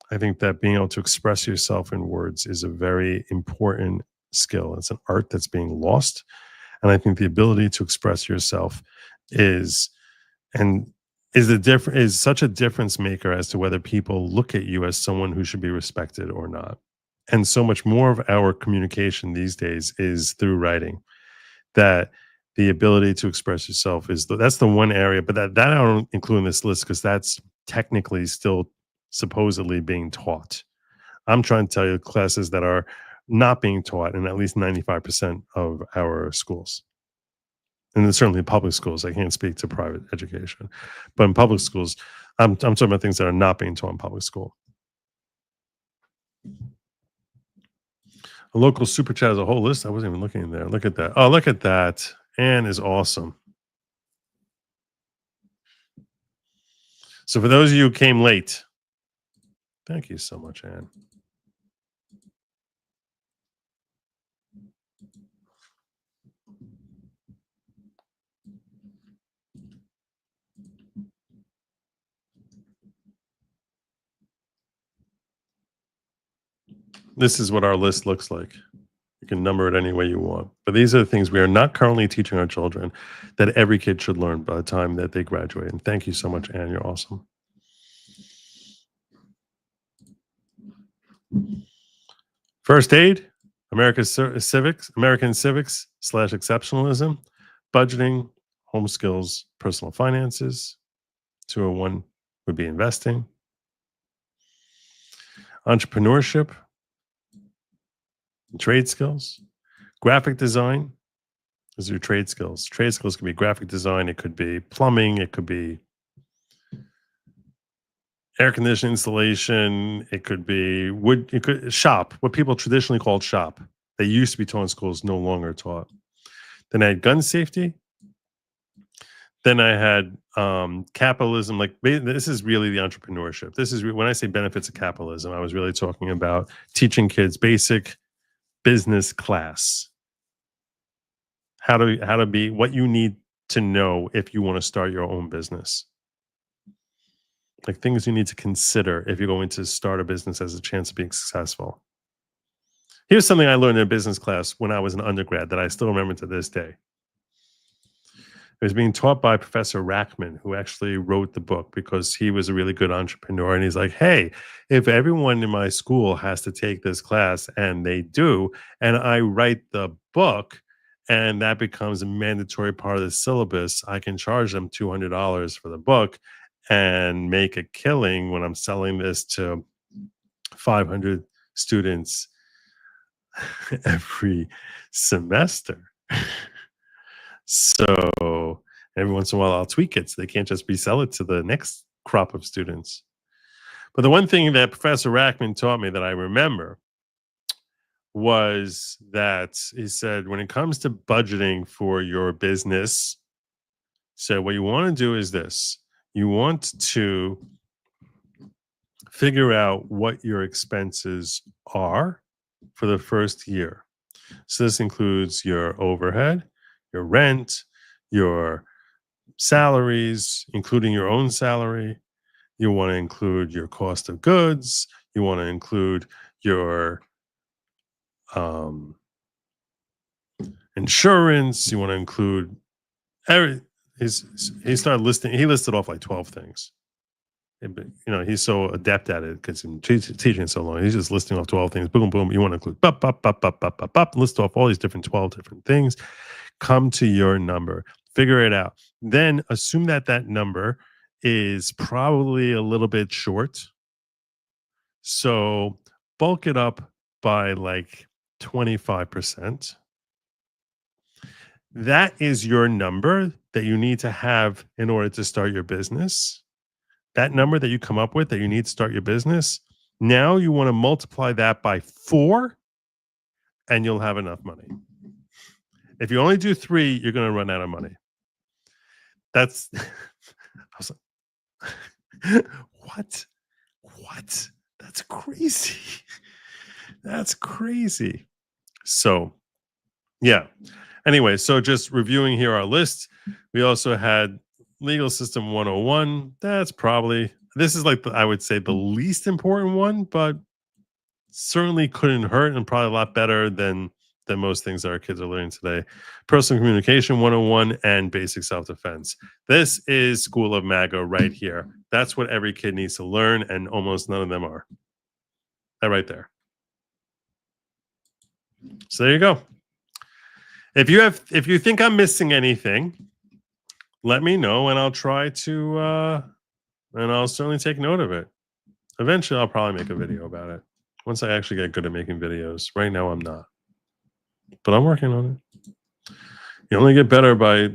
I think that being able to express yourself in words is a very important skill. It's an art that's being lost. And I think the ability to express yourself is such a difference maker as to whether people look at you as someone who should be respected or not. And so much more of our communication these days is through writing, that the ability to express yourself that's the one area, but that I don't include in this list because that's technically still supposedly being taught. I'm trying to tell you classes that are not being taught in at least 95% of our schools. And then certainly public schools. I can't speak to private education, but in public schools, I'm talking about things that are not being taught in public school. A local super chat has a whole list. I wasn't even looking in there. Look at that. Oh, look at that. Anne is awesome. So for those of you who came late, thank you so much, Anne. This is what our list looks like. You can number it any way you want. But these are the things we are not currently teaching our children that every kid should learn by the time that they graduate. And thank you so much, Anne. You're awesome. First aid, American civics / exceptionalism, budgeting, home skills, personal finances. 201 would be investing. Entrepreneurship, trade skills, graphic design. Those are your trade skills. Trade skills can be graphic design. It could be plumbing. It could be air conditioning installation. It could be wood. It could shop. What people traditionally called shop. They used to be taught in schools, no longer taught. Then I had gun safety. Then I had capitalism. Like this is really the entrepreneurship. This is when I say benefits of capitalism. I was really talking about teaching kids basic business class, how to be what you need to know if you want to start your own business, like things you need to consider if you're going to start a business as a chance of being successful. Here's something I learned in a business class when I was an undergrad that I still remember to this day. It was being taught by Professor Rackman, who actually wrote the book because he was a really good entrepreneur. And he's like, hey, if everyone in my school has to take this class, and they do, and I write the book, and that becomes a mandatory part of the syllabus, I can charge them $200 for the book and make a killing when I'm selling this to 500 students every semester. So every once in a while I'll tweak it so they can't just resell it to the next crop of students. But the one thing that Professor Rackman taught me that I remember was that he said, when it comes to budgeting for your business, so what you want to do is this. You want to figure out what your expenses are for the first year. So this includes your overhead, your rent, your salaries, including your own salary. You want to include your cost of goods. You want to include your insurance. You want to include he listed off like 12 things. He's so adept at it because he's teaching so long. He's just listing off 12 things. Boom, boom. You want to include list off all these 12 different things. Come to your number. Figure it out. Then assume that number is probably a little bit short. So bulk it up by like 25%. That is your number that you need to have in order to start your business. That number that you come up with that you need to start your business, now you want to multiply that by 4 and you'll have enough money. If you only do 3, you're going to run out of money. That's what? That's crazy. That's crazy. So, yeah. Anyway, so just reviewing here our list, we also had Legal System 101. This is like I would say the least important one, but certainly couldn't hurt and probably a lot better than most things that our kids are learning today. Personal Communication 101 and Basic Self-Defense. This is School of MAGA right here. That's what every kid needs to learn, and almost none of them are. That right there. So there you go. If you think I'm missing anything, let me know, and I'll try to, and I'll certainly take note of it. Eventually, I'll probably make a video about it once I actually get good at making videos. Right now, I'm not, but I'm working on it. You only get better by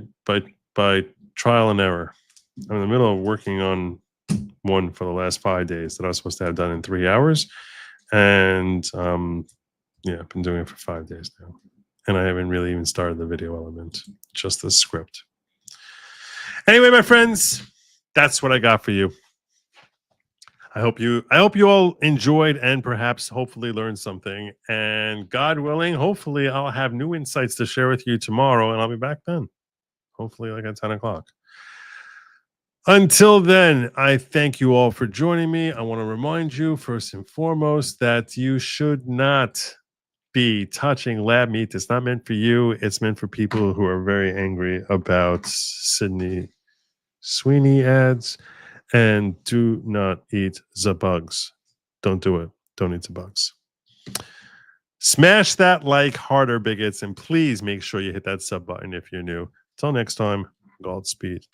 trial and error. I'm in the middle of working on one for the last 5 days that I was supposed to have done in 3 hours, and yeah, I've been doing it for 5 days now, and I haven't really even started the video element, just the script. Anyway, my friends, that's what I got for you. I hope you all enjoyed and perhaps hopefully learned something. And God willing, hopefully I'll have new insights to share with you tomorrow, and I'll be back then. Hopefully like at 10 o'clock. Until then, I thank you all for joining me. I want to remind you, first and foremost, that you should not be touching lab meat. It's not meant for you. It's meant for people who are very angry about Sweeney ads. And do not eat the bugs. Don't do it. Don't eat the bugs. Smash that like harder, bigots, and please make sure you hit that sub button if you're new. Until next time, Godspeed.